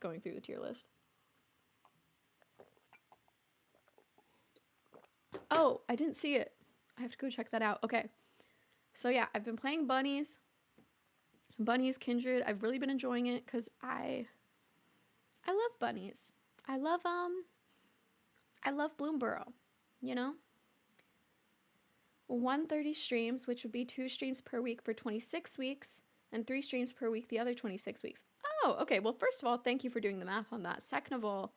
going through the tier list. Oh, I didn't see it. I have to go check that out. Okay. So yeah, I've been playing Bunnies. Bunnies Kindred. I've really been enjoying it because I love bunnies. I love Bloomborough, you know? 130 streams, which would be 2 streams per week for 26 weeks, and 3 streams per week the other 26 weeks. Oh, okay. Well, first of all, thank you for doing the math on that. Second of all,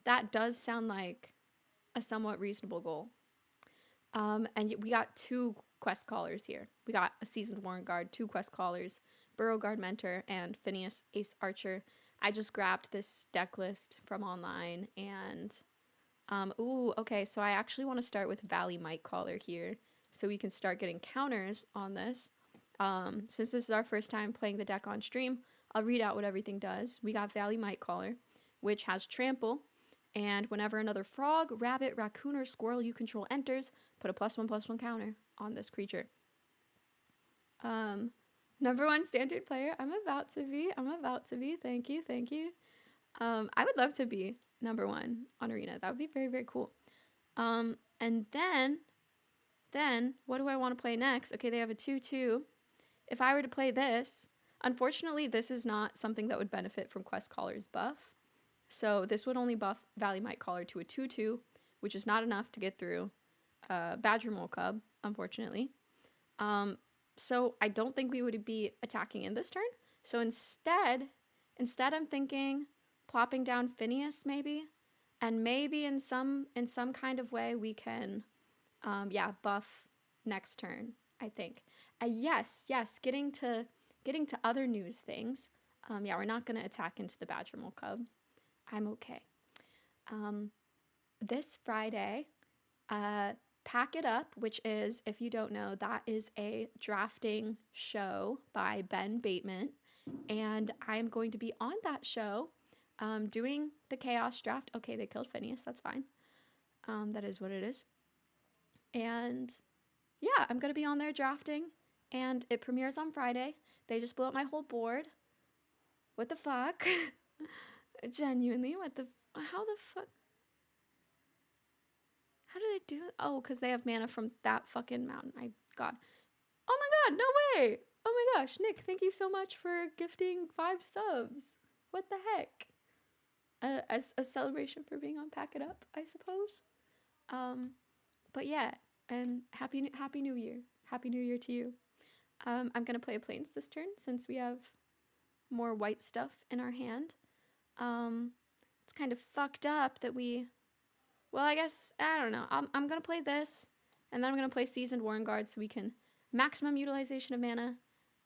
that does sound like a somewhat reasonable goal. And we got 2 quest callers here. We got a Seasoned Warrant Guard, 2 quest callers, Burrow Guard Mentor, and Phineas Ace Archer. I just grabbed this deck list from online, and ooh, okay, so I actually want to start with Valley Might Caller here, so we can start getting counters on this. Since this is our first time playing the deck on stream, I'll read out what everything does. We got Valley Might Caller, which has Trample, and whenever another frog, rabbit, raccoon, or squirrel you control enters, put a +1/+1 counter on this creature. Number 1 standard player. I'm about to be. Thank you. I would love to be number 1 on Arena. That would be very, very cool. And then, what do I want to play next? Okay, they have a 2/2. If I were to play this, unfortunately, this is not something that would benefit from Quest Caller's buff. So this would only buff Valley Might Caller to a 2/2, which is not enough to get through Badger Mole Cub, unfortunately. So I don't think we would be attacking in this turn. So instead I'm thinking plopping down Phineas maybe, and maybe in some kind of way we can, buff next turn. I think. Yes, getting to other news things. We're not gonna attack into the Badger Mole Cub. I'm okay. This Friday, Pack It Up, which is, if you don't know, that is a drafting show by Ben Bateman, and I'm going to be on that show, doing the Chaos Draft. Okay, they killed Phineas, that's fine. That is what it is. And yeah, I'm going to be on there drafting, and it premieres on Friday. They just blew up my whole board. What the fuck? Genuinely, how the fuck? How do they do it? Oh, because they have mana from that fucking mountain. God. Oh my god, no way! Oh my gosh, Nick, thank you so much for gifting 5 subs. What the heck? As a celebration for being on Pack It Up, I suppose. But yeah, and happy New Year. Happy New Year to you. I'm gonna play a Plains this turn since we have more white stuff in our hand. It's kind of fucked up that well, I guess, I don't know. I'm gonna play this, and then I'm gonna play Seasoned Warren Guard so we can maximum utilization of mana,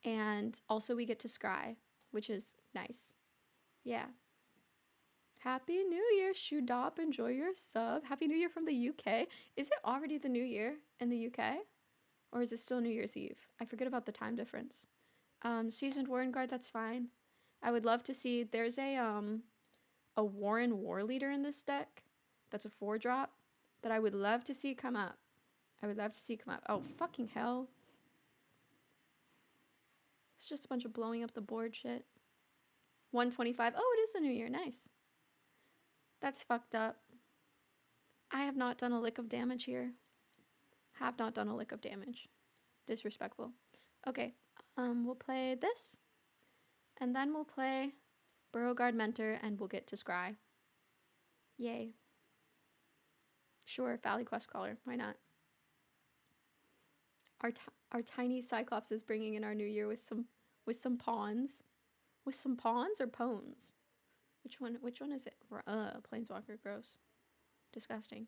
and also we get to scry, which is nice. Yeah. Happy New Year, Shudop. Enjoy your sub. Happy New Year from the UK. Is it already the New Year in the UK? Or is it still New Year's Eve? I forget about the time difference. Seasoned Warren Guard, that's fine. I would love to see, there's a Warren War Leader in this deck. That's a 4-drop that I would love to see come up. Oh, fucking hell. It's just a bunch of blowing up the board shit. 125. Oh, it is the new year. Nice. That's fucked up. I have not done a lick of damage here. Disrespectful. Okay. We'll play this. And then we'll play Burrow Guard Mentor and we'll get to scry. Yay. Sure, Valley Quest Caller. Why not? Our tiny Cyclops is bringing in our new year with some pawns. With some pawns or pones? Which one is it? Planeswalker, gross. Disgusting.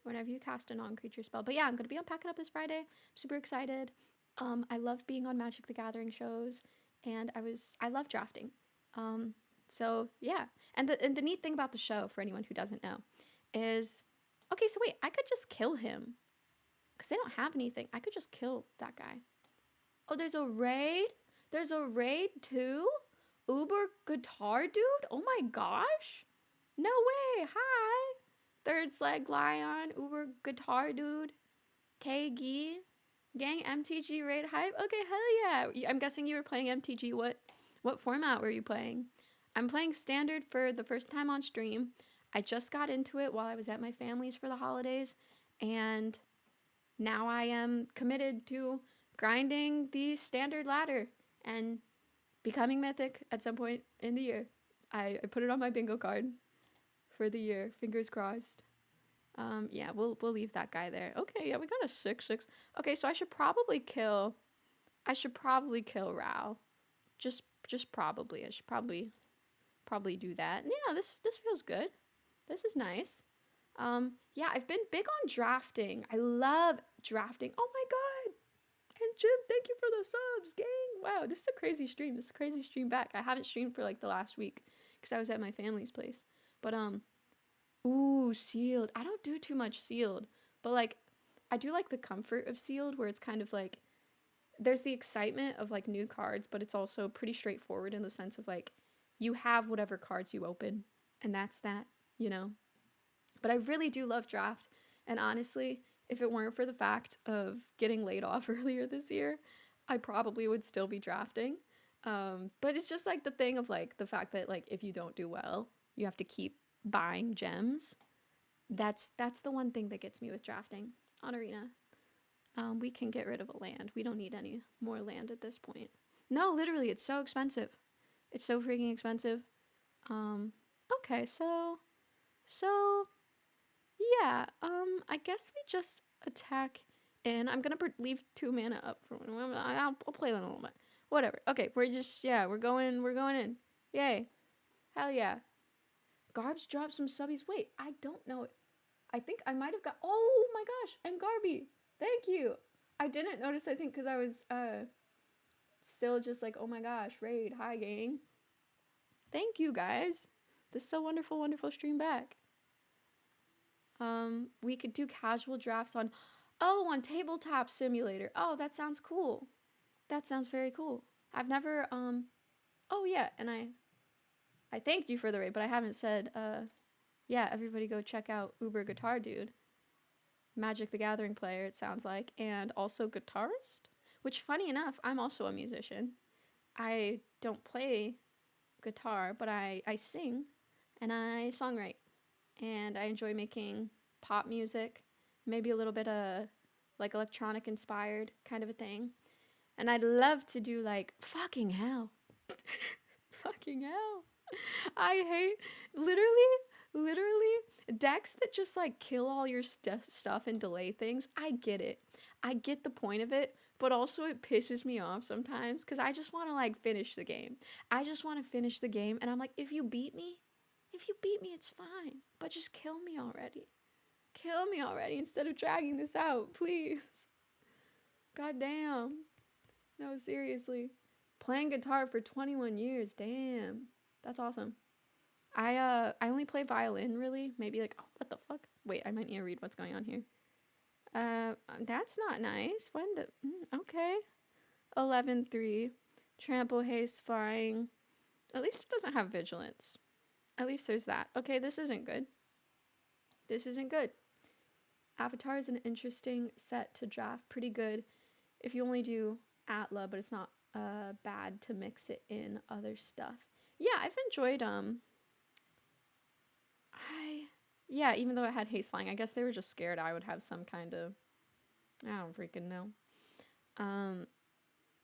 Whenever you cast a non-creature spell. But yeah, I'm gonna be on Pack It Up this Friday. I'm super excited. I love being on Magic the Gathering shows, and I love drafting. So yeah. And the neat thing about the show, for anyone who doesn't know, is, okay, so wait, I could just kill him. Because they don't have anything. I could just kill that guy. Oh, there's a raid? There's a raid too? Uber Guitar Dude? Oh my gosh. No way. Hi. Third Slag Lion, Uber Guitar Dude, KG, Gang MTG Raid Hype. Okay, hell yeah. I'm guessing you were playing MTG. What format were you playing? I'm playing standard for the first time on stream. I just got into it while I was at my family's for the holidays, and now I am committed to grinding the standard ladder and becoming mythic at some point in the year. I put it on my bingo card for the year. Fingers crossed. Yeah, we'll leave that guy there. Okay, yeah, we got a 6/6. Okay, so I should probably kill Rao. Just probably. I should probably do that. Yeah, this feels good. This is nice. Yeah, I've been big on drafting. I love drafting. Oh my god. And Jim, thank you for the subs, gang. Wow, this is a crazy stream. This is a crazy stream back. I haven't streamed for like the last week because I was at my family's place. But ooh, sealed. I don't do too much sealed, but like I do like the comfort of sealed where it's kind of like there's the excitement of like new cards, but it's also pretty straightforward in the sense of like you have whatever cards you open and that's that, you know. But I really do love draft, and honestly, if it weren't for the fact of getting laid off earlier this year, I probably would still be drafting. But it's just like the thing of like the fact that like if you don't do well, you have to keep buying gems. That's the one thing that gets me with drafting on Arena. We can get rid of a land. We don't need any more land at this point. No, literally, it's so expensive. It's so freaking expensive. Okay, so yeah, I guess we just attack in. I'm gonna leave 2 mana up for when I'll play that in a little bit. Whatever. Okay, we're going in. Yay. Hell yeah. Garbs dropped some subbies. Wait, I don't know. I think I might have got, oh my gosh, and Garby. Thank you. I didn't notice, I think, because I was still just like, oh my gosh, raid, hi gang. Thank you guys. This is a wonderful, wonderful stream back. We could do casual drafts on Tabletop Simulator. Oh, that sounds cool. That sounds very cool. I've never, oh yeah, and I thanked you for the raid, but I haven't said, yeah, everybody go check out Uber Guitar Dude. Magic the Gathering player, it sounds like, and also guitarist, which funny enough, I'm also a musician. I don't play guitar, but I sing and I songwrite, and I enjoy making pop music, maybe a little bit of like electronic inspired kind of a thing. And I'd love to do like fucking hell. Fucking hell. I hate literally decks that just like kill all your stuff and delay things. I get it. I get the point of it, but also it pisses me off sometimes because I just want to like finish the game. I just want to finish the game, and I'm like, if you beat me, it's fine, but just kill me already. Kill me already instead of dragging this out, please. God damn. No, seriously. Playing guitar for 21 years, damn. That's awesome. I only play violin, really. Maybe like, oh, what the fuck? Wait, I might need to read what's going on here. That's not nice. Okay. 11-3. Trample, haste, flying. At least it doesn't have vigilance. At least there's that. Okay, this isn't good. This isn't good. Avatar is an interesting set to draft. Pretty good if you only do Atla, but it's not bad to mix it in other stuff. Yeah, I've enjoyed yeah, even though it had haste flying, I guess they were just scared I would have some kind of, I don't freaking know.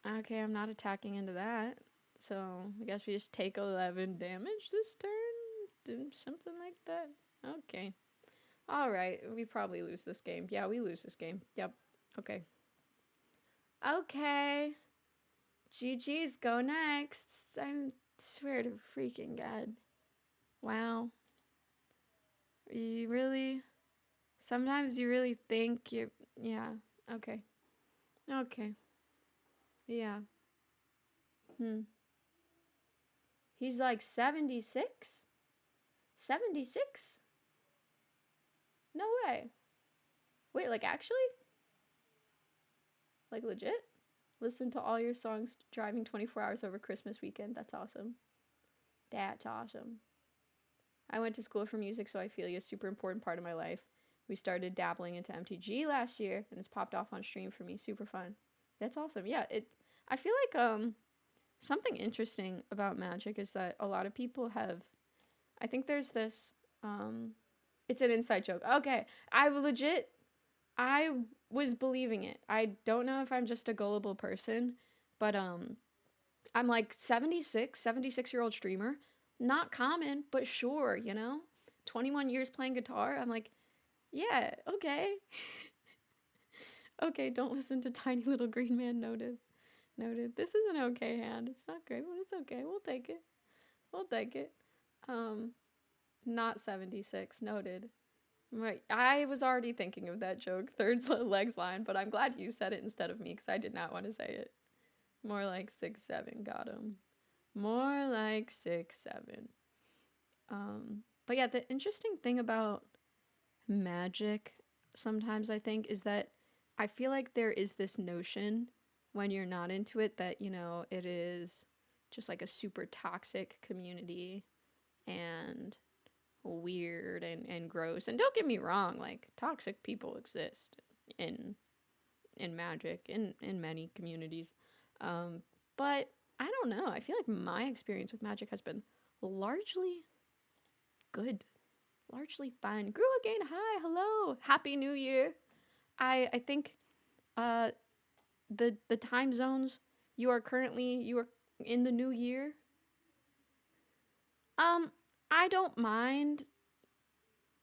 Okay, I'm not attacking into that, so I guess we just take 11 damage this turn, something like that. Okay. All right, we probably lose this game. Yeah, we lose this game. Yep. Okay. Okay. GG's, go next. I swear to freaking God. Wow. You really... Sometimes you really think you're... Yeah. Okay. Okay. Yeah. He's like 76? 76? No way. Wait, like actually? Like legit? Listen to all your songs driving 24 hours over Christmas weekend. That's awesome. That's awesome. I went to school for music, so I feel you're a super important part of my life. We started dabbling into MTG last year, and it's popped off on stream for me. Super fun. That's awesome. Yeah, I feel like something interesting about Magic is that a lot of people have, I think there's this, it's an inside joke. Okay, I was believing it. I don't know if I'm just a gullible person, but I'm like 76-year-old streamer. Not common, but sure, 21 years playing guitar. I'm like, yeah, okay. Okay, don't listen to Tiny Little Green Man. Noted. This is an okay hand. It's not great, but it's okay. We'll take it. Um, not 76. Noted. Right. I was already thinking of that joke, third legs line, but I'm glad you said it instead of me because I did not want to say it. More like 6'7". Got him. More like 6'7". But yeah, the interesting thing about Magic sometimes I think is that I feel like there is this notion when you're not into it that, it is just like a super toxic community and weird and gross. And don't get me wrong, like toxic people exist in Magic in many communities. But I don't know. I feel like my experience with Magic has been largely good, largely fun. Grew again, hi, hello, happy New Year. I think the time zones you are in the new year. I don't mind.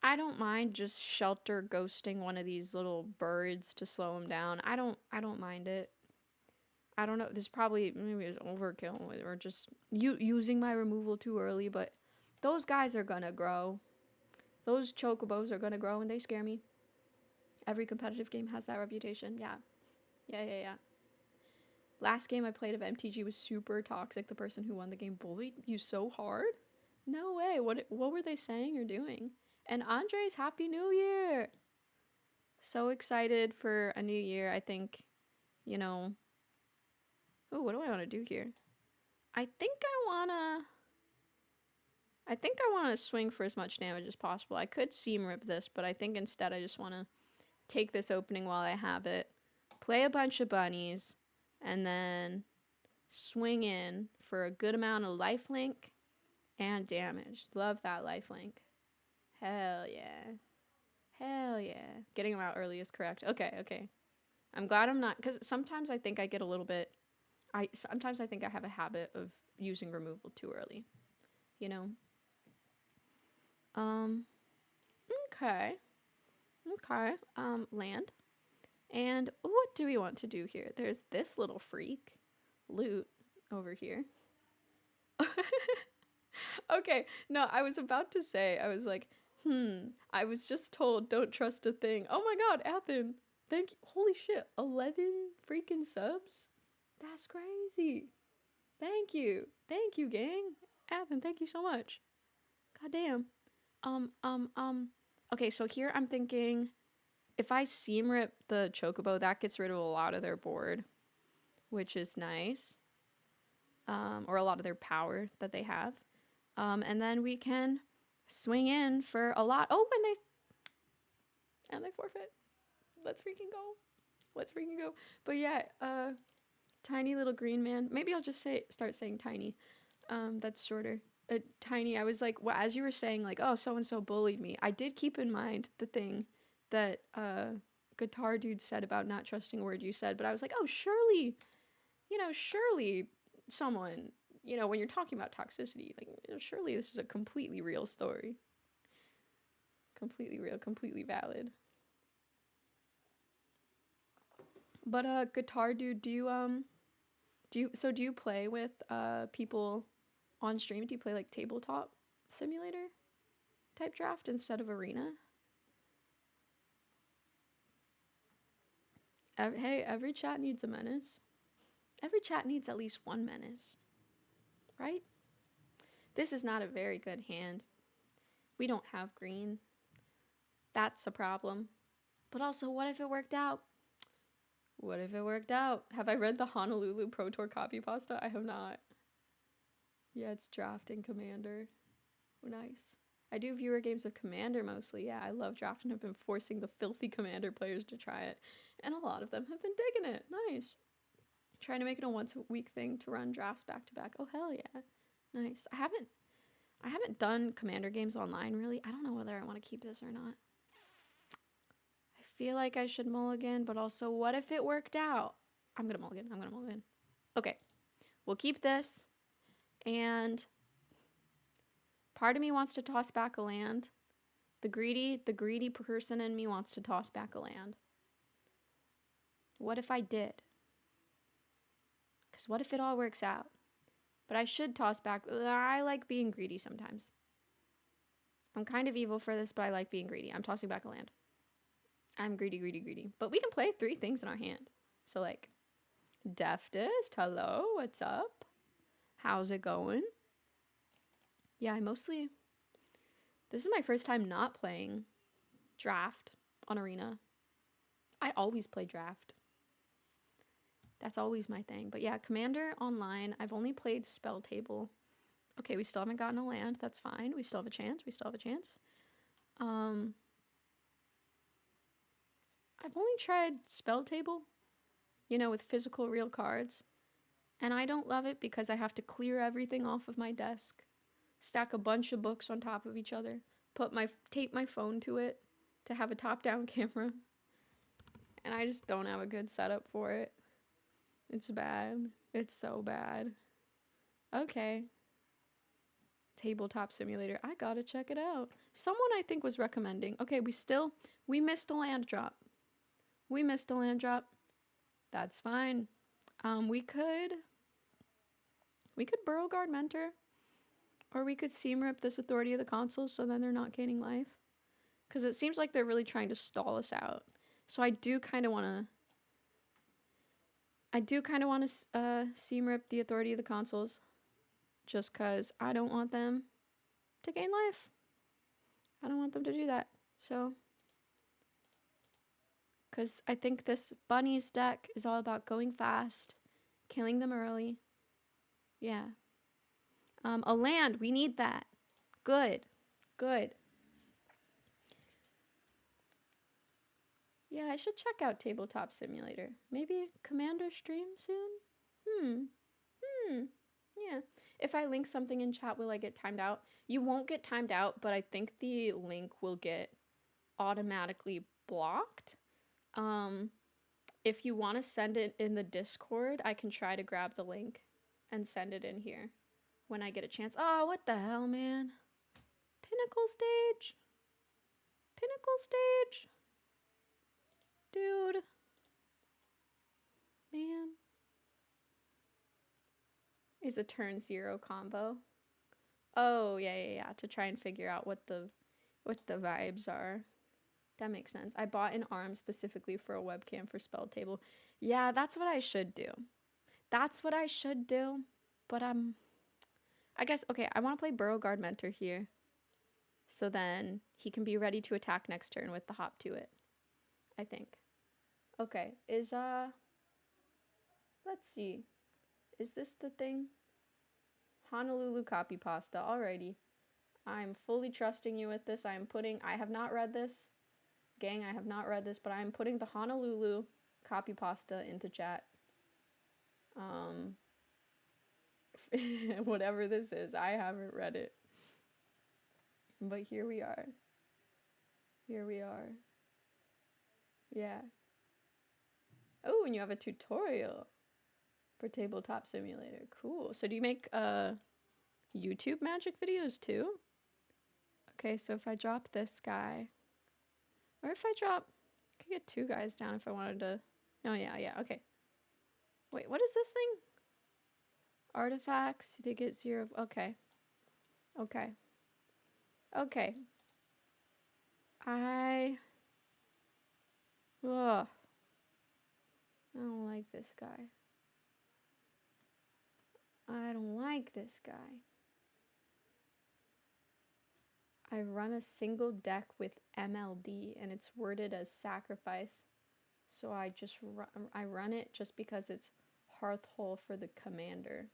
I don't mind just shelter ghosting one of these little birds to slow them down. I don't mind it. I don't know. This probably maybe is overkill or just using my removal too early, but those guys are gonna grow. Those chocobos are gonna grow and they scare me. Every competitive game has that reputation. Yeah. Last game I played of MTG was super toxic. The person who won the game bullied you so hard. No way. What were they saying or doing? And Andres, Happy New Year! So excited for a new year. I think, ooh, what do I want to do here? I think I wanna swing for as much damage as possible. I could seam rip this, but I think instead I just wanna take this opening while I have it, play a bunch of bunnies, and then swing in for a good amount of lifelink and damage. Love that lifelink. Hell yeah. Getting them out early is correct. Okay. I'm glad I'm not, because sometimes I think I get a little bit, sometimes I think I have a habit of using removal too early, Okay. Land. And what do we want to do here? There's this little freak, Loot, over here. Okay, no, I was about to say, I was like, I was just told don't trust a thing. Oh my god, Athen, thank you. Holy shit, 11 freaking subs? That's crazy. Thank you, gang. Athen, thank you so much. God damn. Okay, so here I'm thinking, if I seam rip the chocobo, that gets rid of a lot of their board, which is nice. Or a lot of their power that they have. And then we can swing in for a lot. Oh, and they forfeit. Let's freaking go. But yeah, Tiny Little Green Man. Maybe I'll just start saying Tiny. That's shorter. Tiny. I was like, well, as you were saying, like, oh, so and so bullied me. I did keep in mind the thing that Guitar Dude said about not trusting a word you said, but I was like, oh, surely someone, when you're talking about toxicity, like, surely this is a completely real story. Completely real, completely valid. But Guitar Dude, do you play with people on stream? Do you play like tabletop simulator type draft instead of arena? Hey, every chat needs a menace. Every chat needs at least one menace, right? This is not a very good hand. We don't have green. That's a problem. But also, what if it worked out? Have I read the Honolulu Pro Tour copy pasta? I have not. Yeah, it's drafting Commander. Nice. I do viewer games of Commander mostly. Yeah, I love drafting. I've been forcing the filthy Commander players to try it. And a lot of them have been digging it. Nice. Trying to make it a once a week thing to run drafts back to back. Oh hell yeah. Nice. I haven't done Commander games online really. I don't know whether I want to keep this or not. I feel like I should mulligan, but also what if it worked out? I'm gonna mulligan. Okay. We'll keep this. And part of me wants to toss back a land. The greedy person in me wants to toss back a land. What if I did? Because what if it all works out? But I should toss back. I like being greedy sometimes. I'm kind of evil for this, but I like being greedy. I'm tossing back a land. I'm greedy. But we can play 3 things in our hand. So like, Deftest, hello, what's up? How's it going? Yeah, this is my first time not playing draft on Arena. I always play draft. That's always my thing. But yeah, Commander online, I've only played Spell Table. Okay, we still haven't gotten a land. That's fine. We still have a chance. I've only tried Spell Table, with physical real cards. And I don't love it because I have to clear everything off of my desk, stack a bunch of books on top of each other, tape my phone to it to have a top-down camera. And I just don't have a good setup for it. It's bad. It's so bad. Okay. Tabletop Simulator. I gotta check it out. Someone I think was recommending. Okay, we missed a land drop. That's fine. We could Burrowguard Mentor. Or we could Seam Rip this Authority of the Consuls so then they're not gaining life. Because it seems like they're really trying to stall us out. So I do kind of want to Seam Rip the Authority of the Consuls. Just because I don't want them to gain life. I don't want them to do that. So, because I think this Bunnies deck is all about going fast, killing them early. Yeah. A land, we need that. Good. Yeah, I should check out Tabletop Simulator. Maybe Commander stream soon? Yeah. If I link something in chat, will I get timed out? You won't get timed out, but I think the link will get automatically blocked. If you want to send it in the Discord, I can try to grab the link and send it in here when I get a chance. Oh, what the hell, man? Pinnacle stage? Dude. Man. Is a turn 0 combo. Oh, yeah. To try and figure out what the vibes are. That makes sense. I bought an arm specifically for a webcam for Spell Table. Yeah, that's what I should do. But I guess, okay, I want to play Burrowguard Mentor here. So then he can be ready to attack next turn with the hop to it. I think. Okay, let's see. Is this the thing? Honolulu copy pasta. Alrighty. I'm fully trusting you with this. I have not read this. Gang, I have not read this, but I am putting the Honolulu copy pasta into chat. Whatever this is, I haven't read it. But here we are. Yeah. Oh, and you have a tutorial for Tabletop Simulator. Cool. So do you make YouTube magic videos too? Okay, so if I drop this guy, or if I could get 2 guys down if I wanted to. No, yeah, okay. Wait, what is this thing? Artifacts, they get 0. Okay. I don't like this guy. I run a single deck with MLD and it's worded as sacrifice. So I run it just because it's Hearthhole for the commander.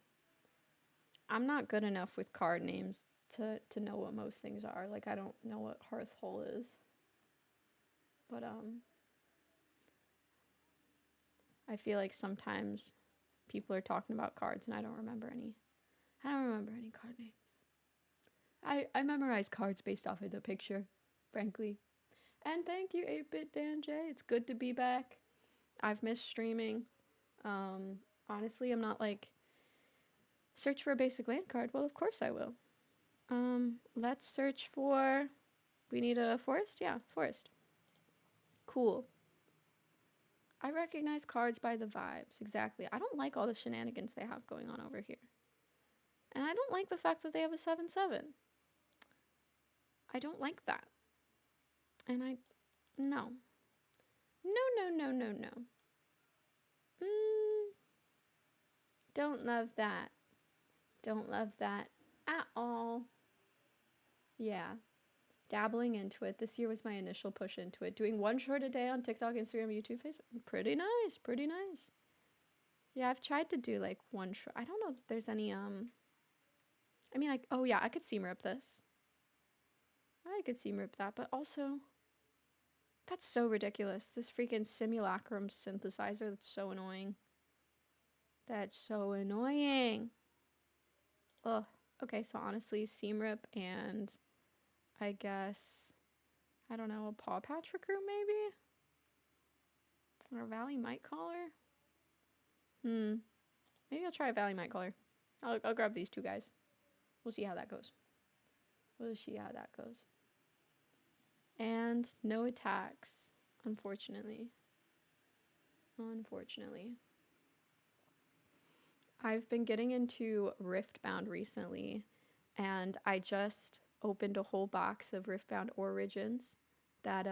I'm not good enough with card names to know what most things are. Like, I don't know what Hearthhole is. But I feel like sometimes people are talking about cards and I don't remember any. I don't remember any card names. I memorize cards based off of the picture, frankly. And thank you, 8-Bit Dan J. It's good to be back. I've missed streaming. Honestly, I'm not like, search for a basic land card. Well, of course I will. Let's search for, we need a forest? Yeah, forest. Cool. I recognize cards by the vibes, exactly. I don't like all the shenanigans they have going on over here. And I don't like the fact that they have a 7/7. I don't like that. And no. No. Don't love that. Don't love that at all. Yeah. Dabbling into it. This year was my initial push into it. Doing one short a day on TikTok, Instagram, YouTube, Facebook. Pretty nice. Yeah, I've tried to do like one short. I don't know if there's any, I mean, oh yeah, I could seam rip this. I could seam rip that, but also, that's so ridiculous. This freaking simulacrum synthesizer, that's so annoying. That's so annoying. Ugh. Okay, so honestly, seam rip and I guess, I don't know, a paw patch recruit maybe? Or a Valley Might Caller? Maybe I'll try a Valley Might Caller. I'll grab these two guys. We'll see how that goes. And no attacks, unfortunately. I've been getting into Riftbound recently, and I just opened a whole box of Riftbound Origins that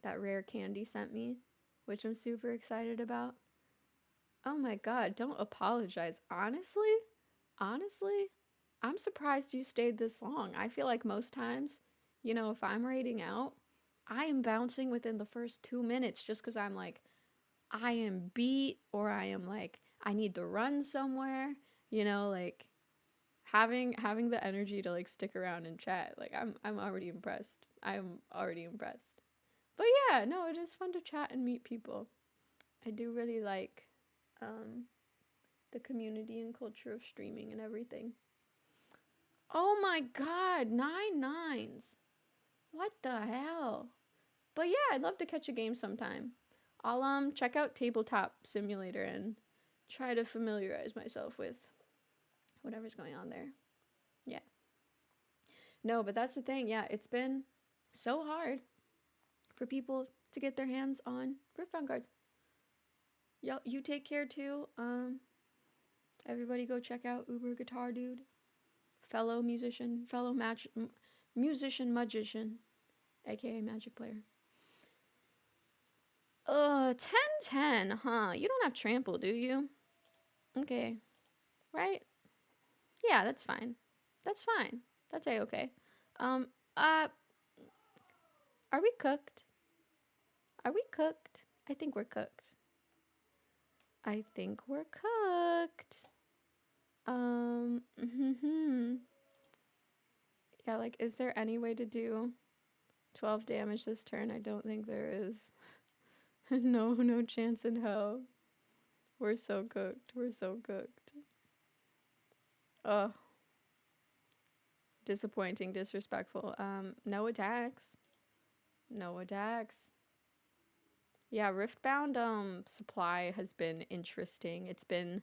Rare Candy sent me, which I'm super excited about. Oh my god, don't apologize. Honestly, I'm surprised you stayed this long. I feel like most times, you know, if I'm raiding out, I am bouncing within the first 2 minutes just because I'm like, I am beat, or I am like, I need to run somewhere, you know, like having the energy to like stick around and chat. Like I'm already impressed. But yeah, no, it is fun to chat and meet people. I do really like the community and culture of streaming and everything. Oh my god, 9 9s. What the hell? But yeah, I'd love to catch a game sometime. I'll check out Tabletop Simulator and try to familiarize myself with whatever's going on there. Yeah. No, but that's the thing. Yeah, it's been so hard for people to get their hands on Riftbound cards. Yo, you take care too. Everybody go check out Uber Guitar Dude, fellow musician, magician, aka magic player. 10-10, huh? You don't have trample, do you? Okay. Right? Yeah, that's fine. That's a-okay. Are we cooked? I think we're cooked. Yeah, like, is there any way to do 12 damage this turn? I don't think there is. No chance in hell. We're so cooked. Oh. Disappointing, disrespectful. No attacks. Yeah, Riftbound supply has been interesting. It's been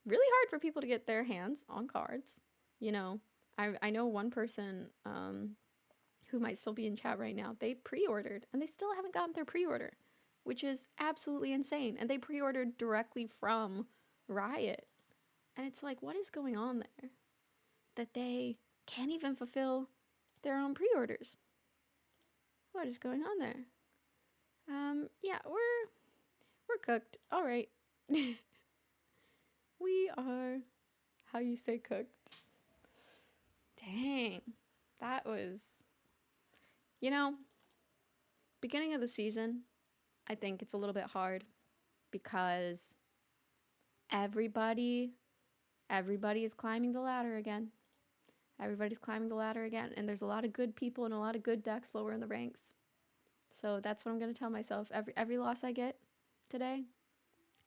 really hard for people to get their hands on cards. You know, I know one person who might still be in chat right now. They pre-ordered and they still haven't gotten their pre-order, which is absolutely insane. And they pre-ordered directly from Riot. And it's like, what is going on there? That they can't even fulfill their own pre-orders. What is going on there? Yeah, we're cooked. All right. We are, how you say cooked. Dang. That was, you know, beginning of the season, I think it's a little bit hard because everybody is climbing the ladder again. Everybody's climbing the ladder again, and there's a lot of good people and a lot of good decks lower in the ranks. So that's what I'm going to tell myself. Every loss I get today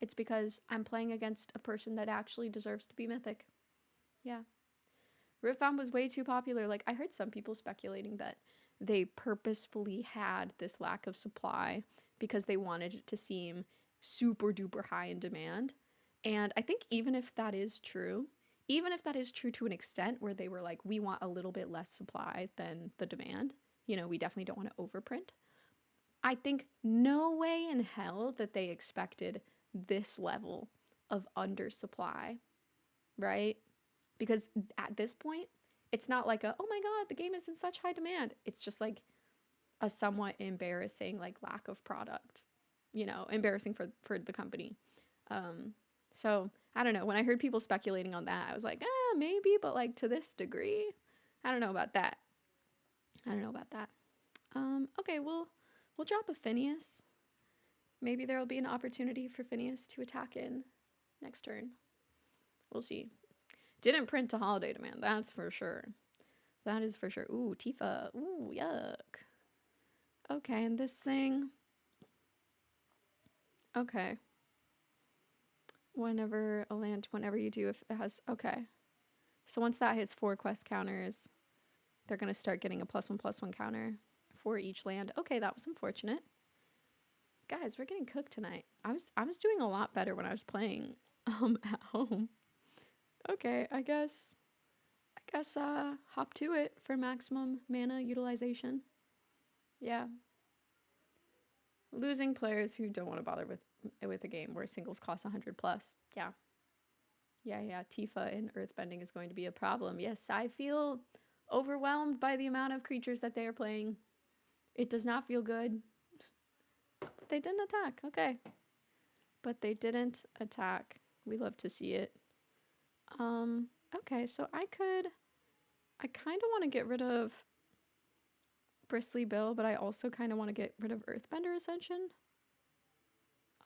It's because I'm playing against a person that actually deserves to be mythic. Yeah. Riftbound was way too popular. Like, I heard some people speculating that they purposefully had this lack of supply because they wanted it to seem super duper high in demand. And I think even if that is true to an extent where they were like, we want a little bit less supply than the demand, you know, we definitely don't want to overprint. I think no way in hell that they expected this level of undersupply, right? Because at this point, it's not like oh my god, the game is in such high demand. It's just like a somewhat embarrassing like lack of product, you know, embarrassing for the company. So I don't know. When I heard people speculating on that, I was like, maybe, but like to this degree, I don't know about that. Okay, we'll drop a Phineas. Maybe there will be an opportunity for Phineas to attack in next turn. We'll see. Didn't print to holiday demand, that's for sure. That is for sure. Ooh, Tifa. Ooh, yuck. Okay, and this thing. Okay. Whenever you do, if it has. Okay. So once that hits 4 quest counters, they're going to start getting a +1/+1 counter for each land. Okay, that was unfortunate. Guys, we're getting cooked tonight. I was doing a lot better when I was playing at home. Okay, I guess hop to it for maximum mana utilization. Yeah. Losing players who don't want to bother with a game where singles cost 100+. Yeah. Tifa in Earthbending is going to be a problem. Yes, I feel overwhelmed by the amount of creatures that they are playing. It does not feel good. But they didn't attack. Okay. But they didn't attack. We love to see it. Okay, so I kind of want to get rid of Bristly Bill, but I also kind of want to get rid of Earthbender Ascension.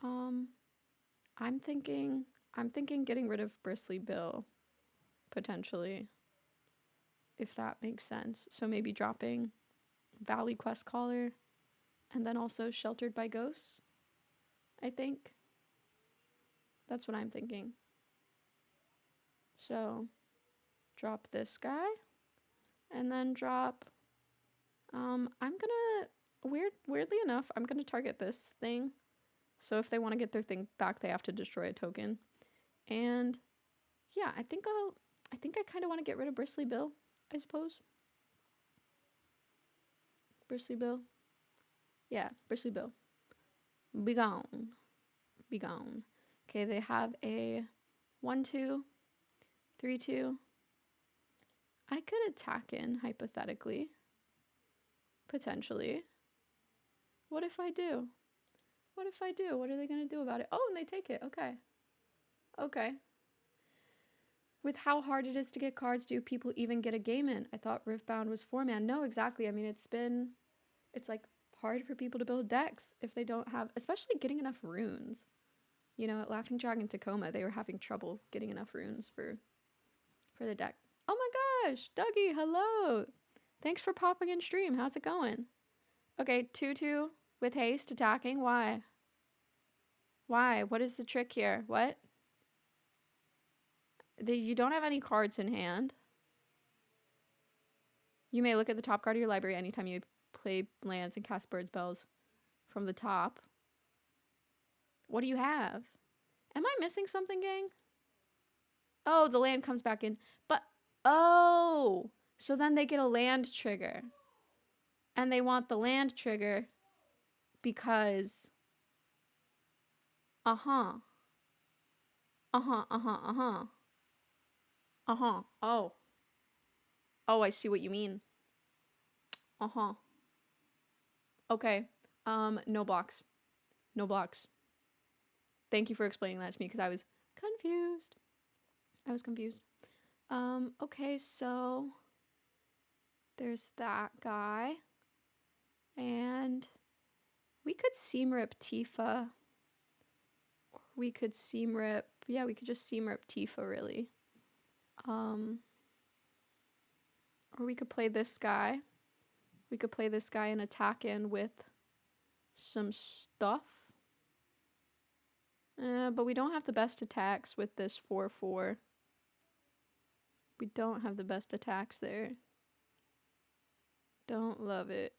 I'm thinking getting rid of Bristly Bill, potentially, if that makes sense. So maybe dropping Valley Quest Caller, and then also Sheltered by Ghosts, I think. That's what I'm thinking. So, drop this guy, and then drop, I'm gonna, weirdly enough, I'm gonna target this thing. So if they want to get their thing back, they have to destroy a token. And yeah, I think I kind of want to get rid of Bristly Bill, I suppose. Bristly Bill. Yeah, Bristly Bill. Be gone. Be gone. Okay, they have a 1/2, 3/2. I could attack in, hypothetically. Potentially. What if I do? What are they going to do about it? Oh, and they take it. Okay. With how hard it is to get cards, do people even get a game in? I thought Riftbound was 4-man. No, exactly. I mean, it's like hard for people to build decks if they don't have, especially getting enough runes. You know, at Laughing Dragon Tacoma, they were having trouble getting enough runes for the deck. Oh my gosh, Dougie, hello. Thanks for popping in stream. How's it going? Okay, 2/2 with haste attacking. Why? What is the trick here? What? You don't have any cards in hand. You may look at the top card of your library anytime you play lands and cast bird spells from the top. What do you have? Am I missing something, gang? Oh, the land comes back in. But, oh! So then they get a land trigger. And they want the land trigger because... Oh. Oh, I see what you mean. Okay. No blocks. Thank you for explaining that to me because I was confused. Okay, so there's that guy. And we could seam rip Tifa. Or we could seam rip, yeah, we could just seam rip Tifa, really. Or we could play this guy. And attack in with some stuff. But we don't have the best attacks with this 4/4. We don't have the best attacks there. Don't love it.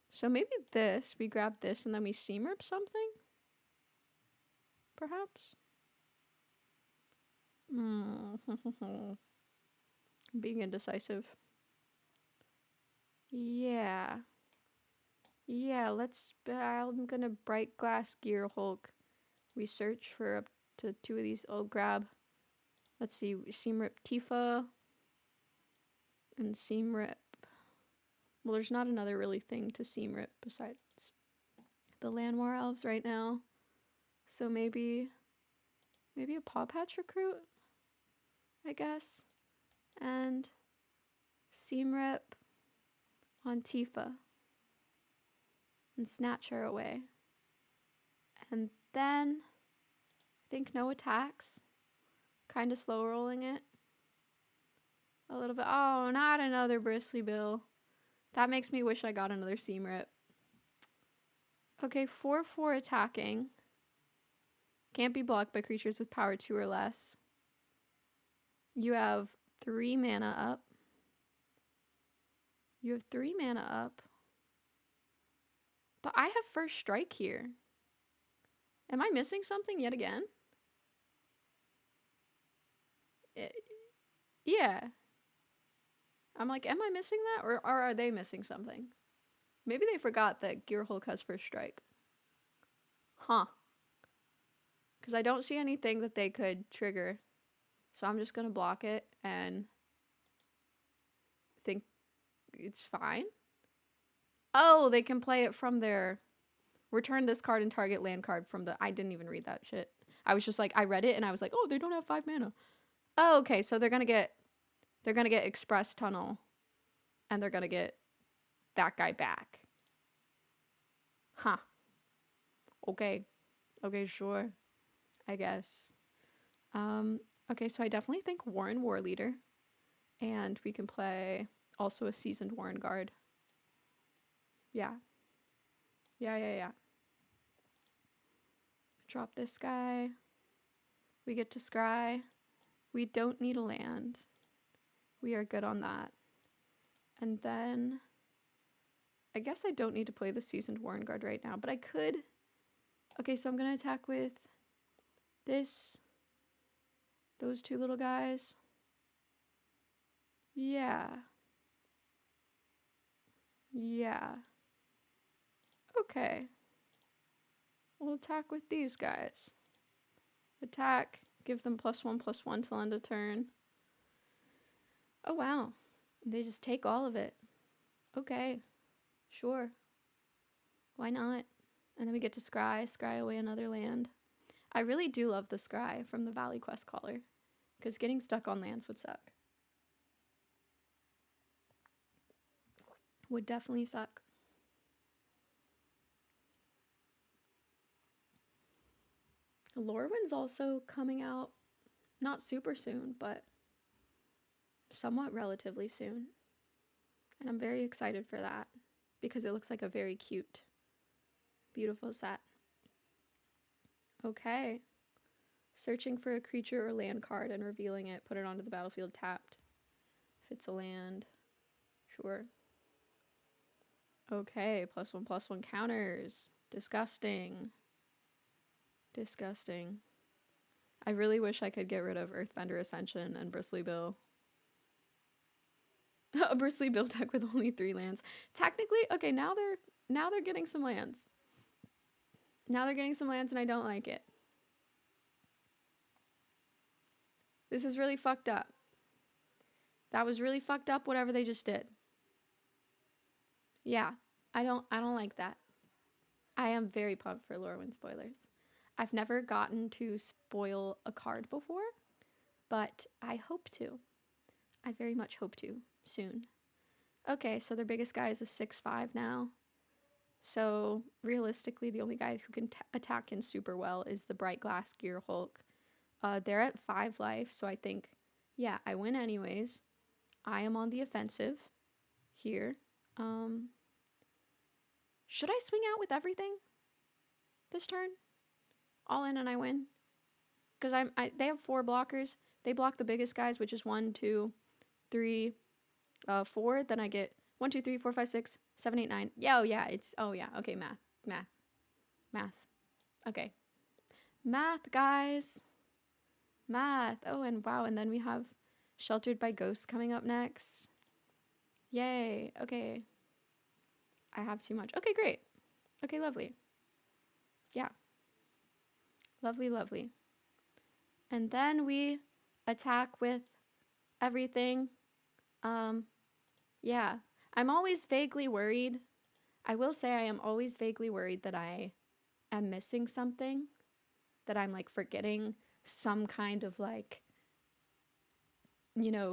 So maybe this, we grab this and then we seam rip something? Perhaps? Being indecisive. Yeah. Yeah, I'm gonna Bright Glass Gear Hulk. We search for up to 2 of these. I'll grab, let's see, seam rip Tifa and seam rip. Well, there's not another really thing to seam rip besides the Llanowar elves right now. So maybe a Paw Patch recruit, I guess. And seam rip on Tifa and snatch her away. And then I think no attacks. Kind of slow rolling it. A little bit. Oh, not another Bristly Bill. That makes me wish I got another seam rip. Okay, 4/4 attacking. Can't be blocked by creatures with power 2 or less. You have 3 mana up. But I have first strike here. Am I missing something yet again? Yeah. I'm like, am I missing that? Or are they missing something? Maybe they forgot that Gear Hulk has first strike. Huh. Because I don't see anything that they could trigger. So I'm just going to block it and think it's fine. Oh, they can play it from their... Return this card and target land card from the... I didn't even read that shit. I was just like, I read it and I was like, oh, they don't have 5 mana. Oh, okay, so they're going to get Express Tunnel. And they're going to get that guy back. Huh. Okay. Okay, sure. I guess. Okay, so I definitely think Warren War Leader. And we can play also a Seasoned Warren Guard. Yeah. Yeah. Drop this guy. We get to scry. We don't need a land. We are good on that. And then I guess I don't need to play the Seasoned Warren Guard right now, but I could. Okay, so I'm going to attack with those 2 little guys. Yeah. Okay. We'll attack with these guys. Attack. Give them +1/+1 till end of turn. Oh, wow. They just take all of it. Okay. Sure. Why not? And then we get to scry away another land. I really do love the scry from the Valley Quest Caller, because getting stuck on lands would suck. Would definitely suck. Lorwyn's also coming out, not super soon, but somewhat relatively soon. And I'm very excited for that, because it looks like a very cute, beautiful set. Okay. Searching for a creature or land card and revealing it. Put it onto the battlefield tapped. If it's a land. Sure. Okay, +1/+1 counters. Disgusting. I really wish I could get rid of Earthbender Ascension and Bristly Bill. A Bristly Bill deck with only 3 lands. Technically, okay, now they're getting some lands. Now they're getting some lands and I don't like it. This is really fucked up. That was really fucked up, whatever they just did. Yeah, I don't like that. I am very pumped for Lorwyn spoilers. I've never gotten to spoil a card before, but I hope to. I very much hope to soon. Okay, so their biggest guy is a 6/5 now. So realistically, the only guy who can attack in super well is the Bright Glass Gear Hulk. They're at 5 life, so I think, yeah, I win anyways. I am on the offensive here. Should I swing out with everything this turn? All in and I win. Because they have 4 blockers. They block the biggest guys, which is 1, 2, 3, 4. Then I get 1, 2, 3, 4, 5, 6, 7, 8, 9. Yeah, oh yeah, okay, math. Okay. Math, guys. Math. Oh, and wow, and then we have Sheltered by Ghosts coming up next. Yay. Okay. I have too much. Okay, great. Okay, lovely. Yeah. Lovely. And then we attack with everything. Yeah. I'm always vaguely worried. I will say I am always vaguely worried that I am missing something, that I'm like forgetting some kind of like,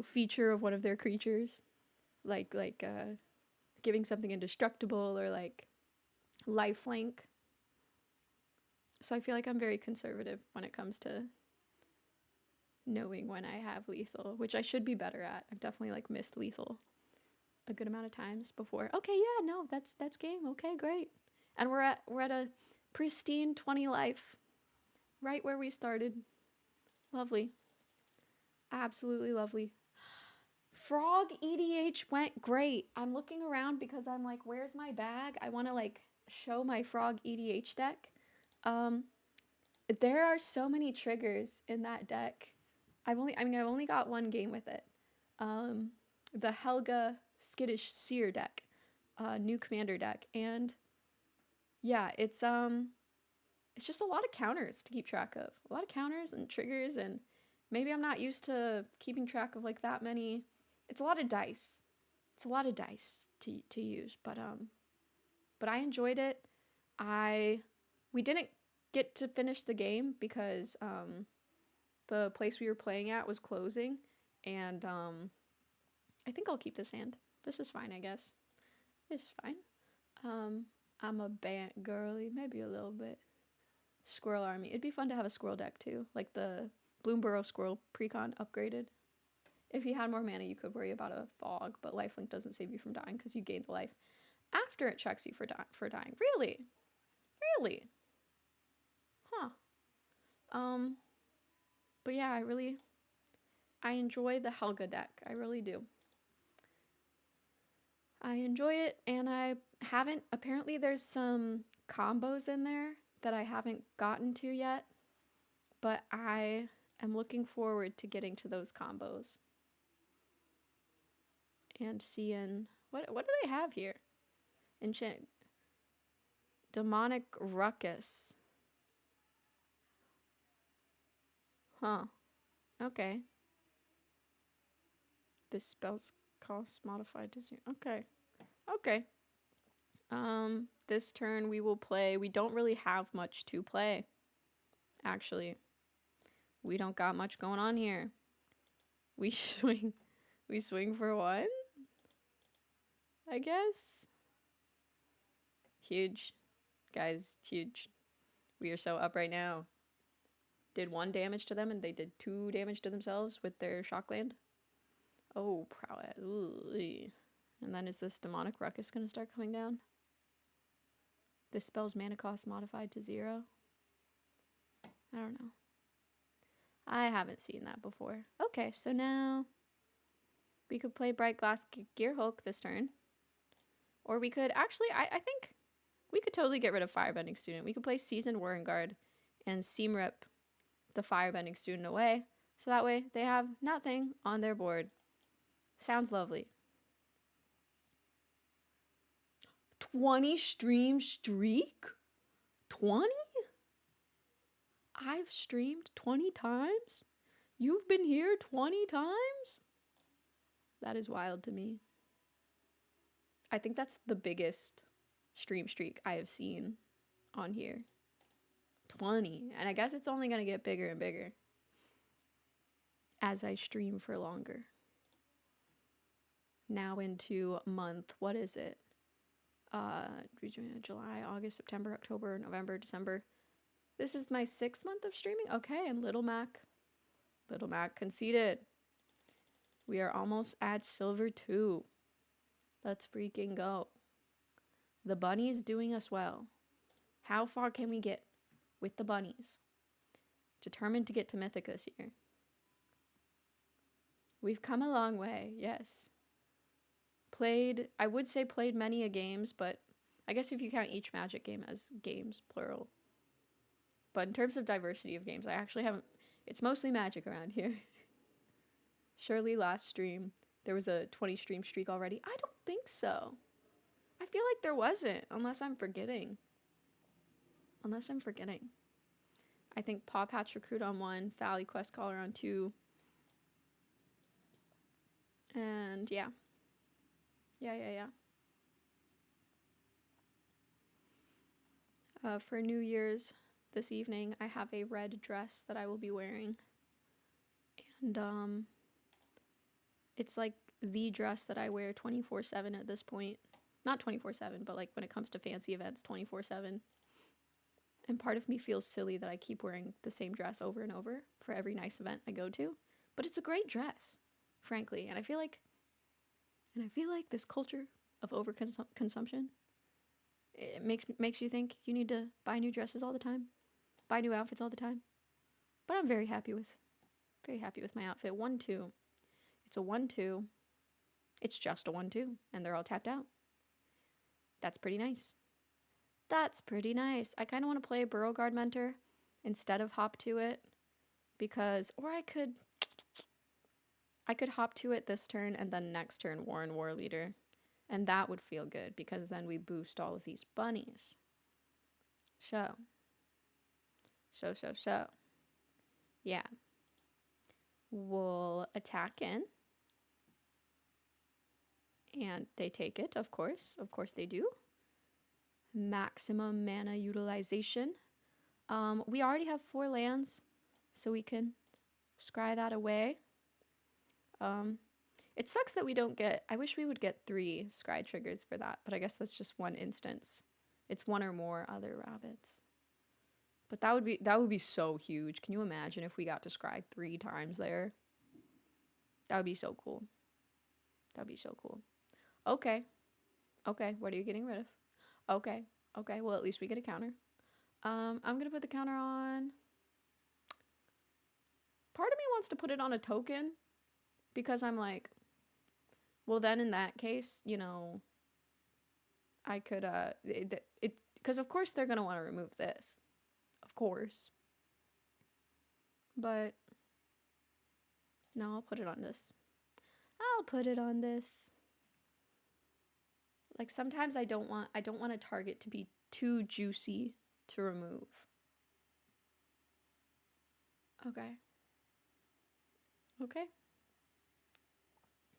feature of one of their creatures, like giving something indestructible or like lifelink. So I feel like I'm very conservative when it comes to knowing when I have lethal, which I should be better at. I've definitely like missed lethal a good amount of times before. Okay, yeah, no, that's game. Okay, great. And we're at a pristine 20 life, right where we started. Lovely. Absolutely lovely. Frog EDH went great. I'm looking around because I'm like, where's my bag? I want to like show my Frog EDH deck. There are so many triggers in that deck. I've only got one game with it. The Helga Skittish Seer deck, new commander deck, and yeah, it's just a lot of counters to keep track of. A lot of counters and triggers, and maybe I'm not used to keeping track of like that many. It's a lot of dice. It's a lot of dice to use, but I enjoyed it. We didn't get to finish the game because the place we were playing at was closing, and I think I'll keep this hand. This is fine, I guess. This is fine. I'm a bant girly, maybe a little bit. Squirrel army. It'd be fun to have a squirrel deck too, like the Bloomburrow Squirrel precon upgraded. If you had more mana, you could worry about a fog, but lifelink doesn't save you from dying because you gain the life after it checks you for dying. Really? Huh. But yeah, I enjoy the Helga deck. I really do. I enjoy it, and apparently there's some combos in there that I haven't gotten to yet, but I am looking forward to getting to those combos and seeing what do they have here. Enchant Demonic Ruckus. Huh. Okay. This spell's cost modified to 0. Okay. This turn we will play. We don't really have much to play. Actually, we don't got much going on here. We swing for 1, I guess. Huge. Guys, huge. We are so up right now. Did 1 damage to them and they did 2 damage to themselves with their Shockland. Oh, prowess. Ooh. And then is this Demonic Ruckus going to start coming down? This spell's mana cost modified to 0. I don't know. I haven't seen that before. Okay, so now we could play Bright Glass Gearhulk this turn. Or we could actually, I think we could totally get rid of Firebending Student. We could play Seasoned Warren and Seam Rip the Firebending Student away. So that way they have nothing on their board. Sounds lovely. 20 stream streak? 20? I've streamed 20 times? You've been here 20 times? That is wild to me. I think that's the biggest stream streak I have seen on here. 20. And I guess it's only going to get bigger and bigger as I stream for longer. Now into month, what is it? July, August, September, October, November, December. This is my 6th month of streaming. Okay, and Little Mac conceded. We are almost at Silver 2. Let's freaking go. The bunny is doing us well. How far can we get? with the bunnies. Determined to get to Mythic this year. We've come a long way, yes. I would say played many a games, but I guess if you count each Magic game as games, plural. But in terms of diversity of games, I actually haven't, it's mostly Magic around here. Surely last stream, there was a 20 stream streak already. I don't think so. I feel like there wasn't, unless I'm forgetting. I think Paw Patch Recruit on 1, Valley Quest Caller on 2. And yeah. For New Year's this evening, I have a red dress that I will be wearing. And it's like the dress that I wear 24/7 at this point. Not 24/7, but like when it comes to fancy events, 24/7. And part of me feels silly that I keep wearing the same dress over and over for every nice event I go to. But it's a great dress, frankly. And I feel like this culture of overconsumption, it makes you think you need to buy new dresses all the time, buy new outfits all the time. But I'm very happy with my outfit. 1/2. It's a 1/2. It's just a 1/2, and they're all tapped out. That's pretty nice. I kind of want to play Burrowguard Mentor instead of Hop to It, because, or I could Hop to It this turn and then next turn Warren War Leader, and that would feel good because then we boost all of these bunnies. So. Yeah. We'll attack in. And they take it, of course. Of course they do. Maximum mana utilization. We already have 4 lands, so we can scry that away. It sucks that we don't get... I wish we would get 3 scry triggers for that, but I guess that's just one instance. It's 1 or more other rabbits. But that would be so huge. Can you imagine if we got to scry 3 times there? That would be so cool. Okay, what are you getting rid of? Okay, well, at least we get a counter. I'm gonna put the counter on... Part of me wants to put it on a token, because I'm like, well, then in that case, you know, I could, because of course they're gonna want to remove this. Of course. But, no, I'll put it on this. Like, sometimes I don't want a target to be too juicy to remove. Okay.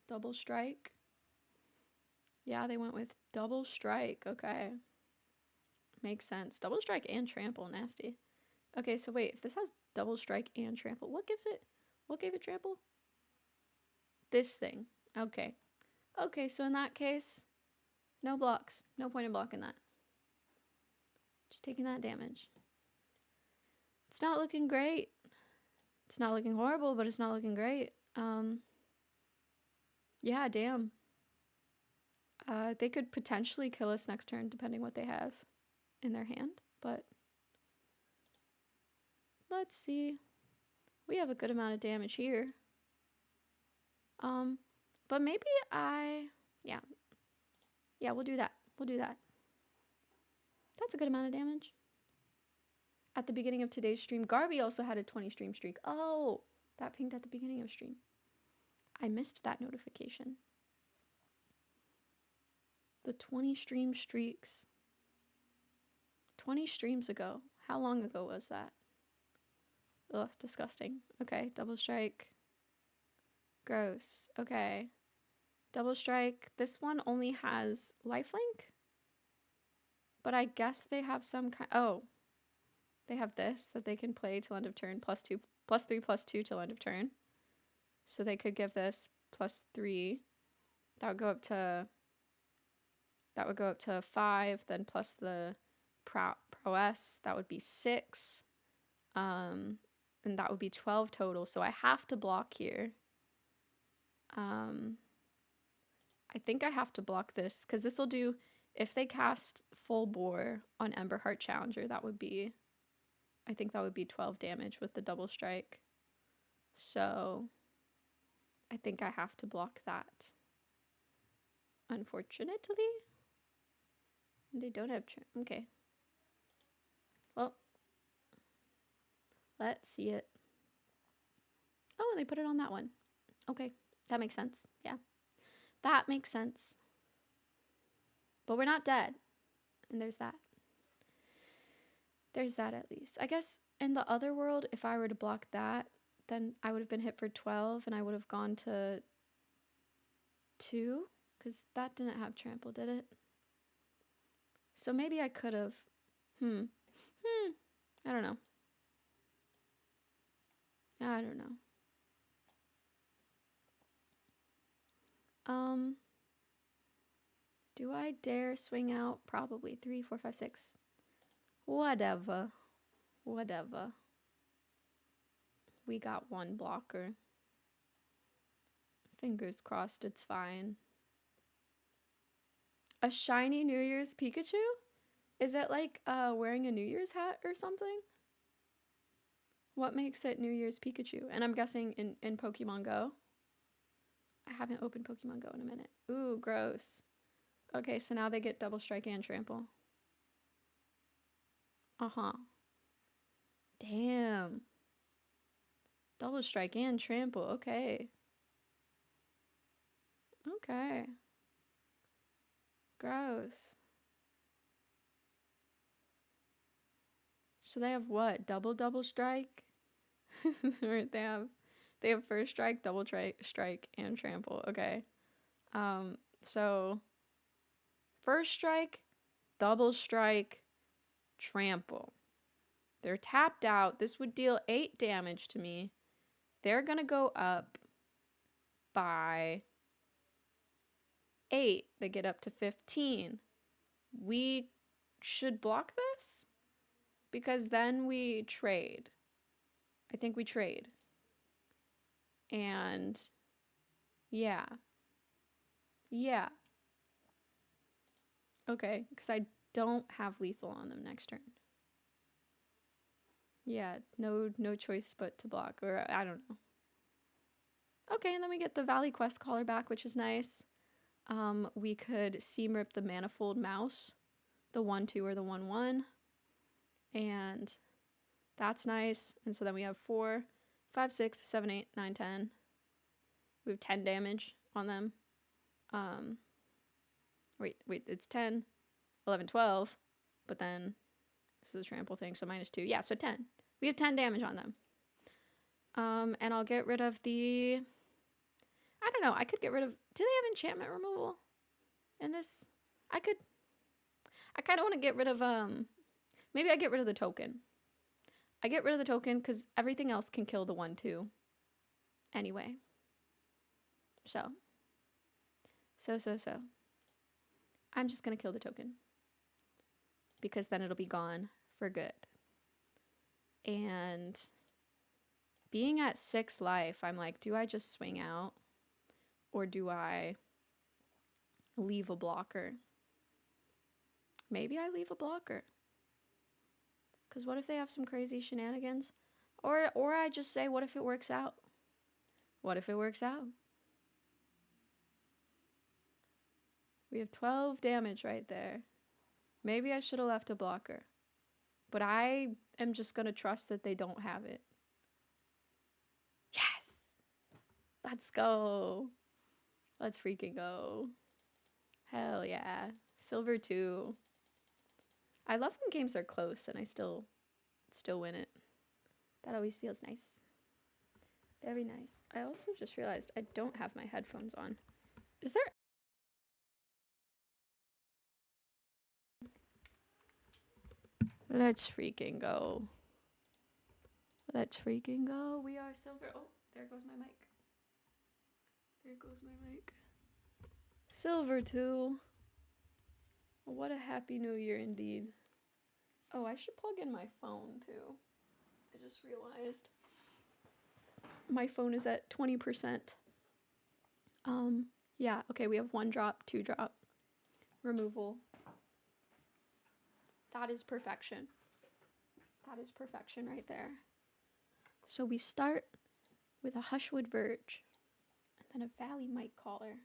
Double strike. Yeah, they went with double strike. Okay. Makes sense. Double strike and trample. Nasty. Okay, so wait. If this has double strike and trample, what gave it trample? This thing. Okay. Okay, so in that case... No blocks. No point in blocking that. Just taking that damage. It's not looking great. It's not looking horrible, but it's not looking great. Yeah, damn. They could potentially kill us next turn, depending what they have in their hand, but... Let's see. We have a good amount of damage here. But maybe Yeah, we'll do that. That's a good amount of damage. At the beginning of today's stream, Garby also had a 20 stream streak. Oh, that pinged at the beginning of stream. I missed that notification. The 20 stream streaks. 20 streams ago. How long ago was that? Ugh, disgusting. Okay, double strike. Gross. Okay. Double strike. This one only has lifelink? But I guess they have some kind... Oh. They have this that they can play till end of turn. +2, +3, +2 till end of turn. So they could give this +3. That would go up to 5. Then plus the prowess. That would be 6. And that would be 12 total. So I have to block here. I think I have to block this, because this will do, if they cast Full Bore on Emberheart Challenger, that would be I think that would be 12 damage with the double strike. So I think I have to block that. Unfortunately, they don't have okay. Well, let's see it. Oh, they put it on that one. Okay, that makes sense. Yeah, that makes sense. But we're not dead. And there's that. There's that at least. I guess in the other world, if I were to block that, then I would have been hit for 12 and I would have gone to 2. Because that didn't have trample, did it? So maybe I could have. I don't know. I don't know. Do I dare swing out? Probably. 3, 4, 5, 6. Whatever. Whatever. We got one blocker. Fingers crossed it's fine. A shiny New Year's Pikachu? Is it like wearing a New Year's hat or something? What makes it New Year's Pikachu? And I'm guessing in Pokemon Go. I haven't opened Pokemon Go in a minute. Ooh, gross. Okay, so now they get double strike and trample. Uh-huh. Damn. Double strike and trample. Okay. Okay. Gross. So they have what? Double strike? Or they have first strike, double strike, and trample. Okay. So first strike, double strike, trample. They're tapped out. This would deal 8 damage to me. They're gonna go up by 8. They get up to 15. We should block this because then we trade. I think we trade. And yeah. Yeah. Okay, because I don't have lethal on them next turn. Yeah, no choice but to block, or I don't know. Okay, and then we get the Valley Quest Caller back, which is nice. We could Seam Rip the Manifold Mouse, the 1/2 or the 1/1, and that's nice. And so then we have 4, 5, 6, 7, 8, 9, 10. We have 10 damage on them. Wait, it's 10, 11, 12, but then this is a trample thing, so -2. Yeah, so 10. We have 10 damage on them. And I'll get rid of the... I don't know. I could get rid of... Do they have enchantment removal in this? I kind of want to get rid of... Maybe I get rid of the token. I get rid of the token because everything else can kill the 1/2. Anyway. So. I'm just going to kill the token. Because then it'll be gone for good. And being at 6 life, I'm like, do I just swing out? Or do I leave a blocker? Maybe I leave a blocker. Because what if they have some crazy shenanigans? Or I just say, what if it works out? What if it works out? We have 12 damage right there. Maybe I should have left a blocker. But I am just going to trust that they don't have it. Yes! Let's go. Let's freaking go. Hell yeah. Silver 2. I love when games are close and I still win it. That always feels nice. Very nice. I also just realized I don't have my headphones on. Is there... Let's freaking go. Let's freaking go. We are silver. Oh, there goes my mic. There goes my mic. Silver 2. What a happy new year indeed. Oh, I should plug in my phone too. I just realized. My phone is at 20%. Yeah, okay, we have 1 drop, 2 drop. Removal. That is perfection. That is perfection right there. So we start with a Hushwood Verge, and then a Valley Might Caller.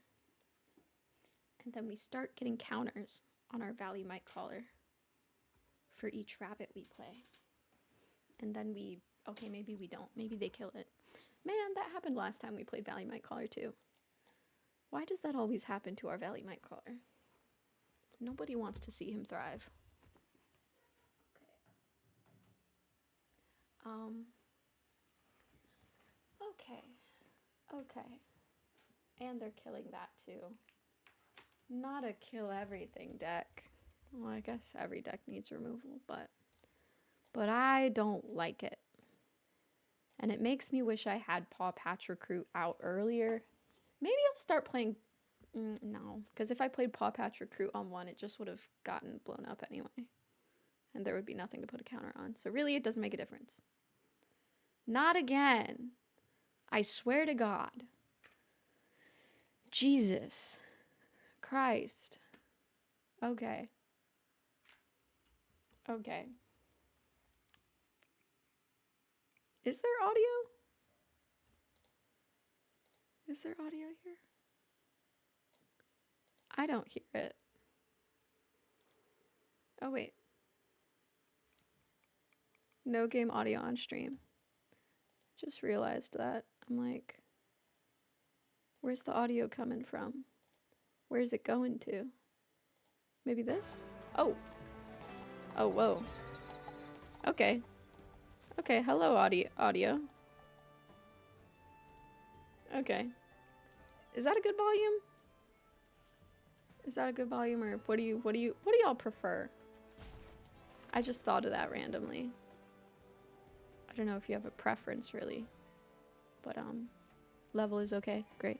And then we start getting counters on our Valley Might Caller for each rabbit we play. And then okay, maybe we don't. Maybe they kill it. Man, that happened last time we played Valley Might Caller too. Why does that always happen to our Valley Might Caller? Nobody wants to see him thrive. Okay. Okay. And they're killing that too. Not a kill everything deck. Well, I guess every deck needs removal, but I don't like it. And it makes me wish I had Paw Patch Recruit out earlier. Maybe I'll start playing... no, because if I played Paw Patch Recruit on one, it just would have gotten blown up anyway. And there would be nothing to put a counter on. So really, it doesn't make a difference. Not again. I swear to God. Jesus Christ. Okay. Okay. Is there audio? Is there audio here? I don't hear it. Oh, wait. No game audio on stream. Just realized that. I'm like, where's the audio coming from? Where's it going to? Maybe this? Oh. Oh, whoa. Okay. Okay, hello audio. Okay. Is that a good volume? Is that a good volume, or what do y'all prefer? I just thought of that randomly. I don't know if you have a preference really. But level is okay. Great.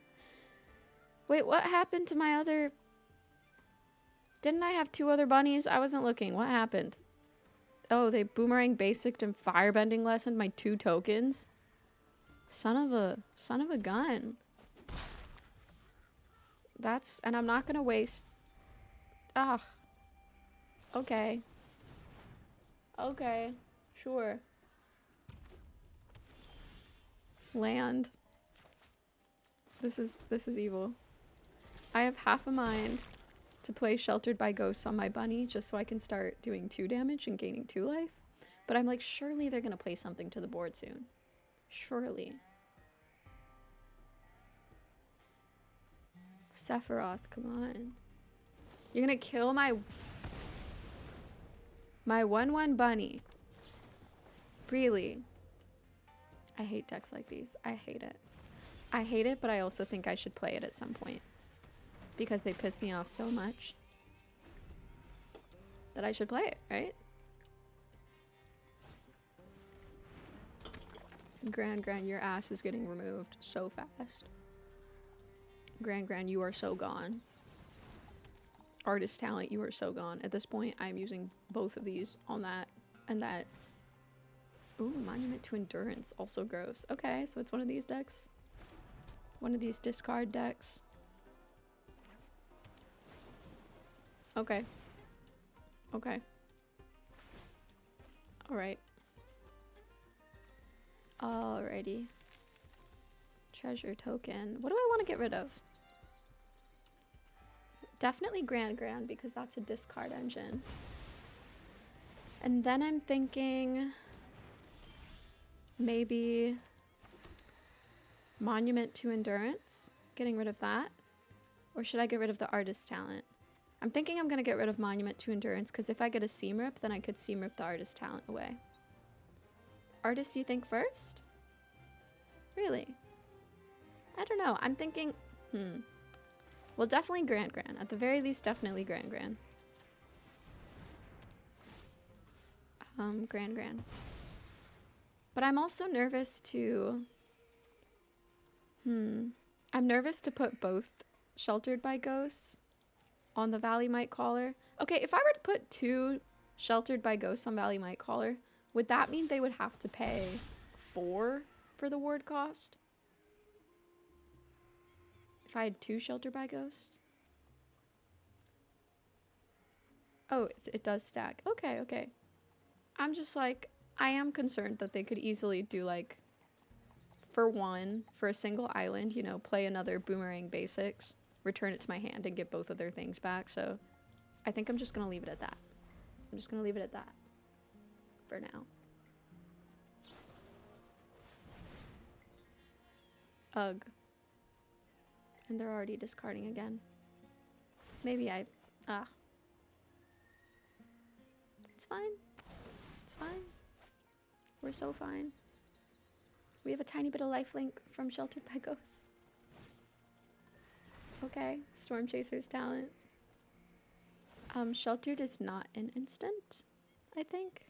Wait, what happened to my other... Didn't I have 2 other bunnies? I wasn't looking. What happened? Oh, they boomerang basic and firebending lessened my 2 tokens. Son of a gun. That's... And I'm not gonna waste... Ah. Okay. Okay. Sure. Land. This is evil. I have half a mind to play Sheltered by Ghosts on my bunny just so I can start doing 2 damage and gaining 2 life. But I'm like, surely they're gonna play something to the board soon. Surely. Sephiroth, come on. You're gonna kill my 1/1 bunny. Really? I hate decks like these. I hate it. I hate it, but I also think I should play it at some point. Because they piss me off so much. That I should play it, right? Gran, your ass is getting removed so fast. Gran, you are so gone. Artist talent, you are so gone. At this point, I'm using both of these on that and that. Ooh, Monument to Endurance, also gross. Okay, so it's one of these decks. One of these discard decks. Okay. Okay. Alright. Alrighty. Treasure token. What do I want to get rid of? Definitely Gran, because that's a discard engine. And then I'm thinking... maybe Monument to Endurance, getting rid of that. Or should I get rid of the Artist Talent? I'm thinking I'm going to get rid of Monument to Endurance, because if I get a Seam Rip, then I could Seam Rip the Artist Talent away. Artist, you think first? Really? I don't know. I'm thinking... Well, definitely Gran. At the very least, definitely Gran. Gran. But I'm also nervous to... I'm nervous to put both Sheltered by Ghosts on the Valley Might Caller. Okay, if I were to put 2 Sheltered by Ghosts on Valley Might Caller, would that mean they would have to pay 4 for the ward cost? If I had 2 Sheltered by Ghosts? Oh, it does stack. Okay. I'm just like, I am concerned that they could easily do like, for a single island, you know, play another Boomerang Basics, return it to my hand, and get both of their things back. So I think I'm just gonna leave it at that. I'm just gonna leave it at that for now. Ugh. And they're already discarding again. Maybe it's fine. It's fine. We're so fine. We have a tiny bit of lifelink from Sheltered by Ghosts. Okay, Storm Chaser's talent. Sheltered is not an instant, I think.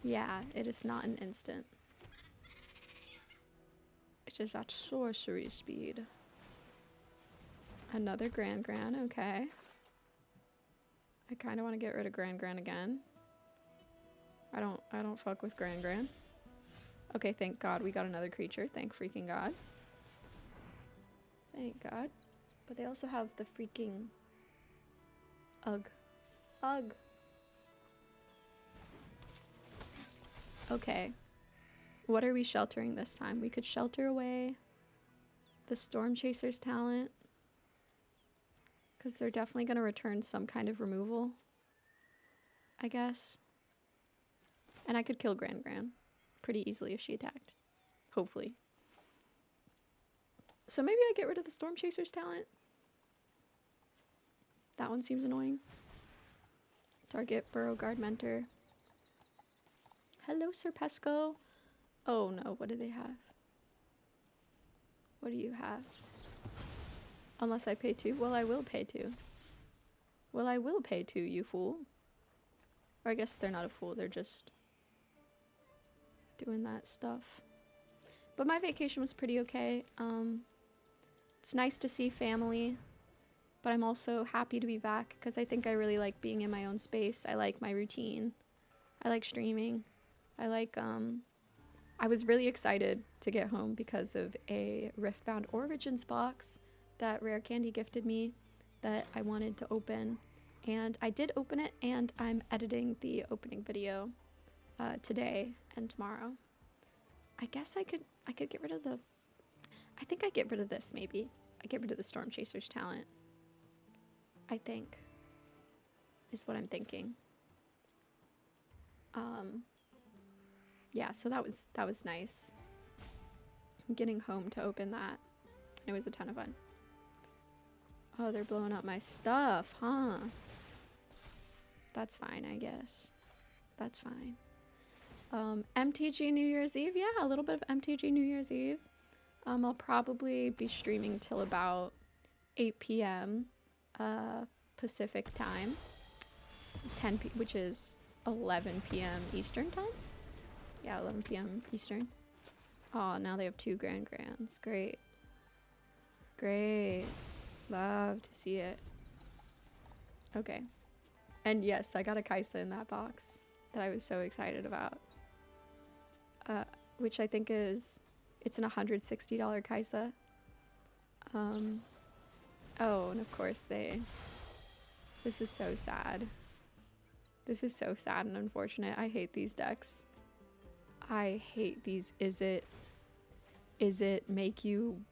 Yeah, it is not an instant. It is at sorcery speed. Another Gran, okay. I kind of want to get rid of Gran again. I don't fuck with Gran. Okay, thank God we got another creature. Thank freaking God. Thank God. But they also have the freaking... Ugh. Ugh. Okay. What are we sheltering this time? We could shelter away the Storm Chaser's talent. Because they're definitely going to return some kind of removal. I guess. And I could kill Gran pretty easily if she attacked. Hopefully. So maybe I get rid of the Storm Chaser's talent. That one seems annoying. Target Burrow Guard Mentor. Hello, Sir Pesco. Oh no, what do they have? What do you have? Unless I pay 2. Well, I will pay 2. Well, I will pay 2, you fool. Or I guess they're not a fool, they're just doing that stuff. But my vacation was pretty okay. It's nice to see family, but I'm also happy to be back because I think I really like being in my own space. I like my routine. I like streaming. I was really excited to get home because of a Riftbound Origins box that Rare Candy gifted me that I wanted to open. And I did open it, and I'm editing the opening video today and tomorrow. I guess I could get rid of the... I think I get rid of this, maybe. I get rid of the Storm Chaser's talent. I think. Is what I'm thinking. Yeah, so that was nice. Getting home to open that. It was a ton of fun. Oh, they're blowing up my stuff, huh? That's fine, I guess. That's fine. MTG New Year's Eve? Yeah, a little bit of MTG New Year's Eve. I'll probably be streaming till about 8 p.m. Pacific time. Which is 11 p.m. Eastern time? Yeah, 11 p.m. Eastern. Oh, now they have 2 Grans. Great. Great. Love to see it. Okay. And yes, I got a Kaisa in that box that I was so excited about. Which I think is... It's an $160 Kaisa. Oh, and of course this is so sad. This is so sad and unfortunate. I hate these decks. I hate these is it make you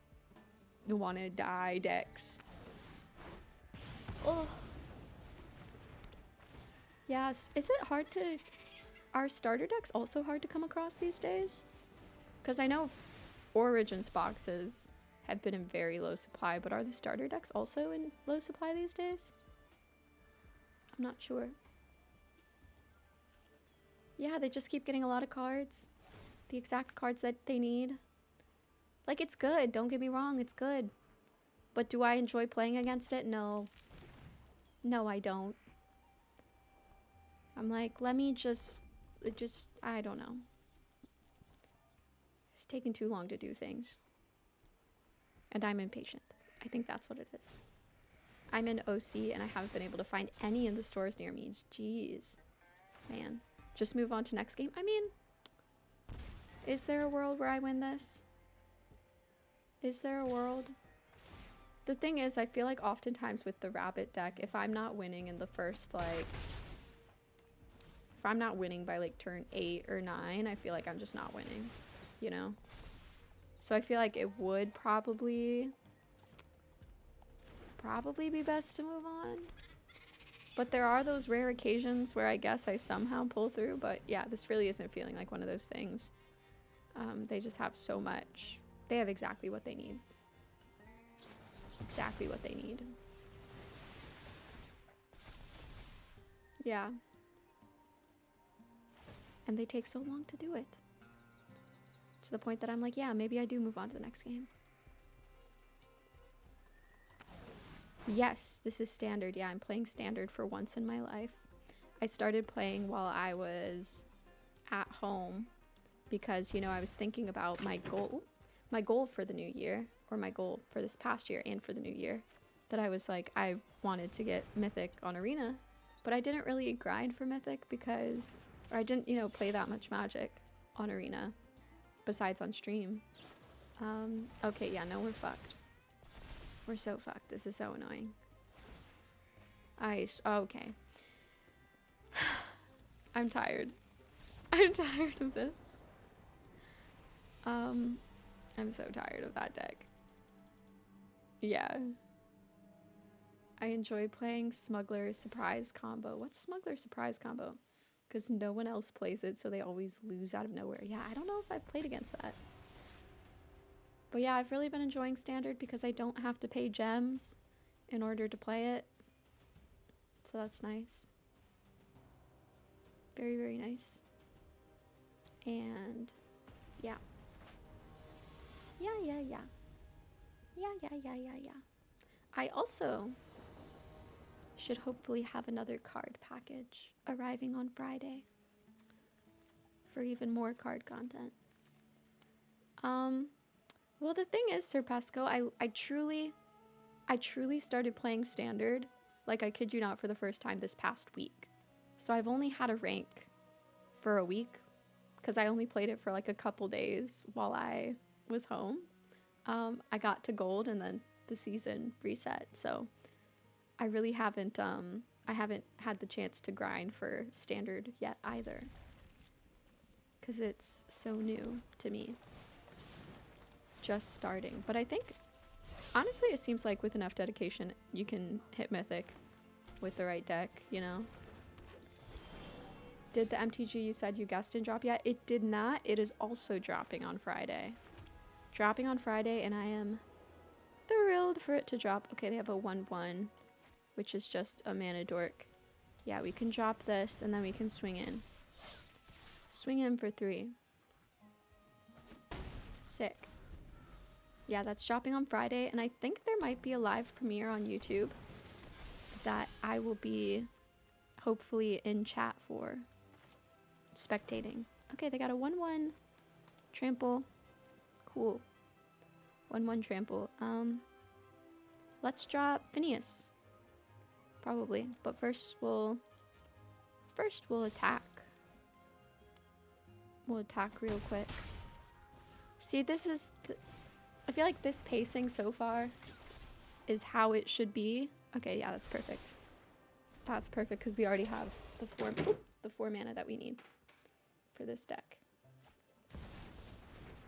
wanna die decks. Oh. Yes. Is it hard to... Are starter decks also hard to come across these days? Because I know Origins boxes have been in very low supply, but are the starter decks also in low supply these days? I'm not sure. Yeah, they just keep getting a lot of cards. The exact cards that they need. Like, it's good, don't get me wrong, it's good. But do I enjoy playing against it? No. No, I don't. I'm like, let me just, I don't know. It's taking too long to do things. And I'm impatient. I think that's what it is. I'm in OC and I haven't been able to find any in the stores near me. Jeez. Man. Just move on to next game. I mean, is there a world where I win this? Is there a world? The thing is, I feel like oftentimes with the rabbit deck, if I'm not winning in the first, like... If if I'm not winning by like turn 8 or 9, I feel like I'm just not winning, you know? So I feel like it would probably be best to move on. But there are those rare occasions where I guess I somehow pull through. But yeah, this really isn't feeling like one of those things. They just have so much. They have exactly what they need. Exactly what they need. Yeah. And they take so long to do it. To the point that I'm like, yeah, maybe I do move on to the next game. Yes, this is standard. Yeah, I'm playing standard for once in my life. I started playing while I was at home because, you know, I was thinking about my goal for the new year, or my goal for this past year and for the new year, that I was like, I wanted to get Mythic on Arena, but I didn't really grind for Mythic because, or I didn't, you know, play that much Magic on Arena besides on stream. Okay, yeah, no, we're fucked. We're so fucked. This is so annoying. Okay. I'm tired. I'm tired of this. I'm so tired of that deck. Yeah. I enjoy playing Smuggler Surprise Combo. What's Smuggler Surprise Combo? Because no one else plays it, so they always lose out of nowhere. Yeah, I don't know if I've played against that. But yeah, I've really been enjoying Standard because I don't have to pay gems in order to play it. So that's nice. Very, very nice. And yeah. Yeah. I also should hopefully have another card package arriving on Friday for even more card content. Well, the thing is, Sir Pesco, I truly started playing Standard, like, I kid you not, for the first time this past week. So I've only had a rank for a week because I only played it for like a couple days while I was home. I got to gold and then the season reset, so I really haven't I haven't had the chance to grind for Standard yet either, because it's so new to me, just starting. But I think honestly it seems like with enough dedication you can hit Mythic with the right deck, you know. Did the MTG you said you guessed in drop yet? It did not. It is also dropping on Friday. Dropping on Friday, and I am thrilled for it to drop. Okay, they have a 1/1, which is just a mana dork. Yeah, we can drop this, and then we can swing in. Swing in for 3. Sick. Yeah, that's dropping on Friday, and I think there might be a live premiere on YouTube that I will be hopefully in chat for. Spectating. Okay, they got a 1/1 trample. Cool. 1/1 trample. Let's drop Phineas. Probably. But first we'll attack. We'll attack real quick. See, this is I feel like this pacing so far is how it should be. Okay, yeah, that's perfect. That's perfect because we already have the 4 mana that we need for this deck.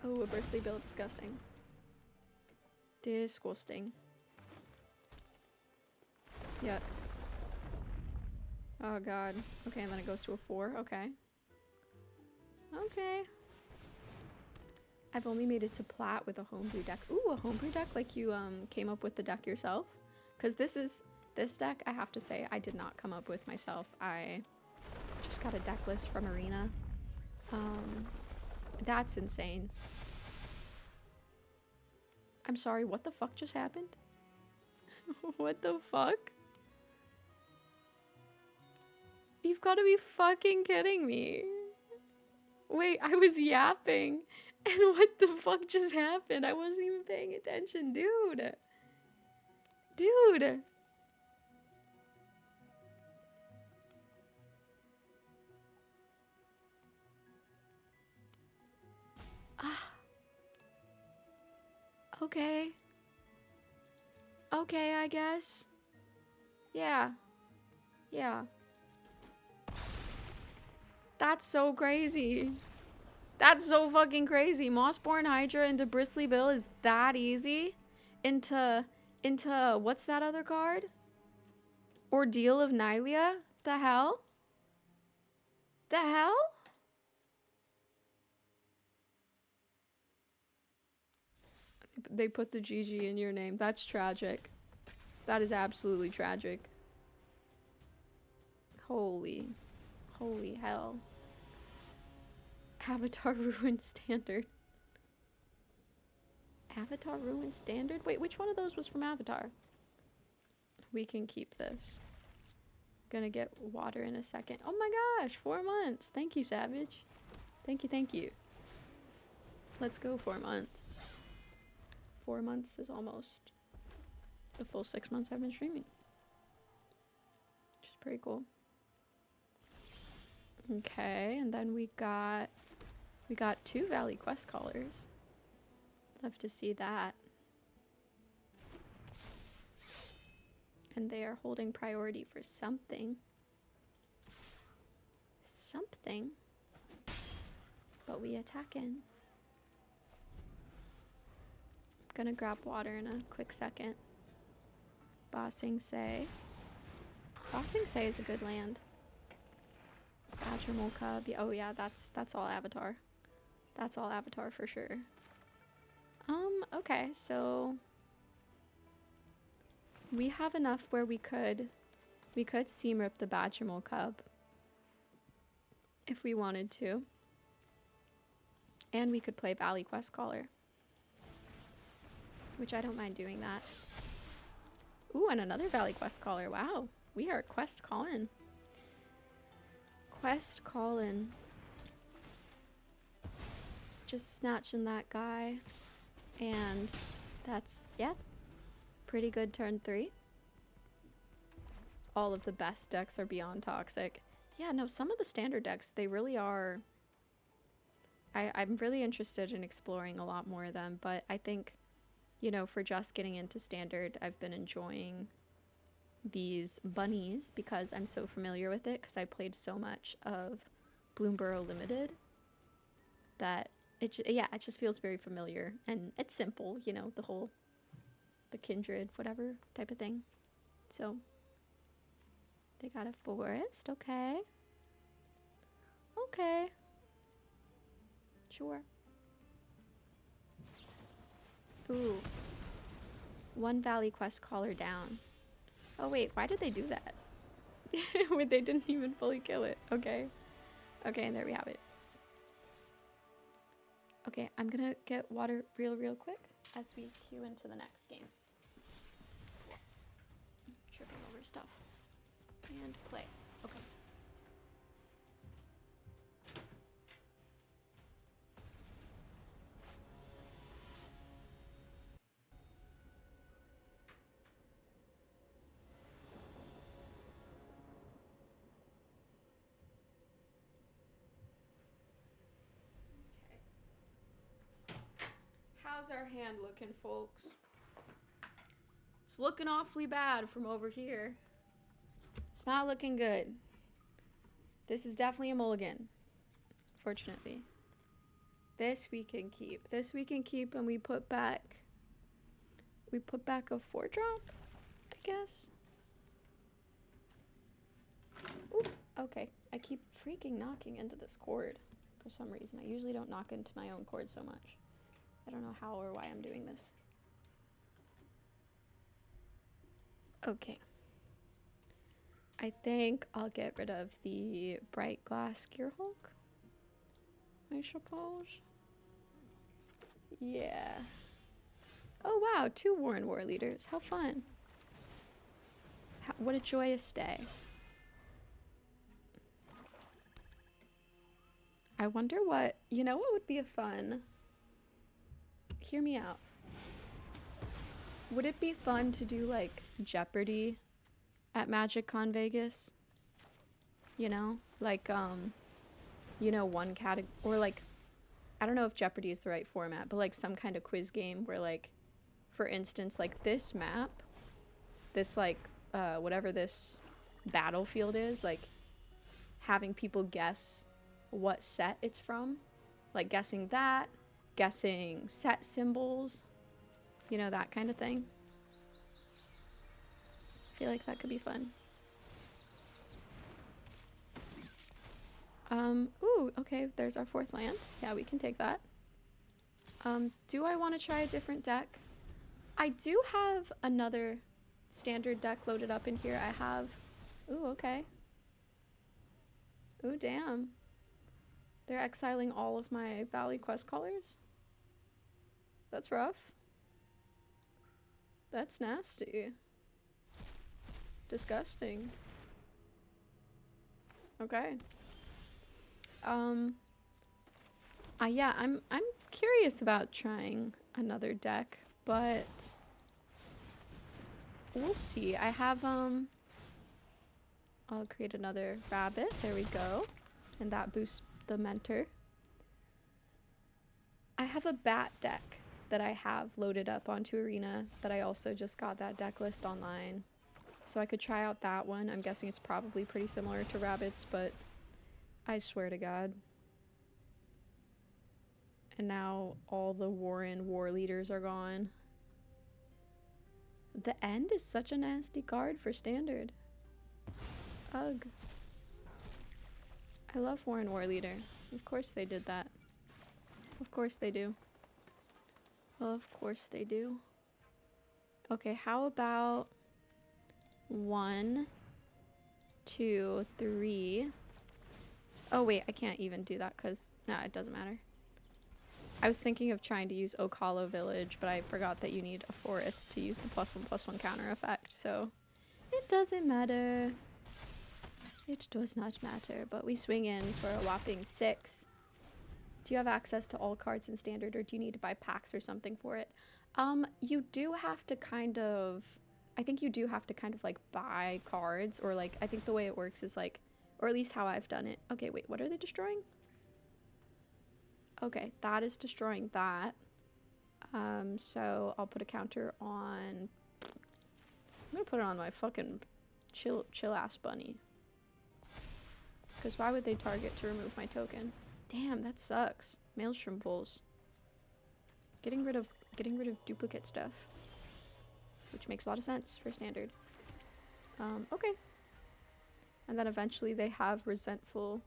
Oh, a Burstly build, disgusting. Disgusting. Yep. Oh god. Okay, and then it goes to a 4. Okay. Okay. I've only made it to plat with a homebrew deck. Ooh, a homebrew deck? Like you came up with the deck yourself? Because this deck, I have to say, I did not come up with myself. I just got a deck list from Arena. That's insane. I'm sorry, what the fuck just happened? What the fuck? You've got to be fucking kidding me. Wait, I was yapping. And what the fuck just happened? I wasn't even paying attention, dude. Dude. Ah. Okay. Okay, I guess. Yeah. Yeah. That's so crazy. That's so fucking crazy. Mossborn Hydra into Bristly Bill is that easy? Into what's that other card? Ordeal of Nylea? The hell? The hell? They put the GG in your name. That's tragic. That is absolutely tragic. Holy hell. Avatar Ruin Standard. Avatar Ruin Standard? Wait, which one of those was from Avatar? We can keep this. Gonna get water in a second. Oh my gosh, 4 months. Thank you, Savage. Thank you, thank you. Let's go 4 months. 4 months is almost the full 6 months I've been streaming. Which is pretty cool. Okay, and then we got 2 Valley Quest callers. Love to see that. And they are holding priority for something. Something. But we attack in. Gonna grab water in a quick second. Bossing Say. Bossing Say is a good land. Badger Mole Cub. Yeah, oh yeah, that's all Avatar. That's all Avatar for sure. Okay, so we have enough where we could seam rip the Badger Mole Cub if we wanted to. And we could play Valley Quest Caller, which I don't mind doing that. Ooh, and another Valley Quest Caller. Wow, we are quest calling. Quest calling. Just snatching that guy. And that's, yeah, pretty good turn 3. All of the best decks are beyond toxic. Yeah, no, some of the standard decks, they really are. I'm really interested in exploring a lot more of them, but I think, you know, for just getting into standard, I've been enjoying these bunnies because I'm so familiar with it, because I played so much of Bloomborough Limited that it just feels very familiar, and it's simple, you know, the kindred, whatever type of thing. So they got a forest, okay. Okay. Sure. Ooh. 1 Valley Quest Caller down. Oh wait, why did they do that? Wait, they didn't even fully kill it. Okay. Okay, and there we have it. Okay, I'm gonna get water real quick as we queue into the next game. Tripping over stuff. And play. Okay. How's our hand looking, folks? It's looking awfully bad from over here. It's not looking good. This is definitely a mulligan, fortunately. This we can keep. This we can keep, and we put back a 4-drop, I guess. Ooh, okay. I keep freaking knocking into this cord for some reason. I usually don't knock into my own cord so much. I don't know how or why I'm doing this. Okay. I think I'll get rid of the Bright Glass Gearhulk, I suppose. Yeah. Oh wow, 2 Warren War Leaders. How fun. What a joyous day. I wonder what, you know what would be a fun... Hear me out. Would it be fun to do like Jeopardy at MagicCon Vegas? You know, like you know, one category, or like, I don't know if Jeopardy is the right format, but like some kind of quiz game where, like, for instance, like this map, this like whatever this battlefield is, like having people guess what set it's from. Like guessing that, guessing set symbols, you know, that kind of thing. I feel like that could be fun. Ooh, okay, there's our 4th land. Yeah, we can take that. Do I want to try a different deck? I do have another standard deck loaded up in here. I have... Ooh, okay. Ooh, damn. They're exiling all of my Valley Quest colors? That's rough. That's nasty. Disgusting. Okay. Yeah, I'm curious about trying another deck, but we'll see. I have I'll create another rabbit. There we go. And that boosts the mentor. I have a bat deck that I have loaded up onto Arena that I also just got that deck list online. So I could try out that one. I'm guessing it's probably pretty similar to rabbits, but I swear to God. And now all the Warren war leaders are gone. The End is such a nasty card for standard. Ugh. I love Warren War Leader. Of course they did that. Of course they do. Of course they do. Okay, how about 1, 2, 3. Oh wait, I can't even do that because it doesn't matter. I was thinking of trying to use Oak Hollow Village, but I forgot that you need a forest to use the +1/+1 counter effect, so it doesn't matter. It does not matter, but we swing in for a whopping 6. Do you have access to all cards in standard, or do you need to buy packs or something for it? You do have to kind of... I think you do have to kind of like buy cards, or like, I think the way it works is like, or at least how I've done it. Okay, wait, what are they destroying? Okay, that is destroying that. So I'll put a counter on... I'm gonna put it on my fucking chill ass bunny. Because why would they target to remove my token? Damn, that sucks. Maelstrom pulls. Getting rid of duplicate stuff. Which makes a lot of sense for standard. Okay. And then eventually they have Resentful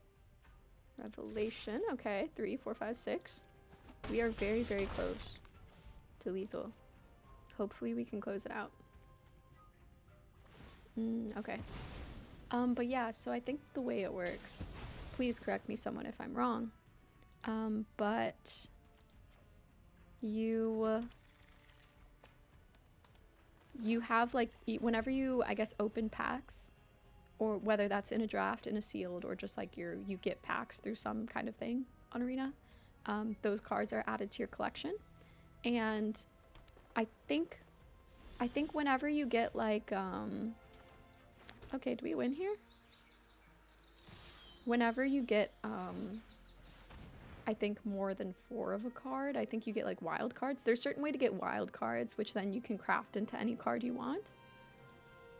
Revelation. Okay, 3, 4, 5, 6. We are very, very close to lethal. Hopefully we can close it out. Okay. But yeah, so I think the way it works, please correct me someone if I'm wrong, but you have like, whenever you, I guess, open packs, or whether that's in a draft, in a sealed, or just like you get packs through some kind of thing on Arena, those cards are added to your collection. And I think whenever you get like, okay, do we win here? Whenever you get, I think more than 4 of a card, I think you get like wild cards. There's a certain way to get wild cards, which then you can craft into any card you want.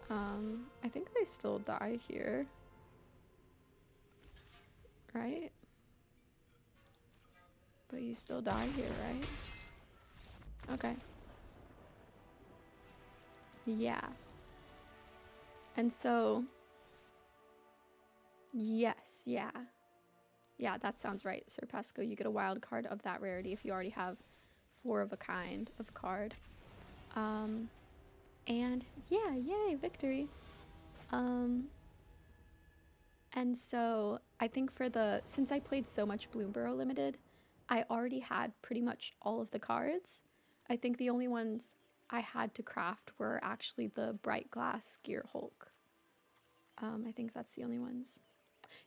I think they still die here. Right? But you still die here, right? Okay. Yeah. And so... Yes, yeah. Yeah, that sounds right, Sir Pesco. You get a wild card of that rarity if you already have 4 of a kind of card. And yeah, yay, victory. And so I think for since I played so much Bloomborough Limited, I already had pretty much all of the cards. I think the only ones I had to craft were actually the Bright Glass Gear Hulk. I think that's the only ones.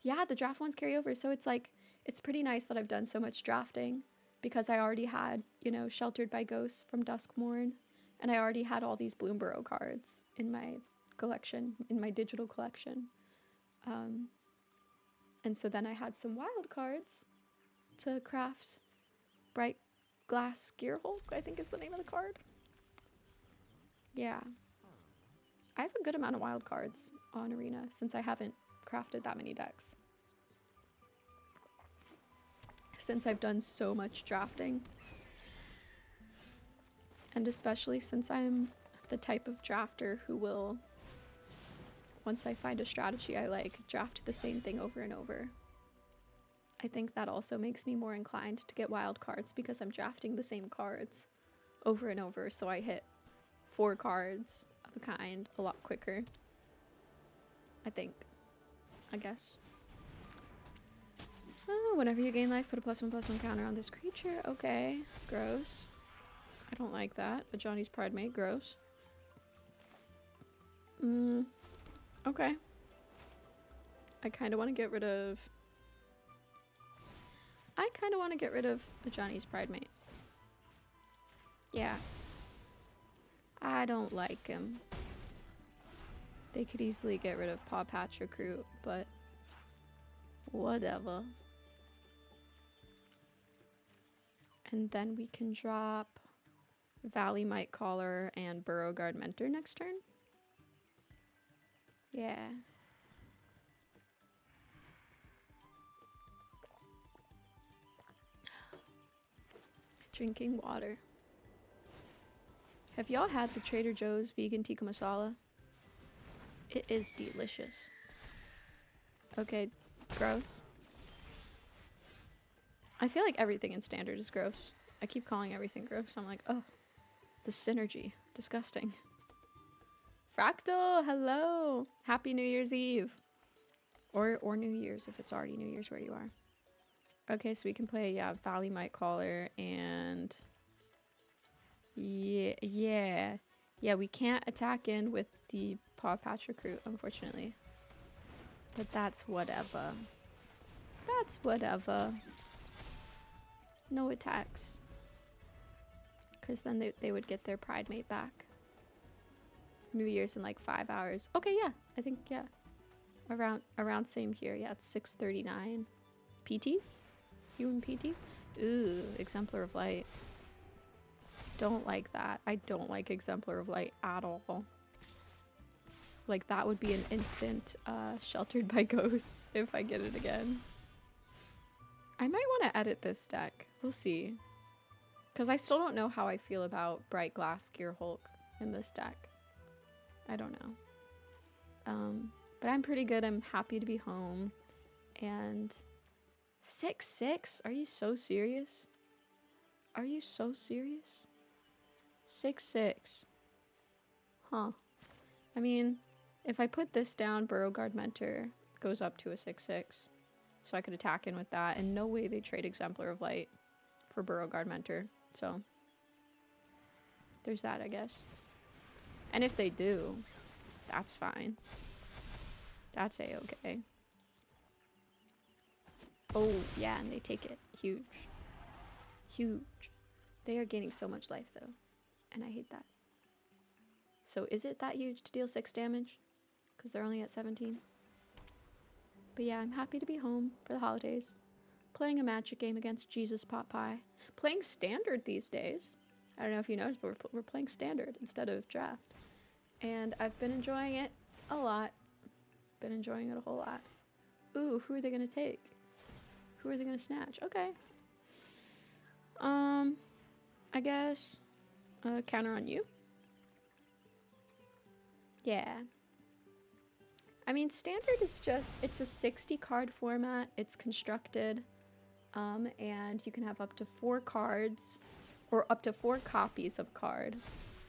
Yeah, the draft ones carry over, so it's like, it's pretty nice that I've done so much drafting, because I already had, you know, Sheltered by Ghosts from Duskmourn, and I already had all these Bloomborough cards in my collection, in my digital collection. And so then I had some wild cards to craft. Bright Glass Gear Hulk, I think is the name of the card. Yeah. I have a good amount of wild cards on Arena, since I haven't crafted that many decks. since I've done so much drafting. And especially since I'm the type of drafter who will, once I find a strategy I like, draft the same thing over and over. I think that also makes me more inclined to get wild cards because I'm drafting the same cards over and over, so I hit 4 cards of a kind a lot quicker. I think. I guess. Oh, whenever you gain life, put a +1/+1 counter on this creature. Okay, gross. I don't like that. A Johnny's Pride Mate, gross. Okay. I kind of want to get rid of... a Johnny's Pride Mate. Yeah. I don't like him. They could easily get rid of Paw Patch Recruit, but whatever. And then we can drop Valley Might Caller and Burrowguard Mentor next turn. Yeah. Drinking water. Have y'all had the Trader Joe's vegan tikka masala? It is delicious. Okay, gross. I feel like everything in Standard is gross. I keep calling everything gross. I'm like, oh, the synergy. Disgusting. Fractal, hello. Happy New Year's Eve. Or New Year's if it's already New Year's where you are. Okay, so we can play, yeah, Valley Might Caller and... Yeah, we can't attack in with the Paw Patch Recruit, unfortunately. But that's whatever. That's whatever. No attacks. Because then they would get their Pride Mate back. New Year's in like 5 hours. Okay, yeah. I think, yeah. Around same here. Yeah, it's 6:39. PT? You and PT? Ooh, Exemplar of Light. Don't like that. I don't like Exemplar of Light at all. Like, that would be an instant Sheltered by Ghosts if I get it again. I might want to edit this deck. We'll see. Because I still don't know how I feel about Bright Glass Gear Hulk in this deck. I don't know. But I'm pretty good. I'm happy to be home. And 6/6? Are you so serious? Are you so serious? 6/6. Huh. I mean, if I put this down, Burrowguard Mentor goes up to a 6/6. So I could attack in with that. And no way they trade Exemplar of Light for Burrowguard Mentor. So there's that, I guess. And if they do, that's fine. That's a-okay. Oh, yeah, and they take it. Huge. Huge. They are gaining so much life, though. And I hate that. So is it that huge to deal 6 damage? Because they're only at 17. But yeah, I'm happy to be home for the holidays. Playing a Magic game against Jesus Pot Pie. Playing Standard these days. I don't know if you noticed, but we're playing Standard instead of Draft. And I've been enjoying it a lot. Been enjoying it a whole lot. Ooh, who are they going to take? Who are they going to snatch? Okay. I guess counter on you. Yeah. I mean, Standard is just, it's a 60 card format. It's constructed. And you can have up to 4 cards or up to 4 copies of card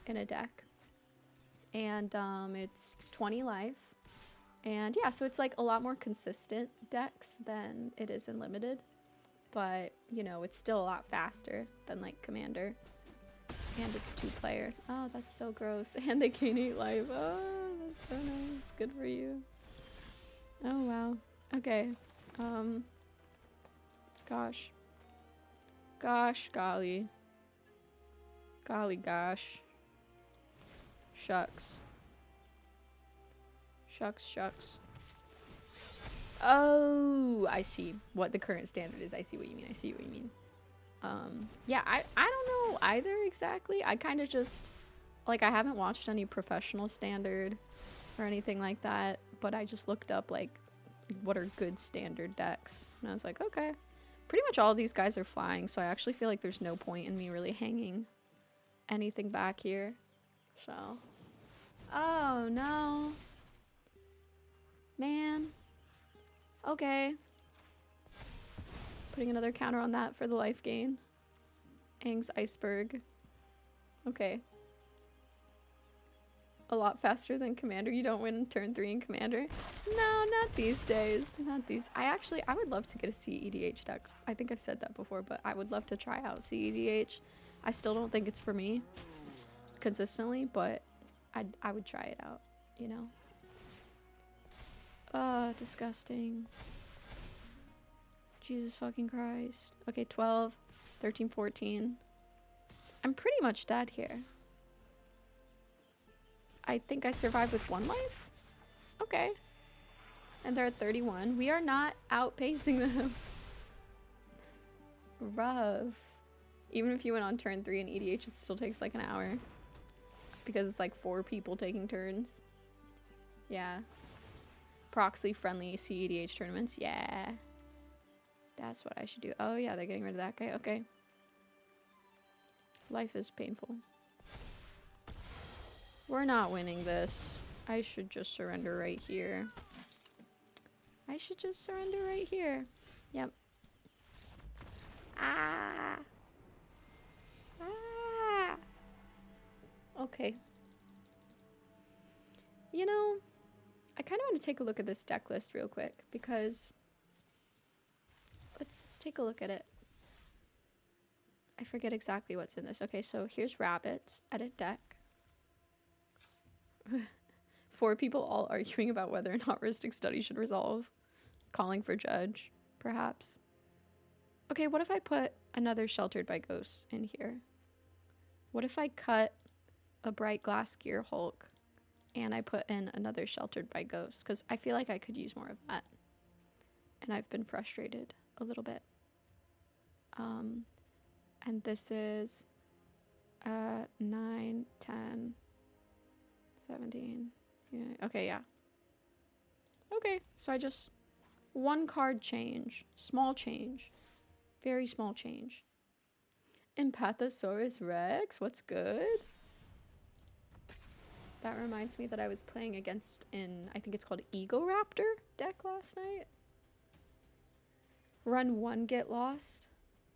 in a deck. And it's 20 life. And yeah, so it's like a lot more consistent decks than it is in Limited. But, you know, it's still a lot faster than like Commander. And it's 2-player. Oh, that's so gross. And they gain 8 life. Oh, that's so nice. Good for you. Oh, wow. Okay. Gosh. Gosh, golly. Golly gosh. Shucks. Shucks. Oh, I see what the current standard is. I see what you mean. Yeah, I don't know either exactly. I kind of just, like, I haven't watched any professional Standard or anything like that, but I just looked up, like, what are good Standard decks. And I was like, okay, Pretty much all of these guys are flying, so I actually feel like there's no point in me really hanging anything back here. So. Oh, no. Man. Okay. Putting another counter on that for the life gain. Aang's iceberg. Okay. A lot faster than Commander. You don't win turn 3 in Commander. No, not these days. Not these. I would love to get a CEDH deck. I think I've said that before, but I would love to try out CEDH. I still don't think it's for me consistently, but I would try it out, you know? Disgusting. Jesus fucking Christ. Okay, 12, 13, 14. I'm pretty much dead here. I think I survived with 1 life? Okay. And they're at 31. We are not outpacing them. Rough. Even if you went on turn 3 in EDH, it still takes like an hour. Because it's like 4 people taking turns. Yeah. Proxy-friendly CEDH tournaments. Yeah. That's what I should do. Oh yeah, they're getting rid of that guy. Okay. Life is painful. We're not winning this. I should just surrender right here. I should just surrender right here. Yep. Ah! Ah! Okay. You know, I kind of want to take a look at this deck list real quick because let's take a look at it. I forget exactly what's in this. Okay, so here's Rabbit, edit deck. 4 people all arguing about whether or not Ristic Study should resolve. Calling for judge, perhaps. Okay, what if I put another Sheltered by Ghosts in here? What if I cut a Bright Glass Gear Hulk and I put in another Sheltered by Ghosts? Because I feel like I could use more of that. And I've been frustrated a little bit. And this is 9, 10, 17. Yeah. Okay, yeah. Okay, so I just 1 card change. Small change. Very small change. Empathosaurus Rex, what's good? That reminds me that I was playing against I think it's called Ego Raptor deck last night. Run 1 Get Lost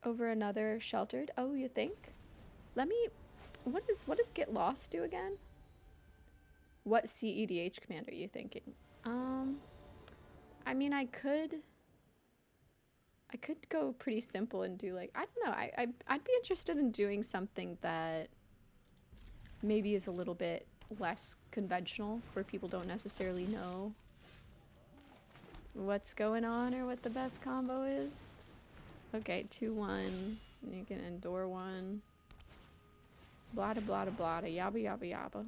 over another Sheltered. Oh, you think? What does Get Lost do again? What CEDH command are you thinking? I mean, I could go pretty simple and do like, I don't know. I'd be interested in doing something that maybe is a little bit less conventional, where people don't necessarily know what's going on or what the best combo is. Okay, 2-1. You can endure 1. Blada blada blada. Yabba yabba yabba.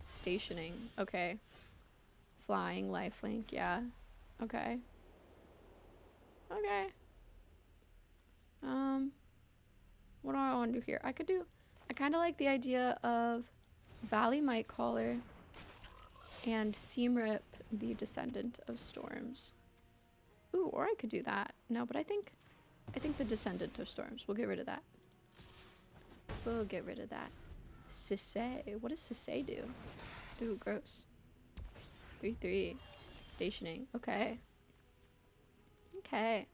Stationing. Okay. Flying, lifelink. Yeah. Okay. Okay. What do I want to do here? I kind of like the idea of Valley Might Caller and Seamrip, the Descendant of Storms. Ooh, or I could do that. No, but I think the Descendant of Storms. We'll get rid of that. We'll get rid of that. Sisay. What does Sisay do? Ooh, gross. 3-3. Stationing. Okay. Okay.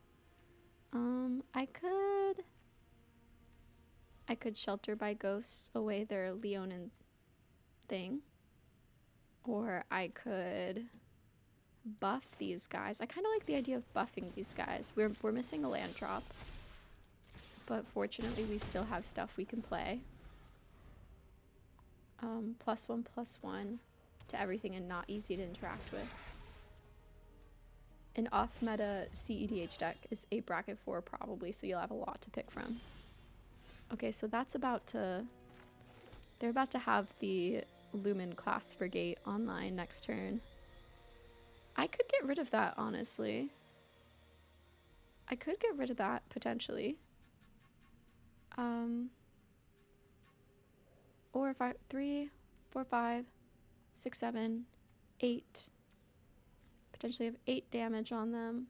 I could Shelter by Ghosts away their Leonin thing. Or I could buff these guys. I kind of like the idea of buffing these guys. We're missing a land drop. But fortunately we still have stuff we can play. +1/+1 to everything and not easy to interact with. An off-meta CEDH deck is a bracket 4 probably, so you'll have a lot to pick from. Okay, so that's about to... They're about to have the Lumen class Frigate online next turn. I could get rid of that, honestly. I could get rid of that, potentially. Or if 3, 4, 5, 6, 7, 8. Potentially have 8 damage on them.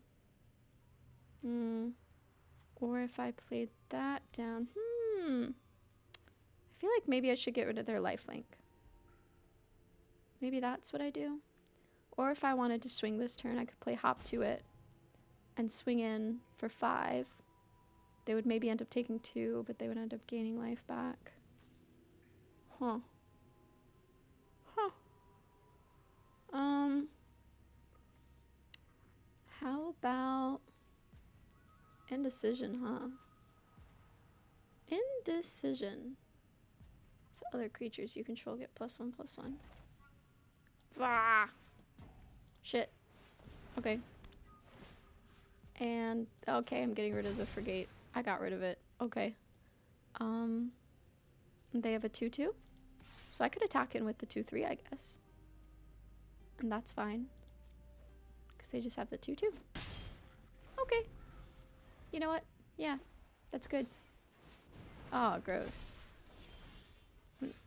Or if I played that down. I feel like maybe I should get rid of their lifelink. Maybe that's what I do. Or if I wanted to swing this turn, I could play hop to it and swing in for 5. They would maybe end up taking 2, but they would end up gaining life back. Huh. How about indecision, huh? Indecision. So other creatures you control get +1/+1. Ah! Shit. Okay. And okay, I'm getting rid of the frigate. I got rid of it. Okay. They have a 2/2. So I could attack in with the 2/3, I guess. And that's fine. Because they just have the 2/2. Okay. You know what? Yeah. That's good. Oh, gross.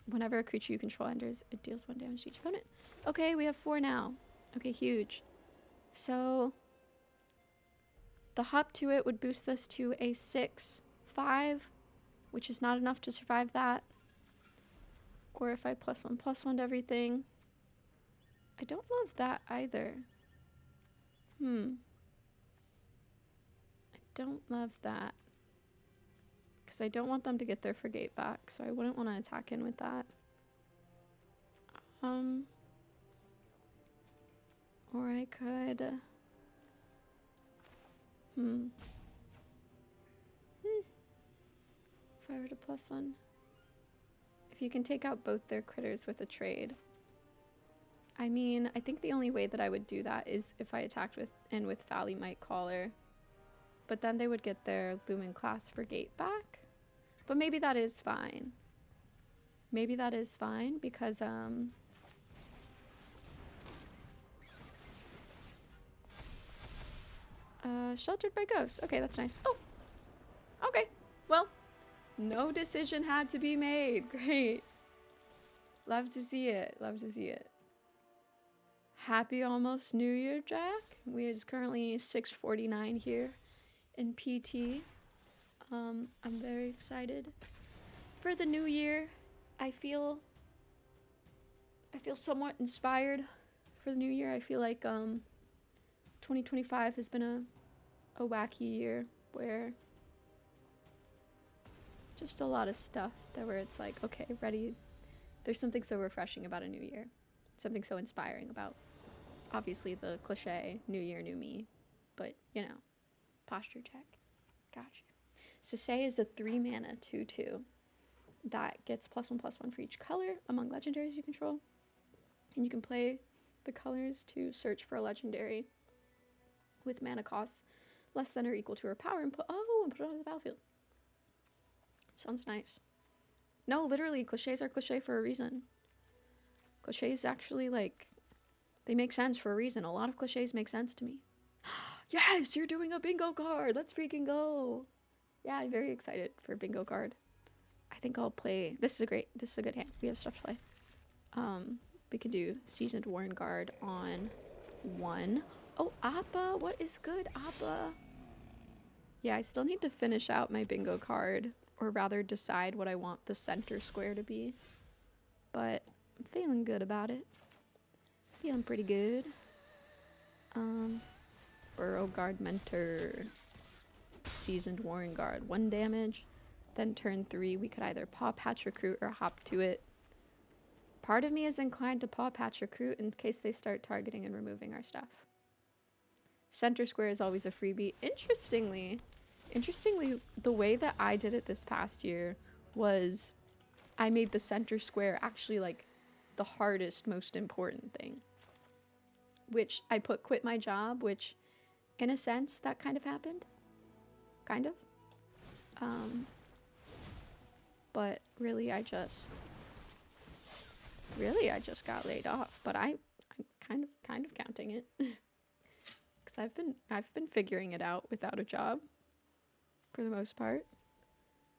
Whenever a creature you control enters, it deals 1 damage to each opponent. Okay, we have 4 now. Okay, huge. So the hop to it would boost this to a 6/5, which is not enough to survive that. Or if I +1/+1 to everything. I don't love that either. I don't love that. Because I don't want them to get their frigate back, so I wouldn't want to attack in with that. Or I could... If I were to +1. If you can take out both their critters with a trade. I mean, I think the only way that I would do that is if I attacked with Valley Might Caller. But then they would get their Lumen class frigate back. But maybe that is fine. Maybe that is fine because sheltered by ghosts. Okay, that's nice. Oh. Okay. Well, no decision had to be made. Great. Love to see it. Love to see it. Happy almost New Year, Jack. It's currently 6:49 here in PT. I'm very excited for the new year. I feel somewhat inspired for the new year. I feel like 2025 has been a wacky year where just a lot of stuff where it's like, okay, ready. There's something so refreshing about a new year. Something so inspiring about, obviously, the cliche, new year, new me. But, you know, posture check. Gotcha. Sasay is a 3-mana 2/2 that gets +1/+1 for each color among legendaries you control. And you can play the colors to search for a legendary with mana costs less than or equal to her power and put it on the battlefield. Sounds nice. No, literally, cliches are cliche for a reason. Cliches actually, like, they make sense for a reason. A lot of cliches make sense to me. Yes, you're doing a bingo card. Let's freaking go. Yeah, I'm very excited for a bingo card. I think I'll play. This is a good hand. We have stuff to play. We could do Seasoned Warren Guard on 1. Oh, Appa. What is good, Appa? Yeah, I still need to finish out my bingo card, or rather decide what I want the center square to be. But I'm feeling good about it. Feeling pretty good. Burrow Guard Mentor. Seasoned Warren Guard. 1 damage. Then turn 3, we could either Paw Patch Recruit or hop to it. Part of me is inclined to Paw Patch Recruit in case they start targeting and removing our stuff. Center square is always a freebie. Interestingly, the way that I did it this past year was I made the center square actually like the hardest, most important thing. Which I put quit my job, which in a sense that kind of happened. Kind of. But really I just got laid off, but I'm kind of counting it. Cuz I've been figuring it out without a job for the most part.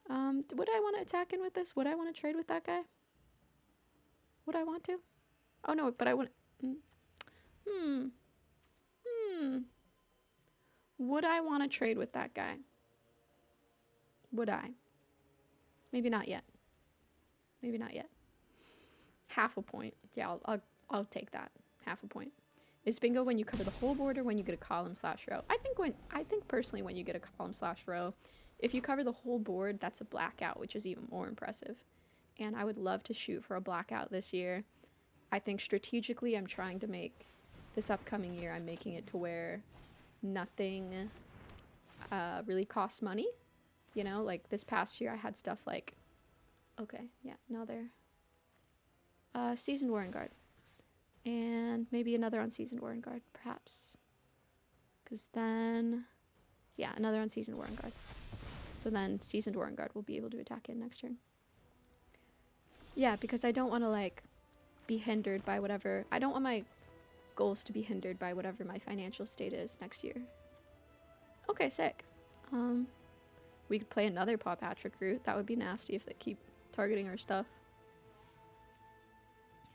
Would I want to attack in with this? Would I want to trade with that guy? Would I want to? Oh no, but I want Would I want to trade with that guy? Would I? Maybe not yet. Maybe not yet. Half a point. Yeah, I'll take that. Half a point. Is bingo when you cover the whole board or when you get a column/row? I think personally when you get a column/row. If you cover the whole board, that's a blackout, which is even more impressive. And I would love to shoot for a blackout this year. I think strategically I'm trying to make this upcoming year, I'm making it to where nothing really costs money. You know, like this past year I had stuff like, okay, yeah, now they're Seasoned Warren Guard. And maybe another Unseasoned Warren Guard, perhaps. Because then, yeah, another Unseasoned Warren Guard. So then Seasoned Warren Guard will be able to attack in next turn. Yeah, because I don't want to, like, be hindered by whatever. I don't want my goals to be hindered by whatever my financial state is next year. Okay, sick. We could play another Paw Patrick route. That would be nasty if they keep targeting our stuff.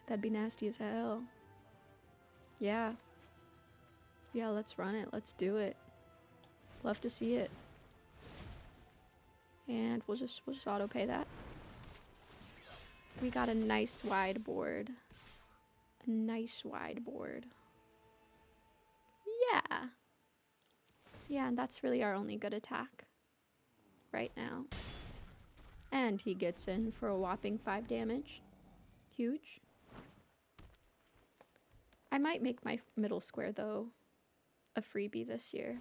That'd be nasty as hell. Yeah. Yeah, let's run it. Let's do it. Love to see it. And we'll just auto pay that. We got a nice wide board. A nice wide board. Yeah. Yeah, and that's really our only good attack right now. And he gets in for a whopping 5 damage. Huge. I might make my middle square, though, a freebie this year.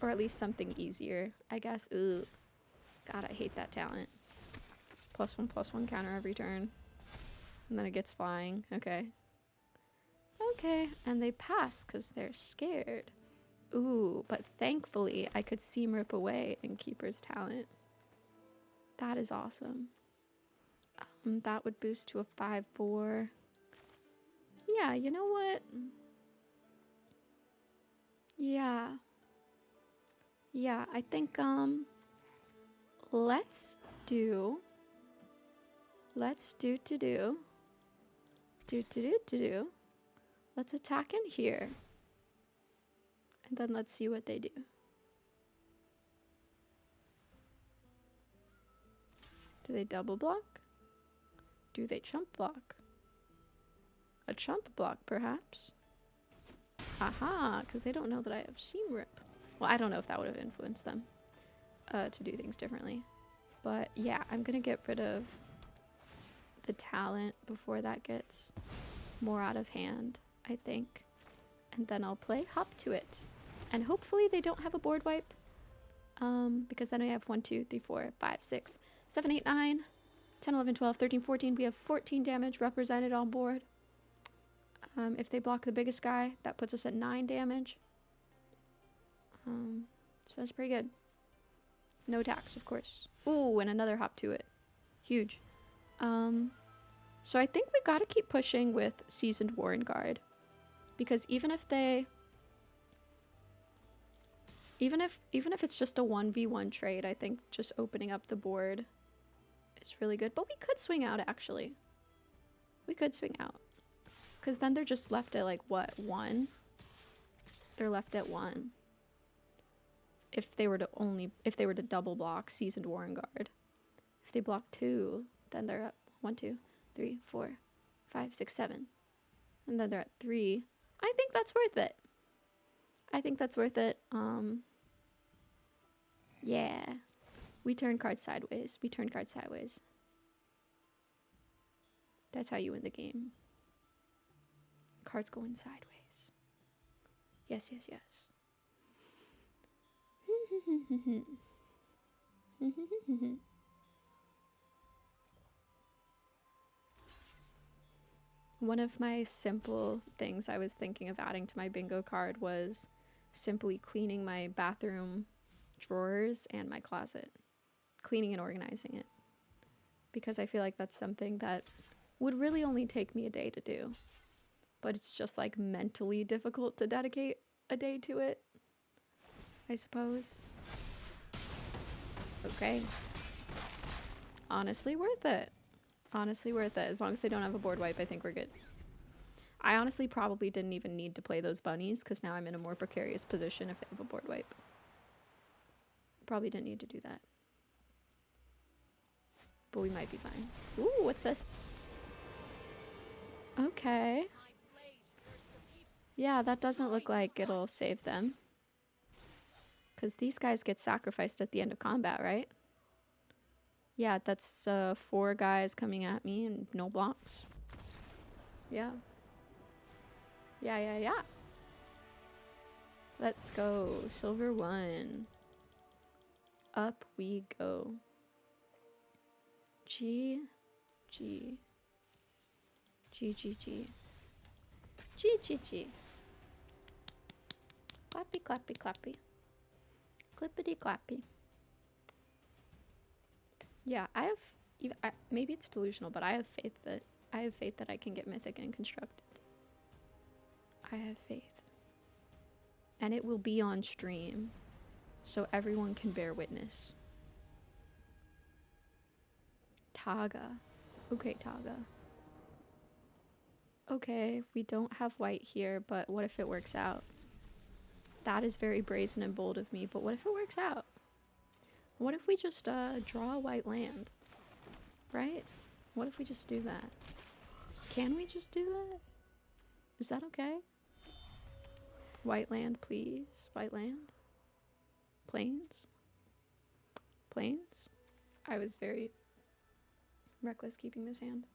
Or at least something easier, I guess. Ooh. God, I hate that talent. +1/+1 counter every turn. And then it gets flying. Okay. Okay, and they pass because they're scared. Ooh, but thankfully I could seam rip away in Keeper's talent. That is awesome. That would boost to a 5/4. Yeah, you know what? Yeah. Yeah, I think, let's do let's attack in here. And then let's see what they do. Do they double block? Do they chump block? A chump block, perhaps? Aha, because they don't know that I have seam rip. Well, I don't know if that would have influenced them to do things differently. But yeah, I'm going to get rid of the talent before that gets more out of hand, I think. And then I'll play Hop to it. And hopefully they don't have a board wipe. Because then I have 1, 2, 3, 4, 5, 6, 7, 8, 9, 10, 11, 12, 13, 14. We have 14 damage represented on board. If they block the biggest guy, that puts us at 9 damage. So that's pretty good. No attacks, of course. Ooh, and another hop to it. Huge. So I think we gotta keep pushing with Seasoned Warren Guard. Because even if it's just a 1v1 trade, I think just opening up the board is really good. But we could swing out, actually. We could swing out. Because then they're just left at, like, what, 1? They're left at 1. If they were to double block Seasoned Warren Guard. If they block 2, then they're at 1, 2, 3, 4, 5, 6, 7. And then they're at 3. I think that's worth it. I think that's worth it. Yeah. We turn cards sideways. We turn cards sideways. That's how you win the game. Cards going sideways. Yes, yes, yes. One of my simple things I was thinking of adding to my bingo card was simply cleaning my bathroom drawers and my closet. Cleaning and organizing it. Because I feel like that's something that would really only take me a day to do. But it's just like mentally difficult to dedicate a day to it, I suppose. Okay. Honestly worth it. Honestly worth it. As long as they don't have a board wipe, I think we're good. I honestly probably didn't even need to play those bunnies because now I'm in a more precarious position if they have a board wipe. Probably didn't need to do that. But we might be fine. Ooh, what's this? Okay. Yeah, that doesn't look like it'll save them. Because these guys get sacrificed at the end of combat, right? Yeah, that's 4 guys coming at me and no blocks. Yeah. Yeah. Let's go. Silver 1. Up we go. G. Clappy, clappy, clappy. Clippity, clappy. Yeah, I have... maybe it's delusional, but I have faith that I can get mythic and constructed. I have faith. And it will be on stream, so everyone can bear witness. Taga. Okay, Taga. Okay, we don't have white here, but what if it works out? That is very brazen and bold of me, but what if it works out? What if we just draw a white land? Right? What if we just do that? Can we just do that? Is that okay? White land, please. White land. Plains. Plains. I was very reckless keeping this hand.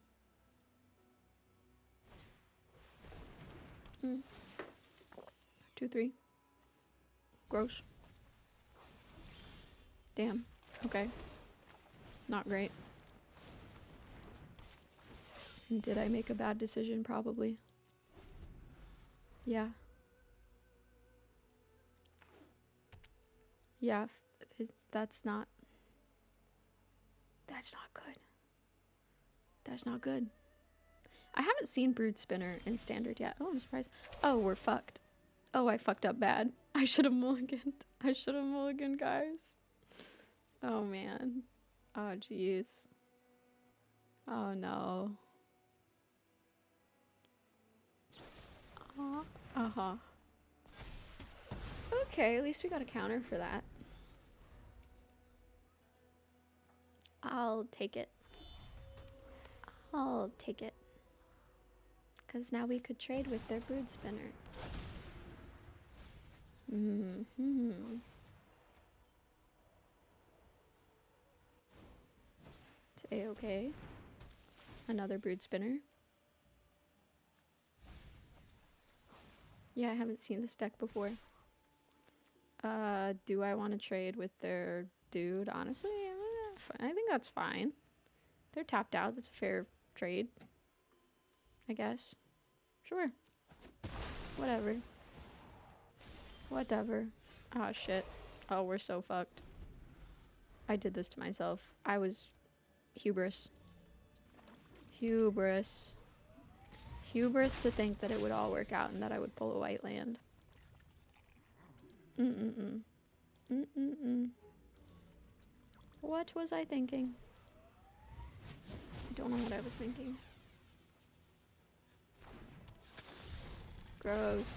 2, 3. Gross. Damn. Okay. Not great. Did I make a bad decision? Probably. Yeah. Yeah. That's not good. That's not good. I haven't seen Brood Spinner in Standard yet. Oh, I'm surprised. Oh, we're fucked. Oh, I fucked up bad. I should have mulliganed. I should have mulliganed, guys. Oh, man. Oh, jeez. Oh, no. Uh-huh. Okay, at least we got a counter for that. I'll take it. I'll take it. Because now we could trade with their Brood Spinner. It's A-okay. Another Brood Spinner. Yeah, I haven't seen this deck before. Do I want to trade with their dude? Honestly, I think that's fine. They're tapped out. That's a fair trade, I guess. Sure. Whatever. Whatever. Oh, shit. Oh, we're so fucked. I did this to myself. I was... hubris. Hubris. Hubris to think that it would all work out and that I would pull a white land. What was I thinking? I don't know what I was thinking. Gross.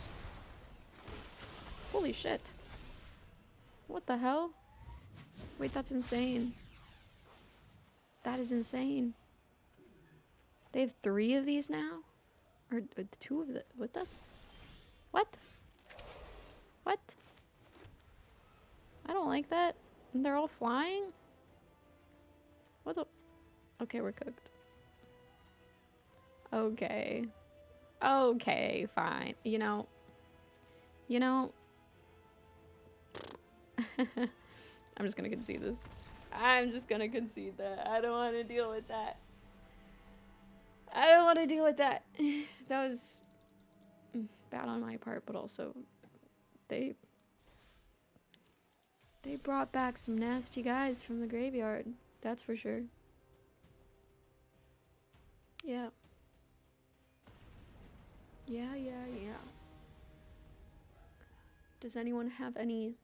Holy shit. What the hell? Wait, that's insane. That is insane. They have 3 of these now? Or 2 of the... what the... what? What? I don't like that. And they're all flying? What the... okay, we're cooked. Okay. Okay, fine. You know... I'm just gonna concede this. I'm just gonna concede that. I don't want to deal with that. I don't want to deal with that. That was bad on my part, but also they brought back some nasty guys from the graveyard. That's for sure. Yeah. Yeah. Does anyone have any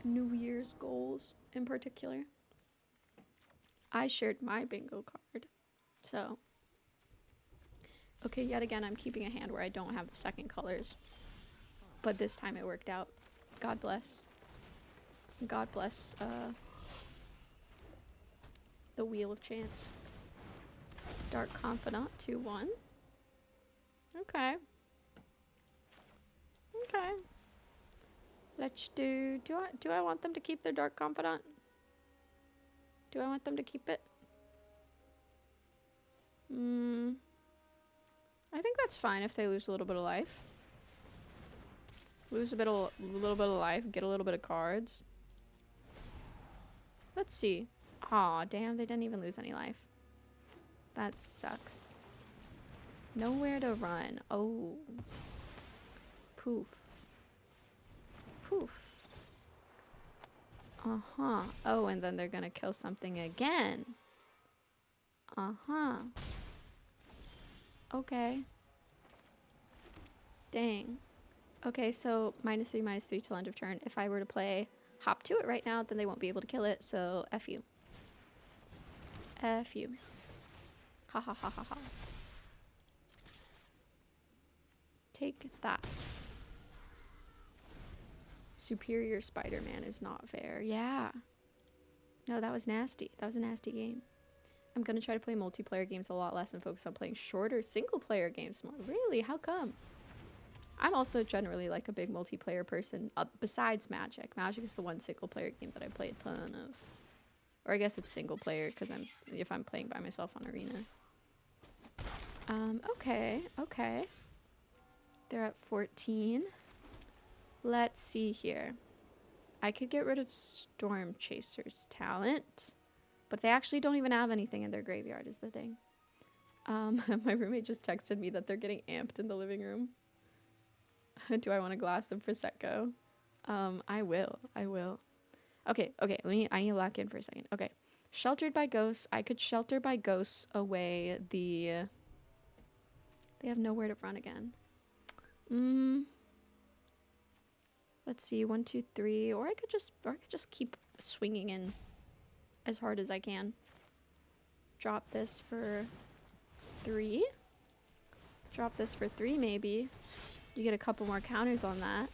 New Year's goals in particular? I shared my bingo card. So, Okay, yet again, I'm keeping a hand where I don't have the second colors. But this time it worked out. God bless. God bless, the Wheel of Chance. Dark Confidant, 2-1. Okay. Okay. Let's do I want them to keep their Dark Confidant? Do I want them to keep it? I think that's fine if they lose a little bit of life. Lose a little bit of life, get a little bit of cards. Let's see. Aw, damn, they didn't even lose any life. That sucks. Nowhere to run. Oh. Poof. Poof. Uh-huh. Oh, and then they're gonna kill something again. Uh-huh. Okay. Dang. Okay, so -3/-3 till end of turn. If I were to play hop to it right now, then they won't be able to kill it, so F you. F you. Ha ha ha ha ha. Take that. Superior Spider-Man is not fair. Yeah. No, that was nasty. That was a nasty game. I'm gonna try to play multiplayer games a lot less and focus on playing shorter single-player games more. Really? How come? I'm also generally like a big multiplayer person, besides Magic. Magic is the one single-player game that I play a ton of. Or I guess it's single-player because if I'm playing by myself on Arena. Okay, okay. They're at 14. Let's see here. I could get rid of Storm Chaser's talent, but they actually don't even have anything in their graveyard is the thing. My roommate just texted me that they're getting amped in the living room. Do I want a glass of Prosecco? I will. Okay, I need to lock in for a second. Okay. Sheltered by Ghosts. I could Shelter by Ghosts away the... They have nowhere to run again. Let's see. 1, 2, 3. Or I could just keep swinging in as hard as I can. Drop this for 3. Drop this for 3 maybe. You get a couple more counters on that.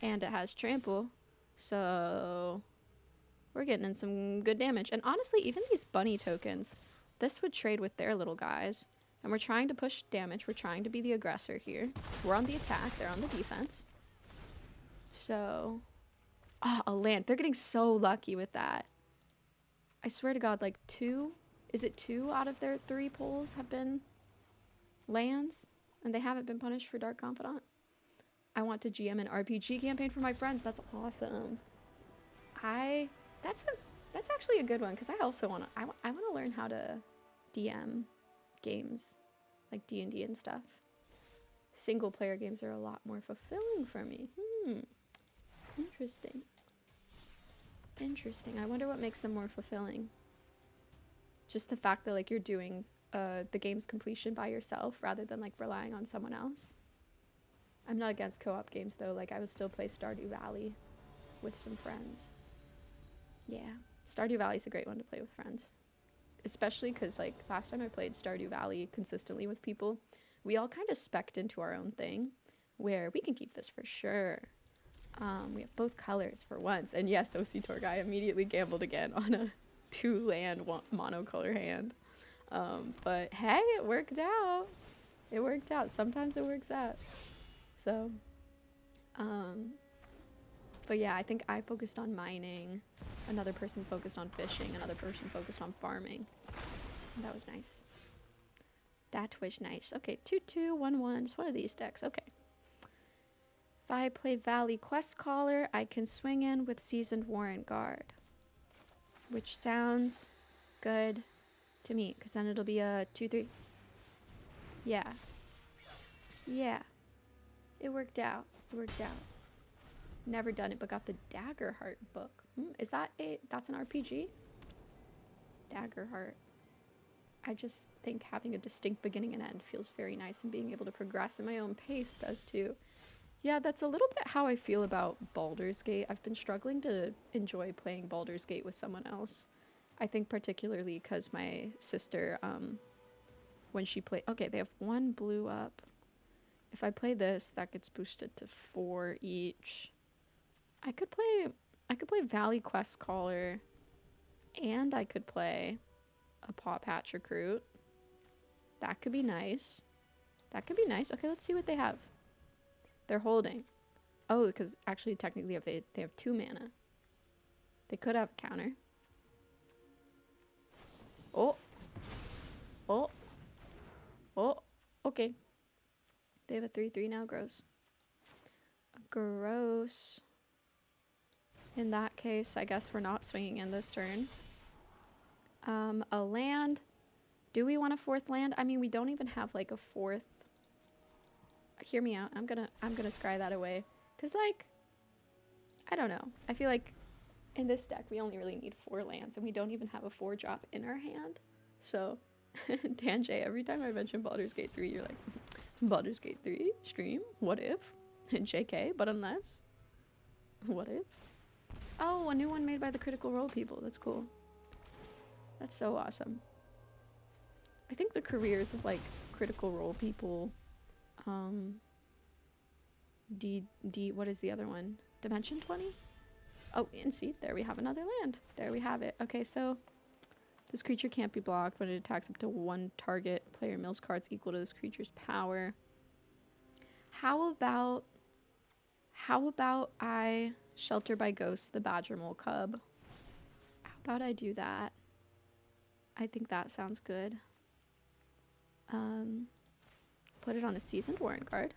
And it has trample. So we're getting in some good damage. And honestly, even these bunny tokens, this would trade with their little guys. And we're trying to push damage. We're trying to be the aggressor here. We're on the attack. They're on the defense. So, a land. They're getting so lucky with that. I swear to God, like 2, is it 2 out of their 3 pulls have been lands? And they haven't been punished for Dark Confidant. I want to GM an RPG campaign for my friends. That's awesome. That's actually a good one because I also want to learn how to DM games like D&D and stuff. Single player games are a lot more fulfilling for me. Interesting. I wonder what makes them more fulfilling. Just the fact that like you're doing the game's completion by yourself rather than like relying on someone else. I'm not against co-op games though. Like I would still play Stardew Valley with some friends. Yeah, Stardew Valley's a great one to play with friends. Especially because like last time I played Stardew Valley consistently with people, we all kind of spec'd into our own thing where we can keep this for sure. We have both colors for once. And yes, OC Tour Guy immediately gambled again on a 2-land monocolor hand. But hey, it worked out. It worked out. Sometimes it works out. So, but yeah, I think I focused on mining. Another person focused on fishing. Another person focused on farming. And that was nice. That was nice. Okay, 2/2, 1/1. Just one of these decks. Okay. If I play Valley Quest Caller, I can swing in with Seasoned Warrant Guard. Which sounds good to me, because then it'll be a 2/3. Yeah. Yeah. It worked out. Never done it, but got the Daggerheart book. Is that that's an RPG? Daggerheart. I just think having a distinct beginning and end feels very nice, and being able to progress in my own pace does too. Yeah, that's a little bit how I feel about Baldur's Gate. I've been struggling to enjoy playing Baldur's Gate with someone else. I think particularly because my sister when she play. Okay, they have 1 blue up. If I play this, that gets boosted to 4 each. I could play Valley Quest Caller, and I could play a Paw Patch Recruit. That could be nice. That could be nice. Okay, let's see what they have. They're holding. Oh, because actually technically if they have 2 mana. They could have a counter. Oh. Oh. Oh. Okay. They have a 3/3 now. Gross. Gross. In that case, I guess we're not swinging in this turn. A land. Do we want a 4th land? I mean, we don't even have like a 4th. Hear me out. I'm gonna scry that away. Cause like, I don't know. I feel like in this deck we only really need 4 lands, and we don't even have a 4-drop in our hand. So, Danjay, every time I mention Baldur's Gate 3, you're like, Baldur's Gate 3 stream. What if? JK, but unless. What if? Oh, a new one made by the Critical Role people. That's cool. That's so awesome. I think the careers of like Critical Role people, what is the other one? Dimension 20? Oh, and see, there we have another land. There we have it. Okay, so this creature can't be blocked when it attacks up to 1 target. Player mills cards equal to this creature's power. How about I Shelter by Ghost the Badger Mole Cub? How about I do that? I think that sounds good. Put it on a Seasoned Warrant card.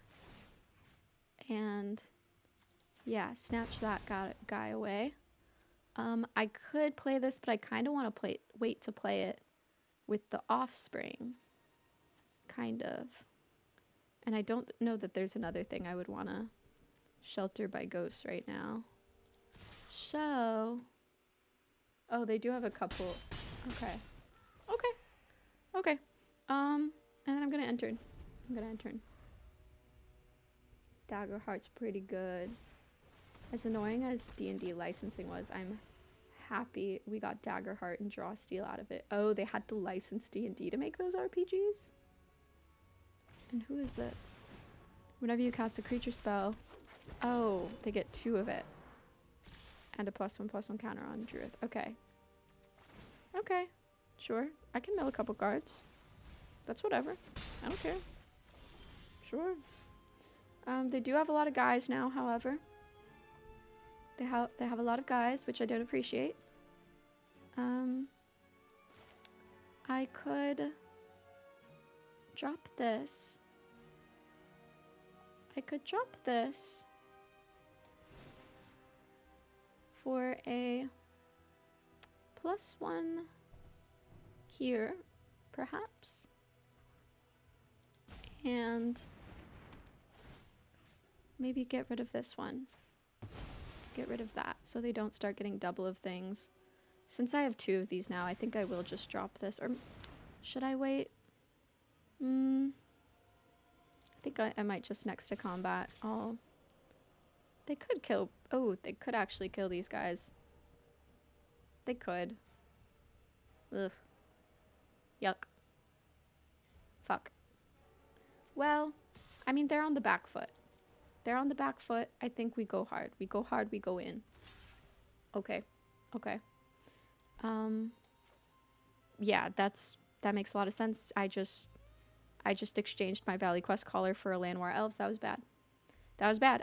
And yeah, snatch that guy away. I could play this, but I kind of want to wait to play it with the Offspring. Kind of. And I don't know that there's another thing I would want to Shelter by Ghost right now. So, oh, they do have a couple. Okay. And then I'm gonna enter. Daggerheart's pretty good. As annoying as D&D licensing was, I'm happy we got Daggerheart and Draw Steel out of it. Oh, they had to license D&D to make those RPGs? And who is this? Whenever you cast a creature spell, oh, they get 2 of it. And a +1/+1 counter on Druid. Okay. Okay. Sure. I can mill a couple cards. That's whatever. I don't care. Sure. They do have a lot of guys now, however. They have a lot of guys, which I don't appreciate. I could drop this. For a +1 here, perhaps. And maybe get rid of this one. Get rid of that so they don't start getting double of things. Since I have 2 of these now, I think I will just drop this. Or should I wait? I think I might just next to combat. They could kill. Oh, they could actually kill these guys. They could. Ugh. Yuck. Fuck. Well, I mean, they're on the back foot. I think we go hard. We go hard, we go in. Okay. Yeah, that makes a lot of sense. I just exchanged my Valley Quest Caller for a Llanowar Elves. That was bad.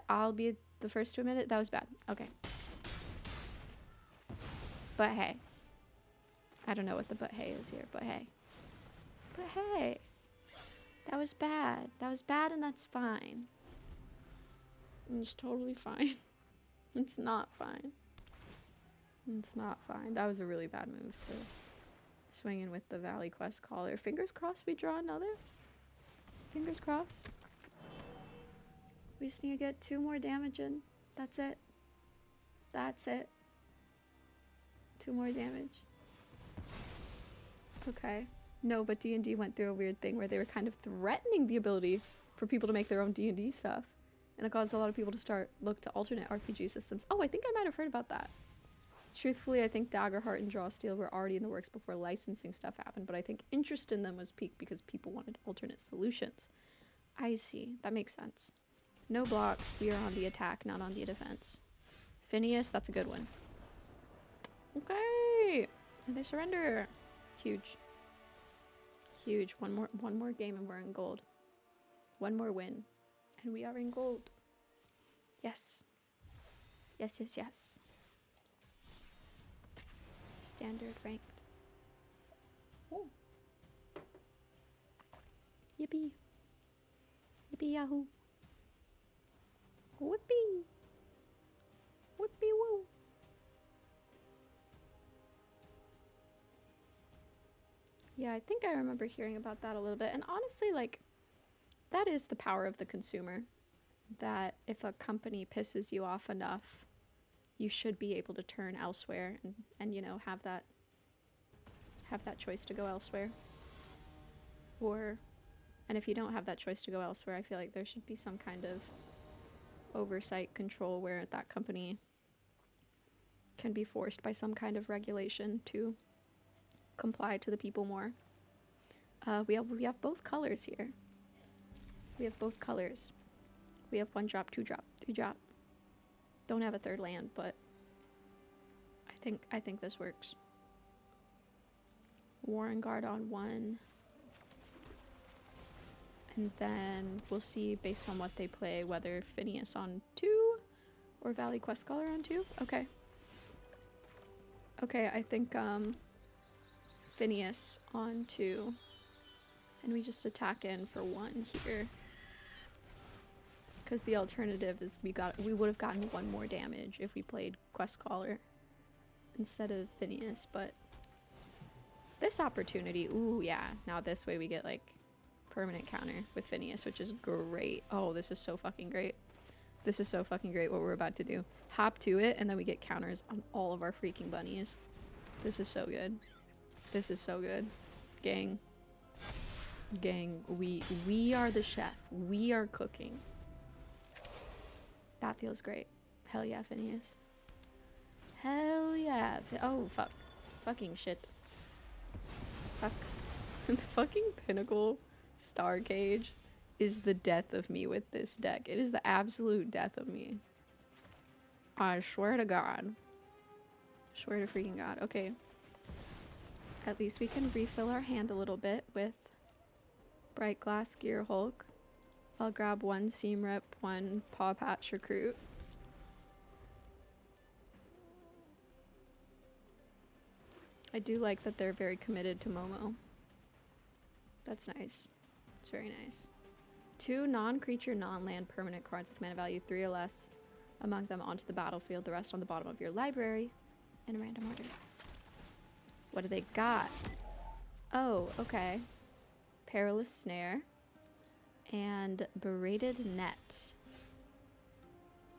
I'll be the first to admit it. That was bad. Okay. But hey. I don't know what the but hey is here, but hey. That was bad. And that's fine. It's totally fine. It's not fine. That was a really bad move to swing in with the Valley Quest Caller. Fingers crossed we draw another. Fingers crossed. We just need to get 2 more damage in. That's it. 2 more damage. Okay. No, but D&D went through a weird thing where they were kind of threatening the ability for people to make their own D&D stuff. And it caused a lot of people to look to alternate RPG systems. Oh, I think I might have heard about that. Truthfully, I think Daggerheart and Drawsteel were already in the works before licensing stuff happened, but I think interest in them was peaked because people wanted alternate solutions. I see. That makes sense. No blocks. We are on the attack, not on the defense. Phineas, that's a good one. Okay. And they surrender. Huge. Huge. One more game and we're in gold. One more win. And we are in gold. Yes. Yes, yes, yes. Standard ranked. Oh. Yippee. Yippee yahoo. Whippy. Whippy woo. Yeah, I think I remember hearing about that a little bit. And honestly, like, that is the power of the consumer. That if a company pisses you off enough, you should be able to turn elsewhere and you know, have that choice to go elsewhere. And if you don't have that choice to go elsewhere, I feel like there should be some kind of oversight control where that company can be forced by some kind of regulation to comply to the people more. We have both colors here. We have both colors. We have 1 drop, 2 drop, 3 drop. Don't have a third land, but I think this works. Warren Guard on 1. And then we'll see based on what they play whether Phineas on 2 or Valley Quest Scholar on 2. Okay. Okay, I think Phineas on 2. And we just attack in for 1 here. Because the alternative is we would have gotten 1 more damage if we played Quest Caller instead of Phineas, but this opportunity, ooh yeah, now this way we get like permanent counter with Phineas, which is great. Oh, this is so fucking great. This is so fucking great what we're about to do. Hop to it and then we get counters on all of our freaking bunnies. This is so good. This is so good. Gang. Gang, we are the chef. We are cooking. That feels great. Hell yeah, Phineas. Hell yeah. Oh, fuck. Fucking shit. Fuck. The fucking Pinnacle Star Cage is the death of me with this deck. It is the absolute death of me. I swear to God. Swear to freaking God. Okay. At least we can refill our hand a little bit with Bright Glass Gear Hulk. I'll grab 1 Seam Rip, 1 Paw Patch Recruit. I do like that they're very committed to Momo. That's nice. It's very nice. 2 non-creature, non-land permanent cards with mana value 3 or less among them onto the battlefield, the rest on the bottom of your library in random order. What do they got? Oh, okay. Perilous Snare. And Berated Net.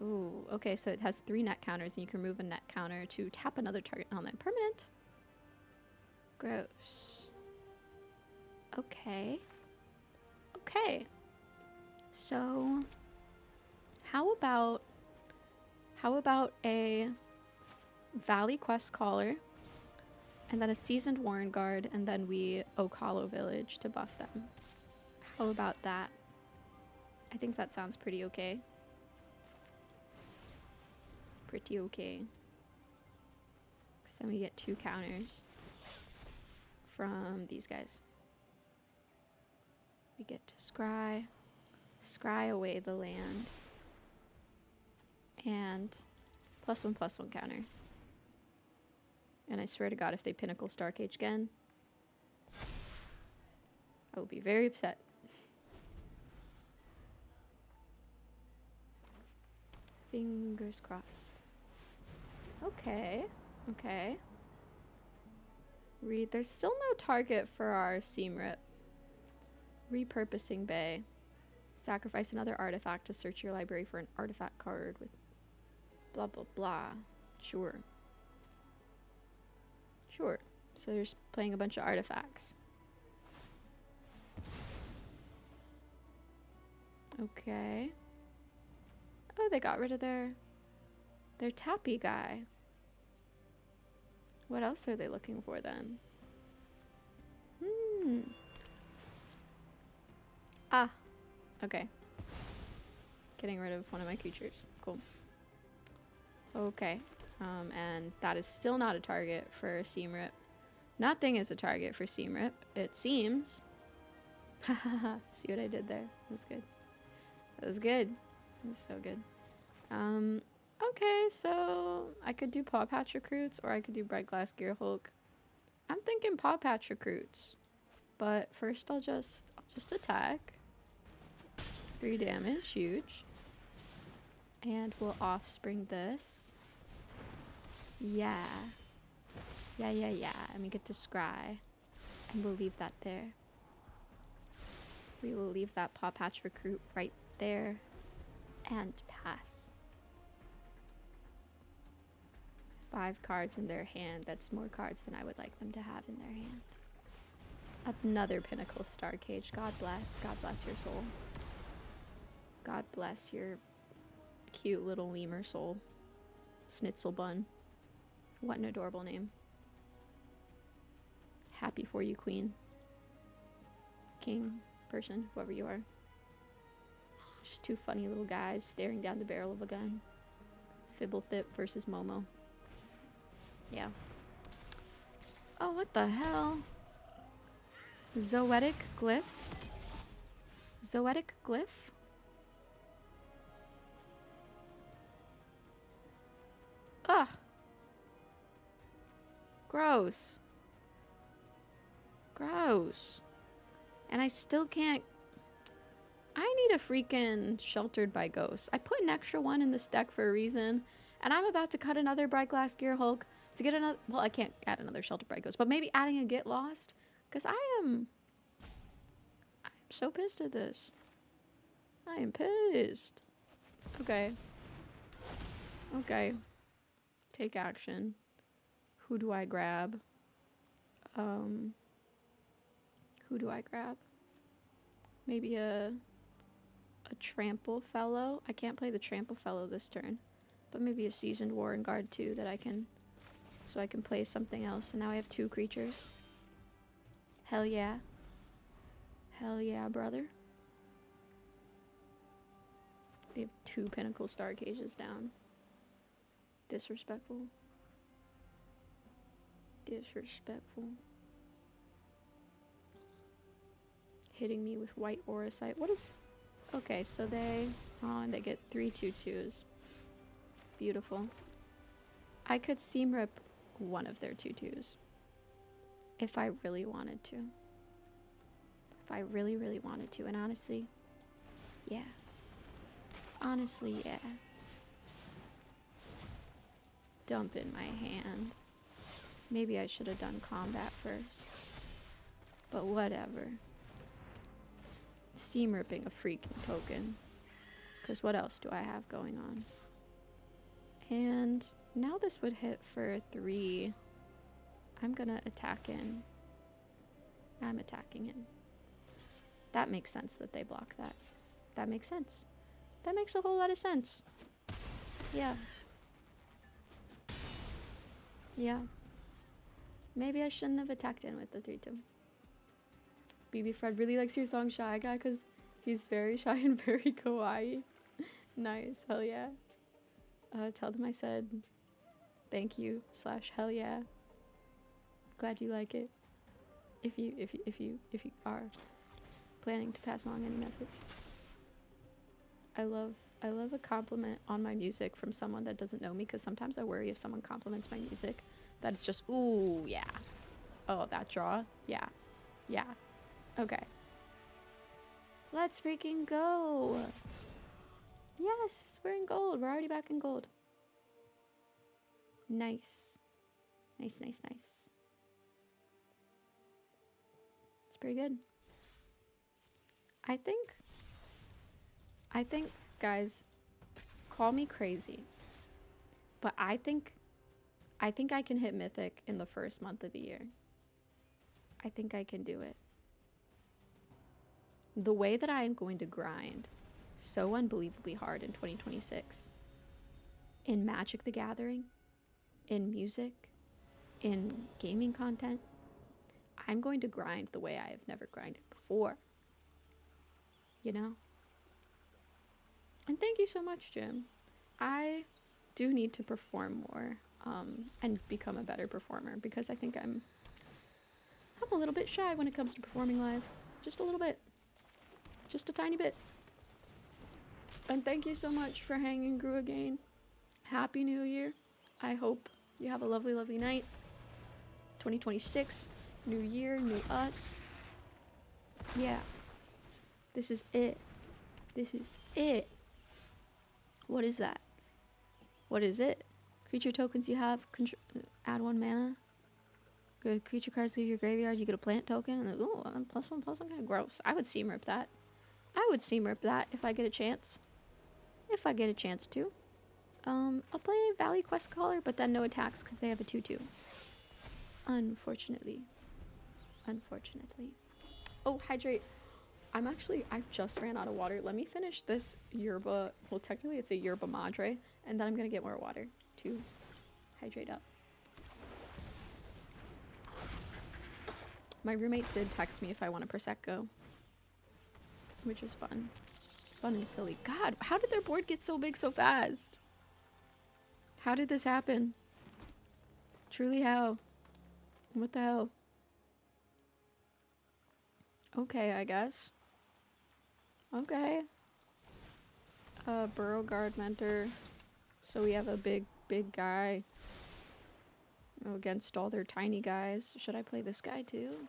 Ooh, okay, so it has 3 net counters, and you can remove a net counter to tap another target non-land permanent. Gross. Okay. Okay. So, how about a Valley Quest Caller, and then a Seasoned Warren Guard, and then we Oak Hollow Village to buff them? How about that? I think that sounds pretty okay. Pretty okay. Because then we get 2 counters from these guys. We get to scry away the land, and +1/+1 counter. And I swear to God, if they Pinnacle Star Cage again, I will be very upset. Fingers crossed. Okay, okay. There's still no target for our Seam Rip. Repurposing Bay. Sacrifice another artifact to search your library for an artifact card with blah blah blah. Sure. Sure. So they're just playing a bunch of artifacts. Okay. Oh, they got rid of their tappy guy. What else are they looking for then? Ah, okay. Getting rid of one of my creatures. Cool. Okay. And that is still not a target for Seam Rip. Nothing is a target for Seam Rip, it seems. Hahaha. See what I did there? That's good. That was good. That's so good. Okay, so I could do Paw Patch Recruits or I could do Bright Glass Gear Hulk. I'm thinking Paw Patch Recruits. But first I'll just attack. 3 damage, huge. And we'll offspring this. Yeah. Yeah. And we get to scry. And we'll leave that there. We will leave that Paw Patch Recruit right there. And pass. 5 cards in their hand. That's more cards than I would like them to have in their hand. Another Pinnacle Star Cage. God bless. God bless your soul. God bless your cute little lemur soul. Snitzel Bun. What an adorable name. Happy for you, queen. King, person, whoever you are. Just 2 funny little guys staring down the barrel of a gun. Fibblethip versus Momo. Yeah. Oh, what the hell? Zoetic Glyph? Zoetic Glyph? Ugh. Gross. Gross. And I still can't... I need a freaking Sheltered by Ghosts. I put an extra one in this deck for a reason. And I'm about to cut another Bright Glass Gear Hulk to get another... Well, I can't add another Sheltered by Ghosts. But maybe adding a Get Lost. Because I'm so pissed at this. I am pissed. Okay. Okay. Take action. Who do I grab? Who do I grab? Maybe a Trample Fellow. I can't play the Trample Fellow this turn. But maybe a Seasoned Warren Guard too that I can... So I can play something else. And now I have 2 creatures. Hell yeah. Hell yeah, brother. They have 2 Pinnacle Star Cages down. Disrespectful. Disrespectful. Hitting me with white Aura Sight. What is... Okay, so they... Oh, and they get 3 2/2s. Beautiful. I could Seam Rip one of their 2/2s. If I really wanted to. If I really, really wanted to. And honestly, yeah. Honestly, yeah. Dump in my hand. Maybe I should have done combat first. But whatever. Seam Ripping a freaking token. Because what else do I have going on? And now this would hit for 3. I'm gonna attack in. I'm attacking in. That makes sense that they block that. That makes sense. That makes a whole lot of sense. Yeah. Yeah. Maybe I shouldn't have attacked in with the 3/2. BB Fred really likes your song Shy Guy because he's very shy and very kawaii. Nice. Hell yeah. Tell them I said thank you / hell yeah. Glad you like it. If you are planning to pass along any message. I love a compliment on my music from someone that doesn't know me, because sometimes I worry if someone compliments my music that it's just, ooh, yeah. Oh, that draw? Yeah. Yeah. Okay. Let's freaking go. Yes, we're in gold. We're already back in gold. Nice. Nice. It's pretty good. I think, guys, call me crazy, but I think I can hit Mythic in the first month of the year. I think I can do it. The way that I am going to grind so unbelievably hard in 2026 in Magic the Gathering, in music, in gaming content, I'm going to grind the way I have never grinded before. You know? And thank you so much, Jim. I do need to perform more and become a better performer because I think I'm a little bit shy when it comes to performing live. Just a little bit. Just a tiny bit. And thank you so much for hanging, Grew Again. Happy New Year. I hope you have a lovely, lovely night. 2026. New year, new us. Yeah. This is it. This is it. What is that? What is it? Creature tokens you have, add 1 mana. Good creature cards leave your graveyard, you get a plant token. And ooh, +1/+1 kind of gross. I would seam rip that. I would seam rip that if I get a chance. If I get a chance to. I'll play Valley Quest Caller, but then no attacks because they have a 2/2. Unfortunately. Unfortunately. Oh, hydrate. I've just ran out of water. Let me finish this yerba. Well, technically it's a yerba madre. And then I'm going to get more water to hydrate up. My roommate did text me if I want a Prosecco. Which is fun. Fun and silly. God, how did their board get so big so fast? How did this happen? Truly how? What the hell? Okay, I guess. Okay. Burrow Guard Mentor. So we have a big guy against all their tiny guys. Should I play this guy too?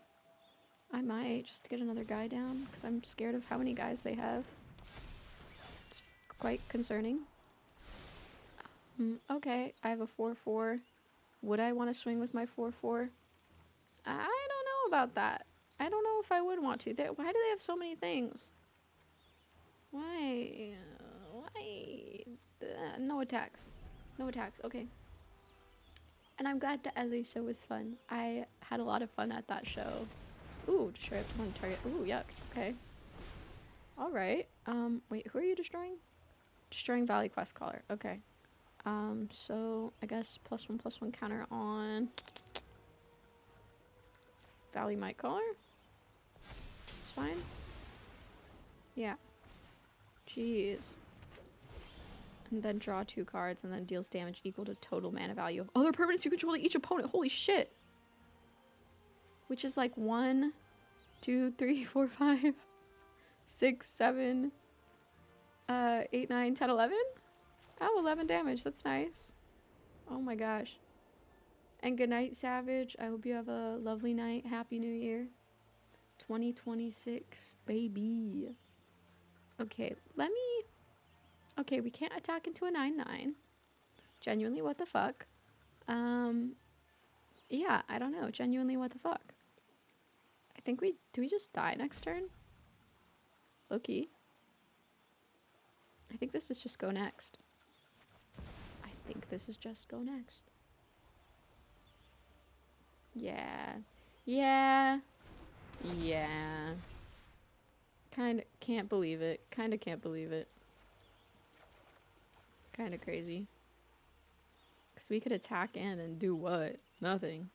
I might, just to get another guy down, because I'm scared of how many guys they have. It's quite concerning. Okay, I have a 4/4. Would I want to swing with my 4/4? I don't know about that. I don't know if I would want to. Why do they have so many things? Why? No attacks. No attacks. Okay. And I'm glad the LA show was fun. I had a lot of fun at that show. Ooh, destroy up to 1 target. Ooh, yuck. Okay. Alright. Wait, who are you destroying? Destroying Valley Quest Caller. Okay. So I guess +1/+1 counter on Valley Might Caller. It's fine. Yeah. Jeez. And then draw 2 cards and then deals damage equal to total mana value of other permanents you control to each opponent. Holy shit. Which is like 1, 2, 3, 4, 5, 6, 7, 8, 9, 10, 11? Oh, 11 damage. That's nice. Oh my gosh. And good night, Savage. I hope you have a lovely night. Happy New Year. 2026, baby. Okay, okay, we can't attack into a 9/9. Genuinely, what the fuck? Yeah, I don't know. Genuinely, what the fuck? I think do we just die next turn? Loki. I think this is just go next. I think this is just go next. Yeah. Yeah. Yeah. Kinda can't believe it. Kinda can't believe it. Kinda crazy. Because we could attack in and do what? Nothing.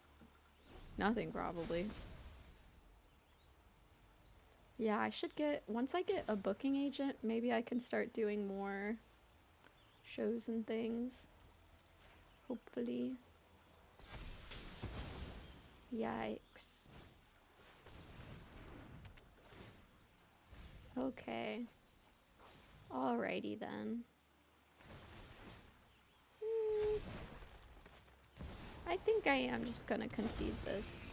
Nothing, probably. Yeah, I should once I get a booking agent, maybe I can start doing more shows and things. Hopefully. Yikes. Okay. Alrighty then. I think I am just gonna concede this.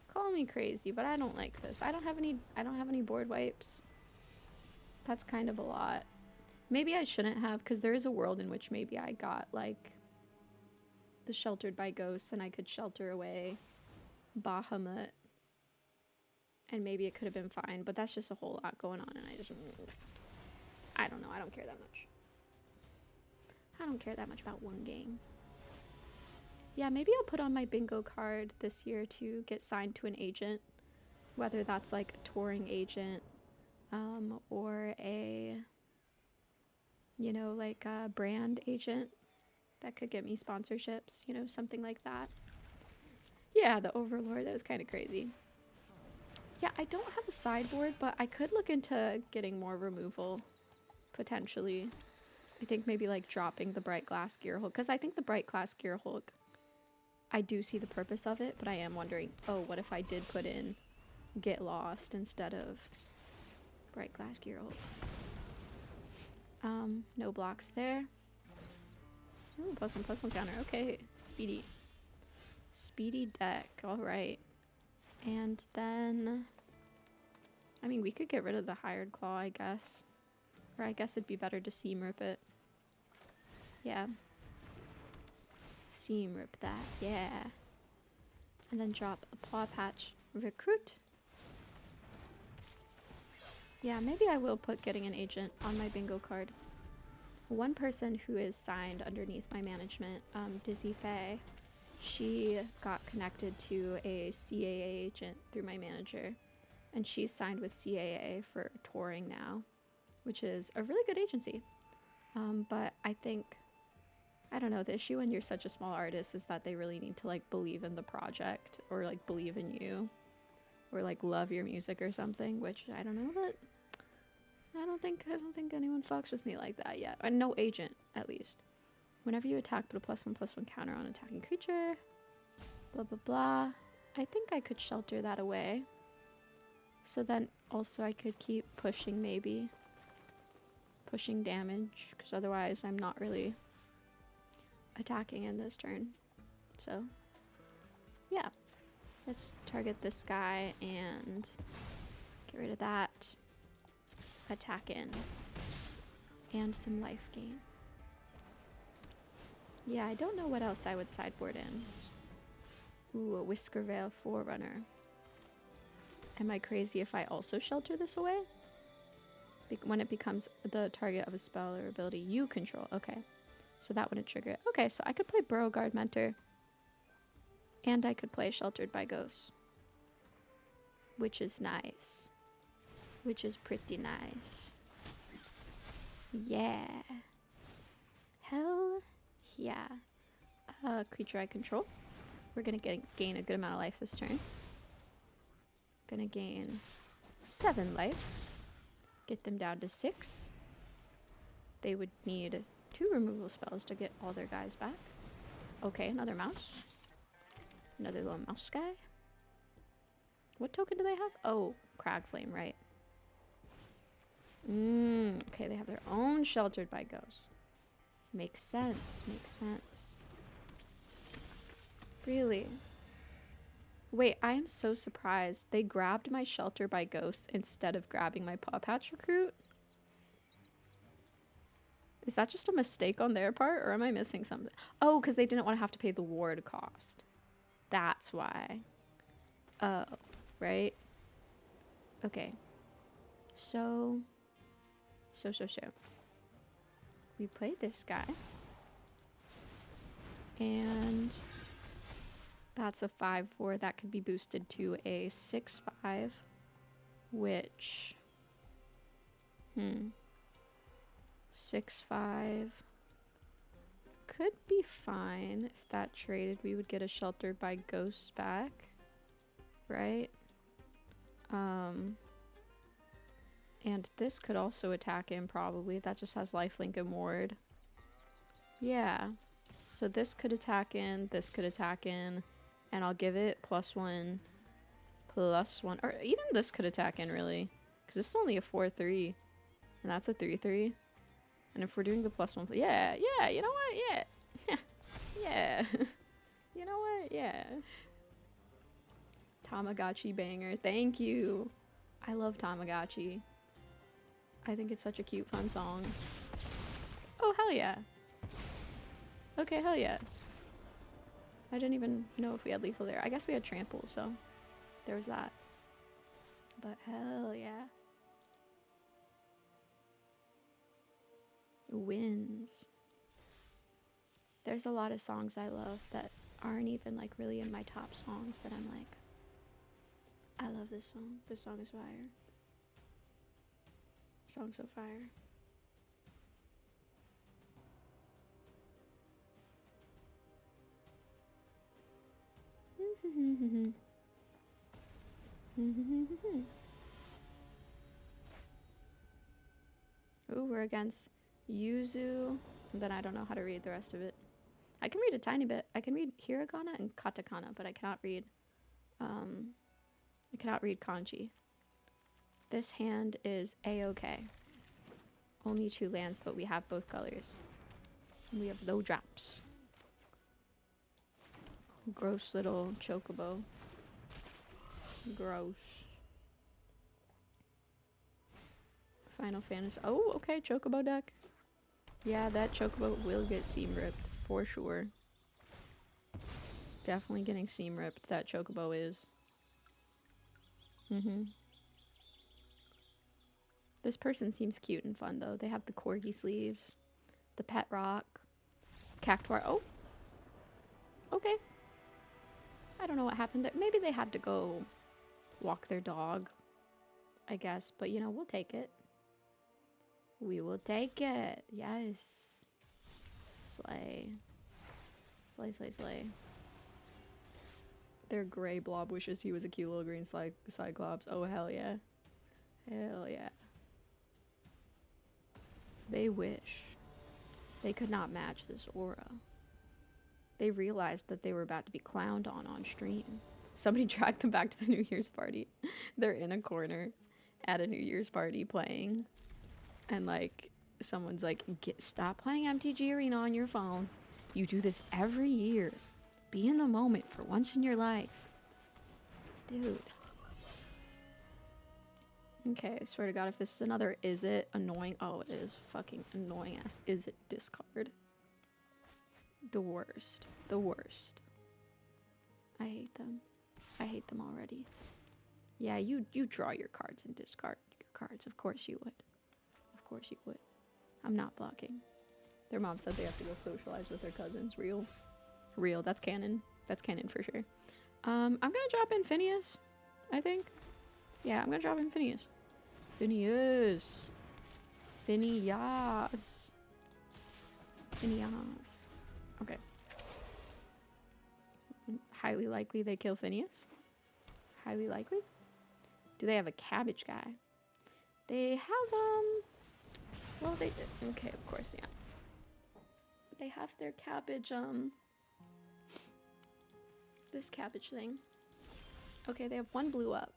Call me crazy, but I don't like this. I don't have any board wipes. That's kind of a lot. Maybe I shouldn't have, because there is a world in which maybe I got like the Sheltered by Ghosts and I could shelter away Bahamut. And maybe it could have been fine, but that's just a whole lot going on and I don't know, I don't care that much. I don't care that much about one game. Yeah, maybe I'll put on my bingo card this year to get signed to an agent. Whether that's like a touring agent, or a, you know, like a brand agent that could get me sponsorships, you know, something like that. Yeah, the Overlord, that was kind of crazy. Yeah, I don't have a sideboard, but I could look into getting more removal, potentially. I think maybe like dropping the Bright Glass Gearhulk, because I think the Bright Glass Gearhulk, I do see the purpose of it, but I am wondering, oh, what if I did put in Get Lost instead of Bright Glass Gearhulk? No blocks there. Ooh, +1/+1 counter. Okay, speedy. Speedy deck, alright. And then, I mean, we could get rid of the Hired Claw, I guess. Or I guess it'd be better to Seam Rip it. Yeah. Seam Rip that, yeah. And then drop a Paw Patch Recruit. Yeah, maybe I will put Getting an Agent on my bingo card. One person who is signed underneath my management, Dizzy Faye, she got connected to a CAA agent through my manager, and she's signed with CAA for touring now, which is a really good agency. But I think, I don't know, the issue when you're such a small artist is that they really need to like believe in the project, or like believe in you, or like love your music or something, which I don't know that. I don't think anyone fucks with me like that yet. And no agent, at least. Whenever you attack, put a +1/+1 counter on attacking creature. Blah, blah, blah. I think I could shelter that away. So then also I could keep pushing, maybe. Pushing damage, because otherwise I'm not really attacking in this turn. So, yeah. Let's target this guy and get rid of that. Attack in. And some life gain. Yeah, I don't know what else I would sideboard in. Ooh, a Whiskervale Forerunner. Am I crazy if I also shelter this away? When it becomes the target of a spell or ability you control. Okay. So that wouldn't trigger it. Okay, so I could play Beauregard Mentor. And I could play Sheltered by Ghosts. Which is nice. Which is pretty nice. Yeah. Hell yeah. Creature I control. We're gonna gain a good amount of life this turn. Gonna gain 7 life. Get them down to 6. They would need 2 removal spells to get all their guys back. Okay, another mouse. Another little mouse guy. What token do they have? Oh, Crag Flame, right. Okay, they have their own Sheltered by Ghosts. Makes sense, makes sense. Really? Wait, I am so surprised. They grabbed my Shelter by Ghosts instead of grabbing my Paw Patch Recruit? Is that just a mistake on their part, or am I missing something? Oh, because they didn't want to have to pay the ward cost. That's why. Oh, right? Okay. So. We played this guy. And that's a 5/4 that could be boosted to a 6/5, which 6/5 could be fine. If that traded, we would get a Sheltered by Ghosts back, right? And this could also attack him, probably. That just has lifelink and ward. Yeah. So this could attack in, this could attack in, and I'll give it +1/+1. Or even this could attack in, really. Because this is only a 4/3. And that's a 3/3. And if we're doing the +1, yeah, you know what? Yeah. Yeah. You know what? Yeah. Tamagotchi banger. Thank you. I love Tamagotchi. I think it's such a cute, fun song. Oh, hell yeah. Okay, hell yeah. I didn't even know if we had lethal there. I guess we had trample, so there was that. But hell yeah. Wins. There's a lot of songs I love that aren't even like really in my top songs that I'm like, I love this song. This song is fire. Song's so fire. Ooh, we're against Yuzu. And then I don't know how to read the rest of it. I can read a tiny bit. I can read hiragana and katakana, but I cannot read kanji. This hand is a-okay. Only 2 lands, but we have both colors. And we have no drops. Gross little chocobo. Gross. Final Fantasy. Oh, okay, chocobo deck. Yeah, that chocobo will get seam ripped for sure. Definitely getting seam ripped, that chocobo is. This person seems cute and fun though. They have the corgi sleeves, the pet rock, cactuar. Oh, okay. I don't know what happened there. Maybe they had to go walk their dog, I guess. But you know, we'll take it. We will take it. Yes. Slay. Slay, slay, slay. Their gray blob wishes he was a cute little green cyclops. Oh, hell yeah. Hell yeah. They wish. They could not match this aura. They realized that they were about to be clowned on stream. Somebody dragged them back to the New Year's party. They're in a corner at a New Year's party playing. And like, someone's like, stop playing MTG Arena on your phone. You do this every year. Be in the moment for once in your life. Dude. Okay, I swear to God, if this is another is it annoying. Oh, it is fucking annoying ass. Is it discard? The worst. The worst. I hate them. I hate them already. Yeah, you draw your cards and discard your cards. Of course you would. Of course you would. I'm not blocking. Their mom said they have to go socialize with their cousins. Real. Real. That's canon. That's canon for sure. I'm gonna drop in Phineas, I think. Yeah, I'm gonna drop in Phineas. Phineas. Phineas. Phineas. Okay. Highly likely they kill Phineas. Highly likely. Do they have a cabbage guy? They have, well, they did. Okay, of course, yeah. They have their cabbage, this cabbage thing. Okay, they have 1 blue up.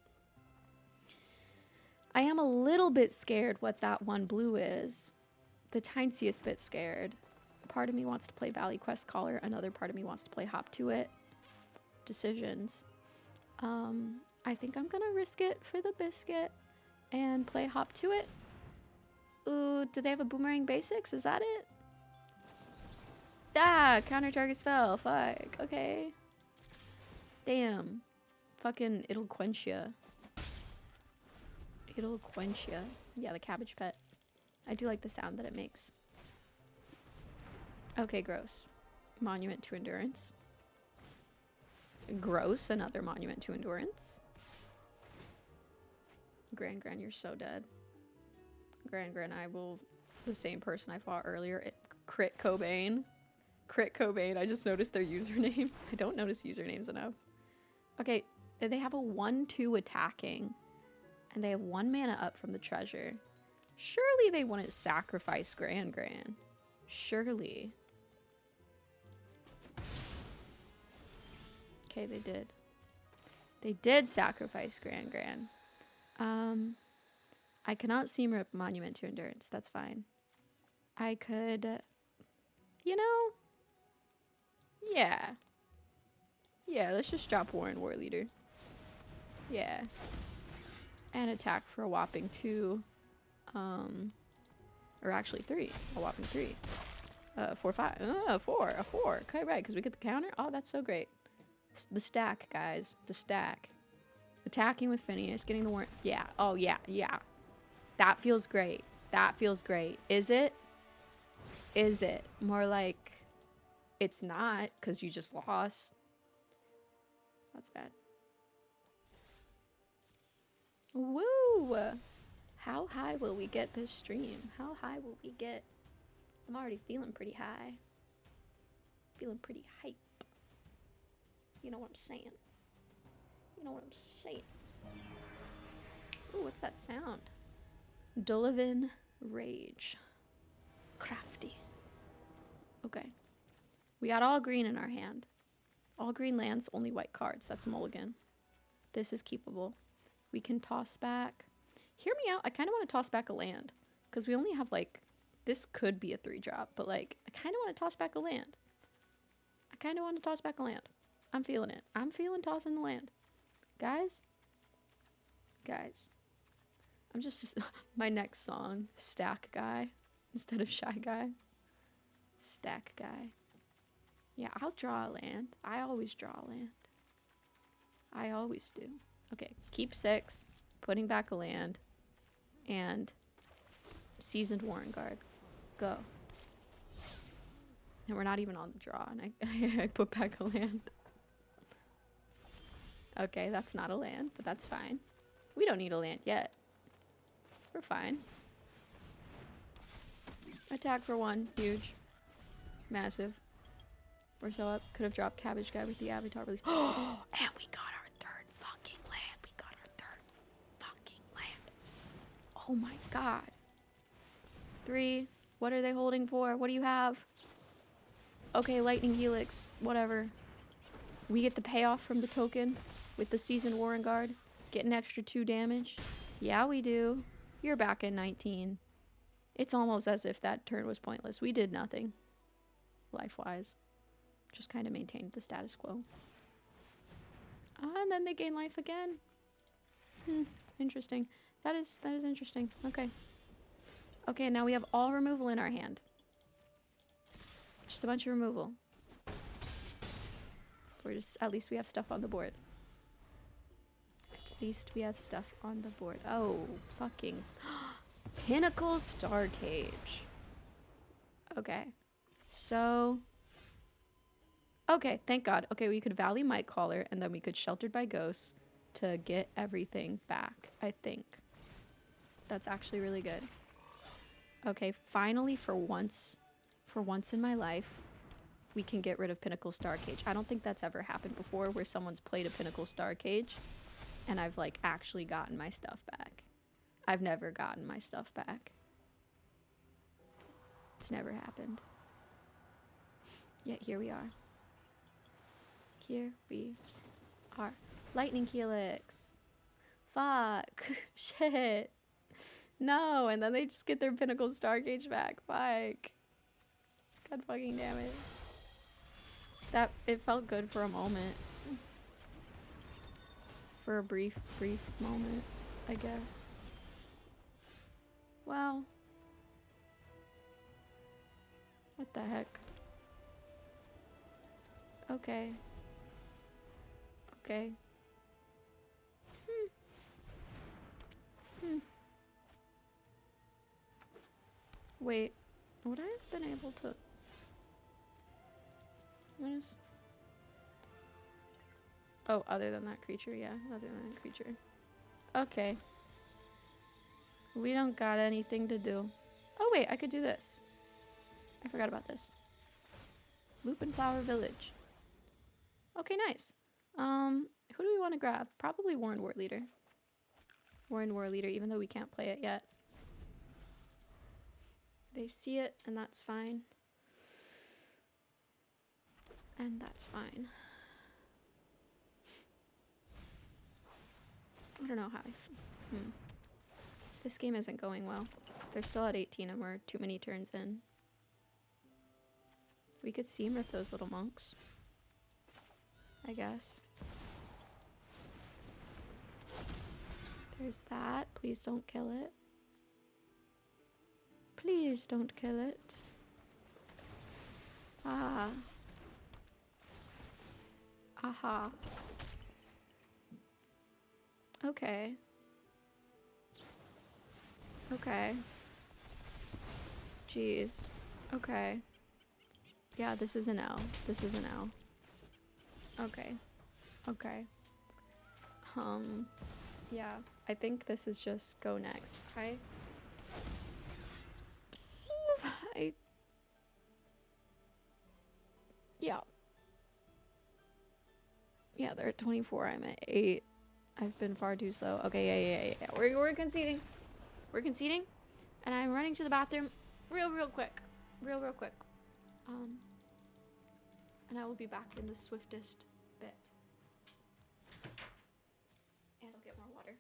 I am a little bit scared what that 1 blue is. The tiniest bit scared. Part of me wants to play Valley Quest Caller. Another part of me wants to play Hop to It. Decisions. I think I'm gonna risk it for the biscuit and play Hop to It. Ooh, do they have a Boomerang Basics? Is that it? Ah, counter targets fell. Fuck. Okay. Damn. Fucking, it'll quench ya. It'll quench ya. Yeah, the cabbage pet. I do like the sound that it makes. Okay, gross. Monument to Endurance. Gross, another Monument to Endurance. Gran, you're so dead. Gran, I will... The same person I fought earlier. Crit Cobain. Crit Cobain. I just noticed their username. I don't notice usernames enough. Okay, they have a 1-2 attacking. And they have 1 mana up from the treasure. Surely they wouldn't sacrifice Gran. Surely. Okay, they did. They did sacrifice Gran. I cannot seam rip Monument to Endurance. That's fine. I could... You know... Yeah. Yeah, let's just drop Warren War Leader. Yeah. And attack for a whopping 2. Or actually 3. A whopping 3. 4, 5. 4. A 4. Okay, right, because we get the counter. Oh, that's so great. The stack, guys. The stack. Attacking with Phineas. Getting the warrant. Yeah. Oh, yeah. That feels great. That feels great. Is it? Is it? More like it's not, because you just lost. That's bad. Woo! How high will we get this stream? How high will we get? I'm already feeling pretty high. Feeling pretty hype. You know what I'm saying? You know what I'm saying? Ooh, what's that sound? Dullivan Rage. Crafty. Okay. We got all green in our hand. All green lands, only white cards. That's a mulligan. This is keepable. We can toss back. Hear me out. I kind of want to toss back a land. Because we only have, like... This could be a 3-drop. But, like, I kind of want to toss back a land. I kind of want to toss back a land. I'm feeling it. I'm feeling tossing the land. Guys? Guys. I'm just... my next song. Stack Guy. Instead of Shy Guy. Stack Guy. Yeah, I'll draw a land. I always draw a land. I always do. Okay, keep 6. Putting back a land. And Seasoned Warren Guard. Go. And we're not even on the draw. And I put back a land. Okay, that's not a land, but that's fine. We don't need a land yet. We're fine. Attack for 1. Huge. Massive. We're so up. Could have dropped Cabbage Guy with the Avatar release. Oh, and we got our 3rd fucking land. We got our 3rd fucking land. Oh my god. 3. What are they holding for? What do you have? Okay, Lightning Helix. Whatever. We get the payoff from the token with the Seasoned Warren Guard. Get an extra 2 damage. Yeah, we do. You're back in 19. It's almost as if that turn was pointless. We did nothing. Life-wise. Just kind of maintained the status quo. And then they gain life again. Interesting. That is interesting. Okay. Okay, now we have all removal in our hand. Just a bunch of removal. At least we have stuff on the board. At least we have stuff on the board. Oh, fucking Pinnacle Star Cage. Okay. So okay, thank God. Okay, we could Valley Might Caller, and then we could Sheltered by Ghosts to get everything back, I think. That's actually really good. Okay, finally, for once in my life, we can get rid of Pinnacle Star Cage. I don't think that's ever happened before, where someone's played a Pinnacle Star Cage, and I've, like, actually gotten my stuff back. I've never gotten my stuff back. It's never happened. Yet here we are. Here we are. Lightning Helix. Fuck. Shit. No, and then they just get their Pinnacle Star Cage back. Fuck. God fucking damn it. It felt good for a moment. For a brief moment, I guess. Well. What the heck? Okay. Okay. Wait. Would I have been able to... What is... Oh, other than that creature? Yeah, other than that creature. Okay. We don't got anything to do. Oh wait, I could do this. I forgot about this. Lupin Flower Village. Okay, nice. Who do we want to grab? Probably Warren War Leader. Warren War Leader, even though we can't play it yet. They see it, and that's fine. And that's fine. I don't know how This game isn't going well. They're still at 18 and we're too many turns in. We could seam rip those little monks, I guess. There's that. Please don't kill it. Please don't kill it. Ah. Aha. Okay. Okay. Jeez. Okay. Yeah, this is an L. This is an L. Okay. Okay. Yeah. I think this is just go next. Yeah. Yeah, they're at 24. I'm at 8. I've been far too slow. Okay, yeah. We're conceding. We're conceding. And I'm running to the bathroom real quick. Real quick. And I will be back in the swiftest bit. And I'll get more water.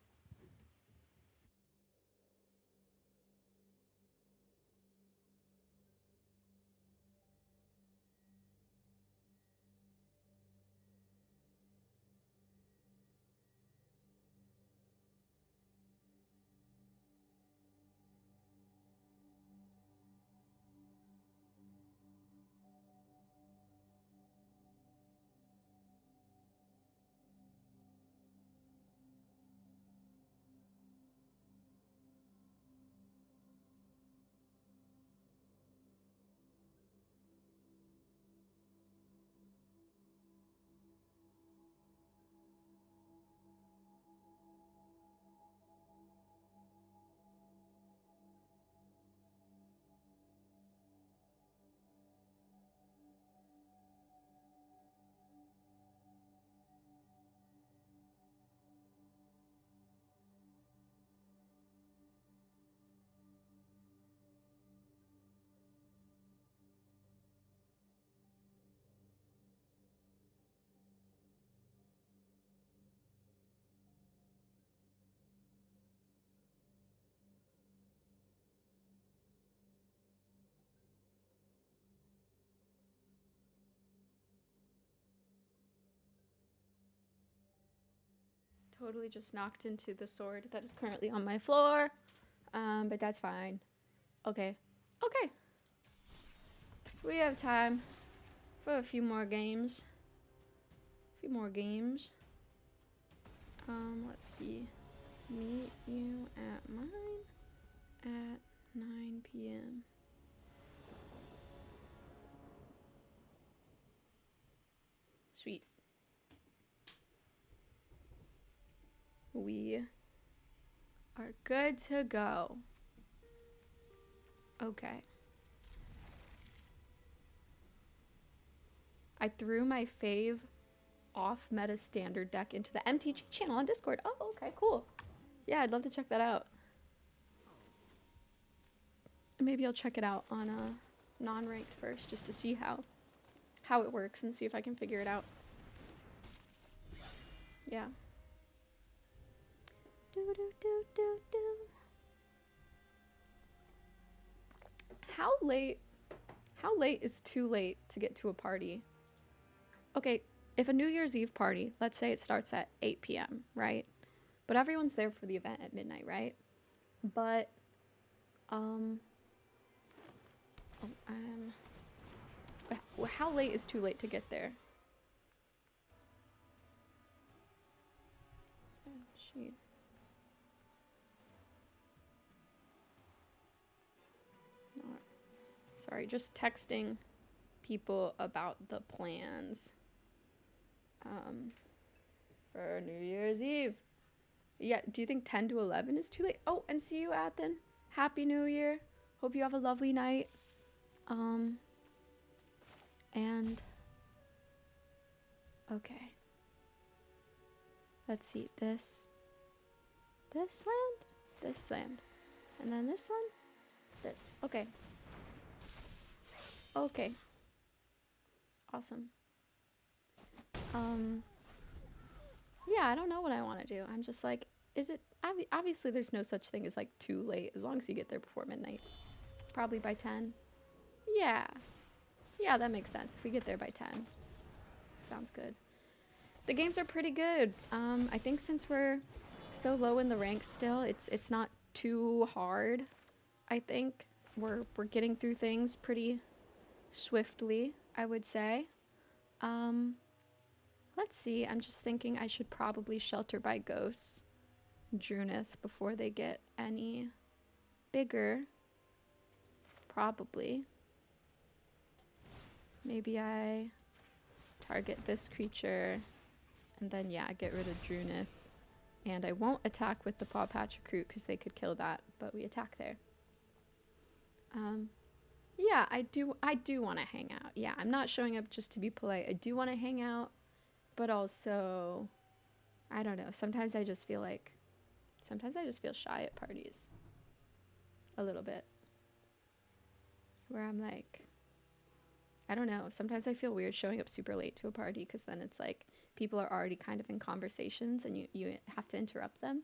Totally just knocked into the sword that is currently on my floor. But that's fine. Okay. We have time for a few more games. Let's see. Meet you at mine at 9 p.m. Sweet. We are good to go. Okay. I threw my fave off meta standard deck into the MTG channel on Discord. Oh, okay, cool. Yeah, I'd love to check that out. Maybe I'll check it out on non-ranked first just to see how it works and see if I can figure it out. Yeah. How late is too late to get to a party? Okay, if a New Year's Eve party, let's say it starts at 8 p.m., right? But everyone's there for the event at midnight, right? But, how late is too late to get there? Sorry, just texting people about the plans for New Year's Eve. Yeah, do you think 10 to 11 is too late? Oh, and see you, Athen. Happy New Year. Hope you have a lovely night. And okay. Let's see, this land, and then this one, this. Okay. Awesome. Yeah, I don't know what I want to do. I'm just like, is it obviously there's no such thing as like too late as long as you get there before midnight. Probably by 10. Yeah, that makes sense. If we get there by 10, sounds good. The games are pretty good. I think since we're so low in the ranks still, it's not too hard. I think we're getting through things pretty swiftly, I would say. Let's see. I'm just thinking I should probably shelter by ghosts Drunith before they get any bigger. Probably. Maybe I target this creature and then, yeah, get rid of Drunith. And I won't attack with the Paw Patch Recruit because they could kill that, but we attack there. Yeah, I do want to hang out. Yeah, I'm not showing up just to be polite. I do want to hang out, but also I don't know. Sometimes I just feel shy at parties. A little bit. Where I'm like, I don't know. Sometimes I feel weird showing up super late to a party because then it's like people are already kind of in conversations and you have to interrupt them,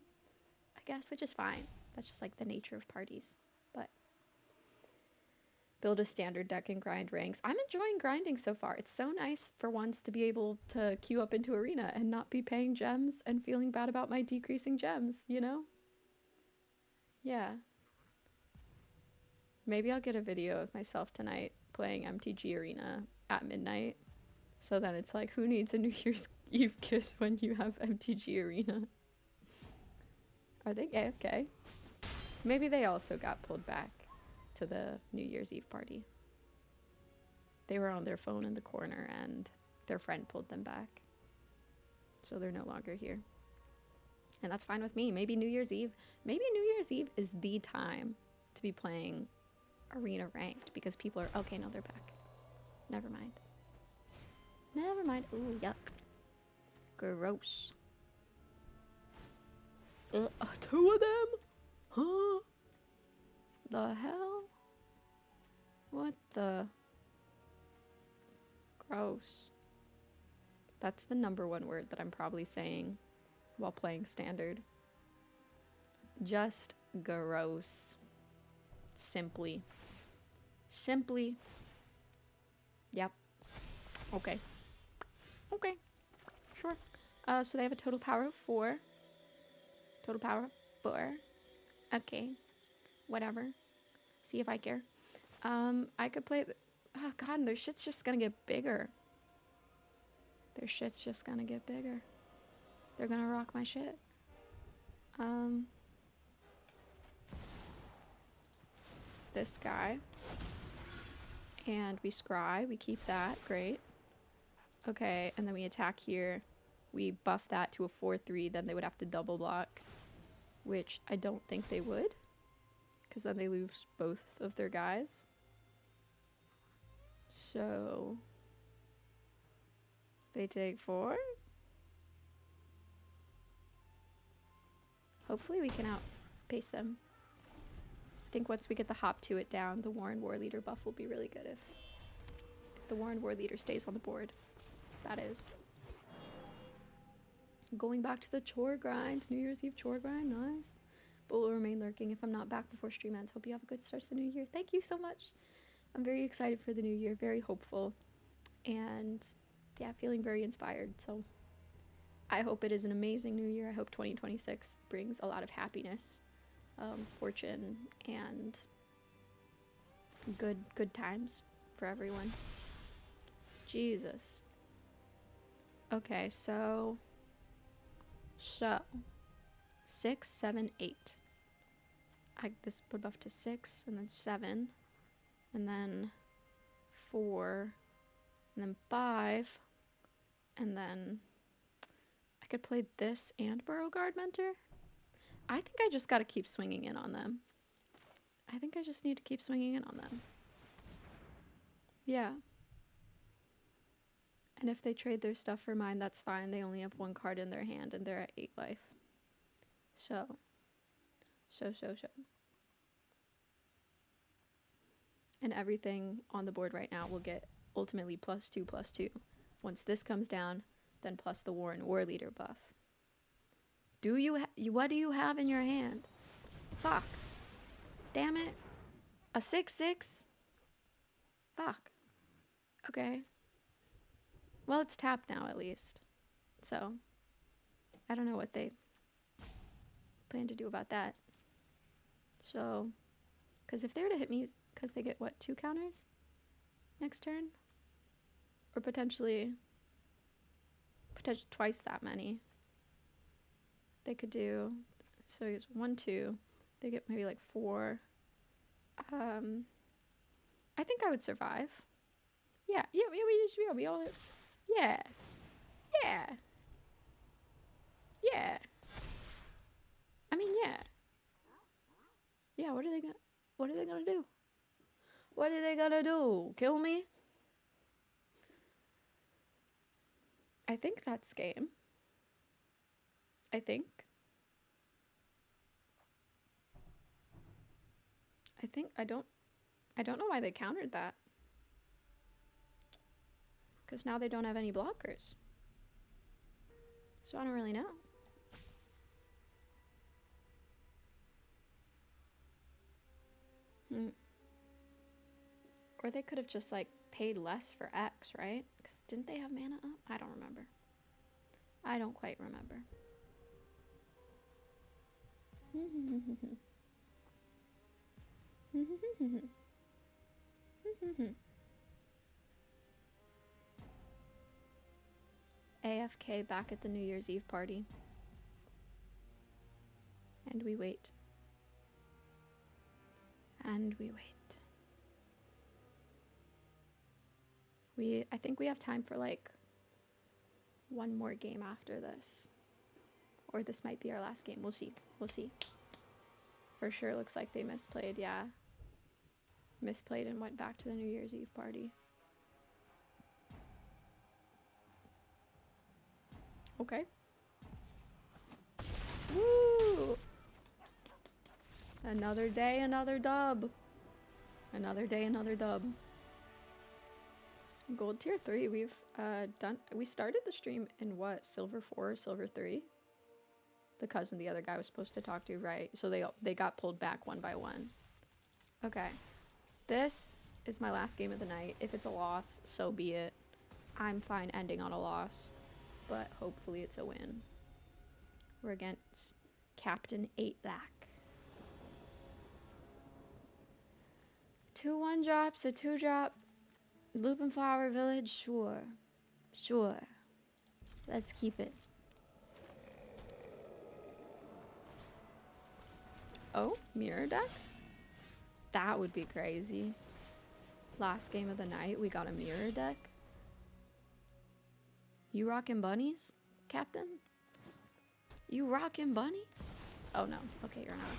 I guess, which is fine. That's just like the nature of parties. But build a standard deck and grind ranks. I'm enjoying grinding so far. It's so nice for once to be able to queue up into Arena and not be paying gems and feeling bad about my decreasing gems, you know? Yeah. Maybe I'll get a video of myself tonight playing MTG Arena at midnight. So then it's like, who needs a New Year's Eve kiss when you have MTG Arena? Are they AFK? Maybe they also got pulled back to the New Year's Eve party. They were on their phone in the corner and their friend pulled them back. So they're no longer here. And that's fine with me. Maybe New Year's Eve is the time to be playing Arena ranked because people are, okay, no, they're back. Never mind. Ooh, yuck. Gross. 2 of them? Huh? The hell? What the? Gross. That's the number one word that I'm probably saying while playing standard. Just gross. Simply. Yep. Okay. Sure. So they have a total power of 4. Okay. Whatever. See if I care. I could play... Oh, God, and their shit's just gonna get bigger. They're gonna rock my shit. This guy. And we scry. We keep that. Great. Okay, and then we attack here. We buff that to a 4/3, then they would have to double block. Which I don't think they would. Because then they lose both of their guys. So... they take 4? Hopefully we can outpace them. I think once we get the hop to it down, the Warren War Leader buff will be really good if the Warren War Leader stays on the board. That is. Going back to the chore grind. New Year's Eve chore grind. Nice. But will remain lurking if I'm not back before stream ends. Hope you have a good start to the new year. Thank you so much. I'm very excited for the new year. Very hopeful. And yeah, feeling very inspired. So I hope it is an amazing new year. I hope 2026 brings a lot of happiness, fortune, and good times for everyone. Jesus. Okay, so 6, 7, 8. This would buff to 6, and then 7, and then 4, and then 5, and then I could play this and Burrow Guard Mentor. I think I just gotta keep swinging in on them. I think I just need to keep swinging in on them. Yeah. And if they trade their stuff for mine, that's fine. They only have 1 card in their hand and they're at 8 life. So. And everything on the board right now will get ultimately +2/+2. Once this comes down, then plus the Warren War Leader buff. What do you have in your hand? Fuck. Damn it. A 6/6? Fuck. Okay. Well, it's tapped now at least. So, I don't know what they plan to do about that. So, because if they were to hit me, because they get, what, 2 counters next turn? Or potentially twice that many. They could do, so it's 1, 2. They get maybe like 4. I think I would survive. Yeah, we all... Yeah. I mean, yeah. Yeah, what are they gonna do? What are they gonna do? Kill me? I think that's game. I think. I don't know why they countered that. Because now they don't have any blockers. So I don't really know. Or they could have just like paid less for X, right? Because didn't they have mana up? I don't remember. I don't quite remember. AFK back at the New Year's Eve party. And we wait. And we wait. I think we have time for like one more game after this. Or this might be our last game. We'll see. We'll see. For sure looks like they misplayed, yeah. Misplayed and went back to the New Year's Eve party. Okay. Woo! Another day, another dub. Another day, another dub. Gold tier 3, we've done. We started the stream in what? Silver 4 or Silver 3? The cousin the other guy was supposed to talk to, right? So they got pulled back one by one. Okay. This is my last game of the night. If it's a loss, so be it. I'm fine ending on a loss, but hopefully it's a win. We're against Captain 8-Lack. 2 1-drops, a 2-drop. Lupin Flower Village, sure. Sure. Let's keep it. Oh, mirror deck? That would be crazy. Last game of the night, we got a mirror deck. You rockin' bunnies, Captain? You rockin' bunnies? Oh no, okay, you're not.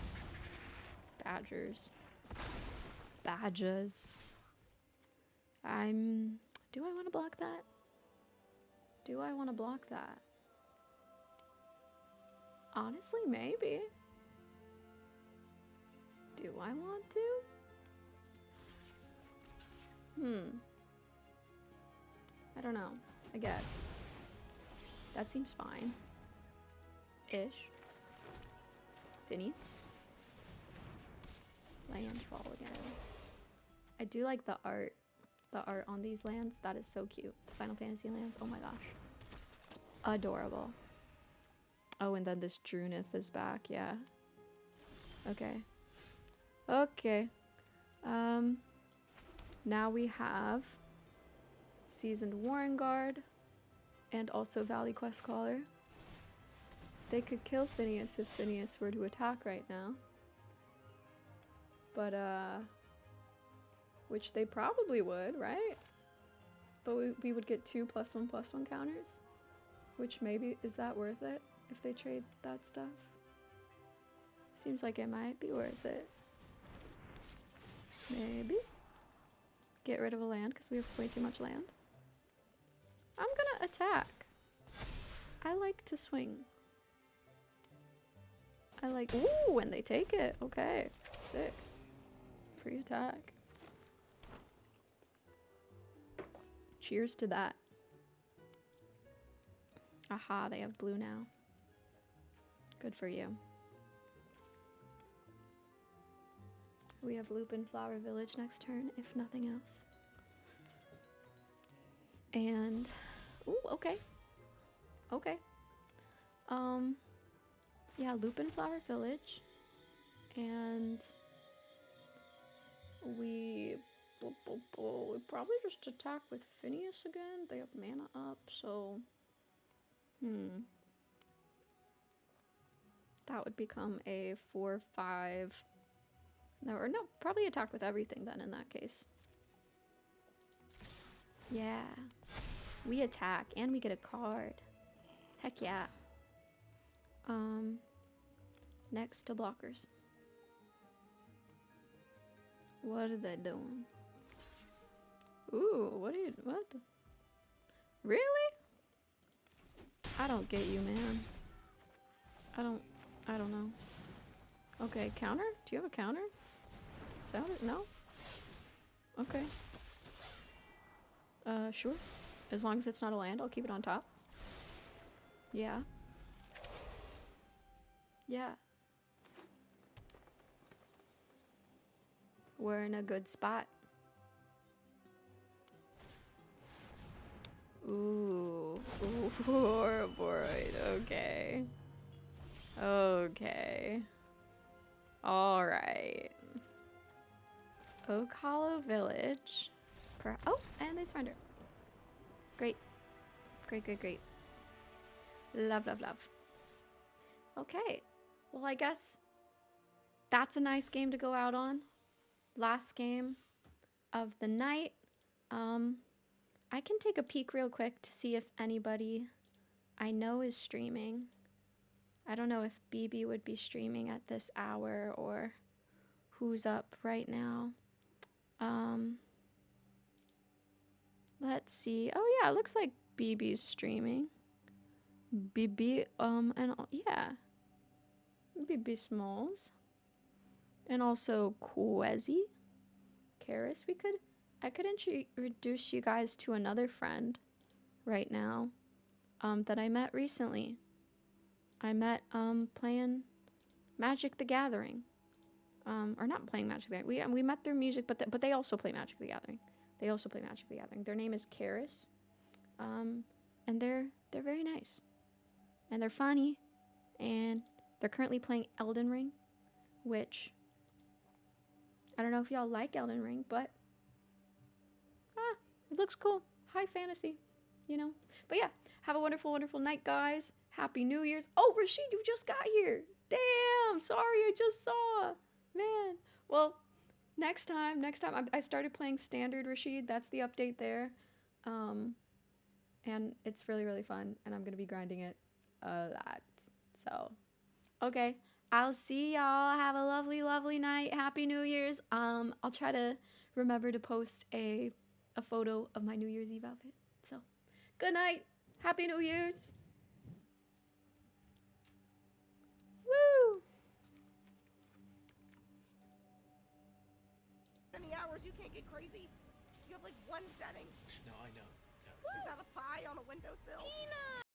Badgers. Badges. Do I want to block that? Do I want to block that? Honestly, maybe. Do I want to? I don't know. I guess. That seems fine. Ish. Phineas. Landfall again. I do like the art. The art on these lands. That is so cute. The Final Fantasy lands. Oh my gosh. Adorable. Oh, and then this Drunith is back. Yeah. Okay. Okay. Now we have Seasoned Warren Guard and also Valley Quest Caller. They could kill Phineas if Phineas were to attack right now. But, which they probably would, right? But we would get 2 +1/+1 counters. Which maybe, is that worth it if they trade that stuff? Seems like it might be worth it. Maybe. Get rid of a land because we have way too much land. I'm gonna attack. I like to swing. I like, ooh, and they take it. Okay, sick. Free attack. Cheers to that. Aha, they have blue now. Good for you. We have Lupin Flower Village next turn, if nothing else. And, ooh, okay. Okay. Yeah, Lupin Flower Village. And we probably just attack with Phineas again. They have mana up, so that would become a 4/5. No, or no, probably attack with everything then in that case. Yeah. We attack and we get a card. Heck yeah. Next to blockers. What are they doing? Ooh, what? Really? I don't get you, man. I don't know. Okay, counter? Do you have a counter? Is that it? No? Okay. Sure. As long as it's not a land, I'll keep it on top. Yeah. Yeah. We're in a good spot. Ooh. Ooh, horrible. Okay. Okay. Alright. Oak Hollow Village. Oh, and they surrender. Great. Great, great, great. Love, love, love. Okay. Well, I guess that's a nice game to go out on. Last game of the night. I can take a peek real quick to see if anybody I know is streaming. I don't know if BB would be streaming at this hour or who's up right now. Let's see. Oh yeah, it looks like BB's streaming. BB, and yeah. BB Smalls. And also Quezzy. Karis. I could introduce you guys to another friend right now, that I met recently. I met, playing Magic the Gathering. Or not playing Magic the Gathering. We met through music, but they also play Magic the Gathering. They also play Magic the Gathering. Their name is Karis. And they're very nice. And they're funny. And they're currently playing Elden Ring, which I don't know if y'all like Elden Ring, but it looks cool. High fantasy, you know? But yeah, have a wonderful, wonderful night, guys. Happy New Year's. Oh, Rashid, you just got here. Damn, sorry, I just saw. Man. Well, next time I started playing Standard, Rashid. That's the update there. And it's really, really fun, and I'm going to be grinding it a lot. So, okay. I'll see y'all. Have a lovely, lovely night. Happy New Year's. I'll try to remember to post a photo of my New Year's Eve outfit. So, good night. Happy New Year's. Woo! In the hours, you can't get crazy. You have like one setting. No, I know. Is that a pie on a windowsill? Tina!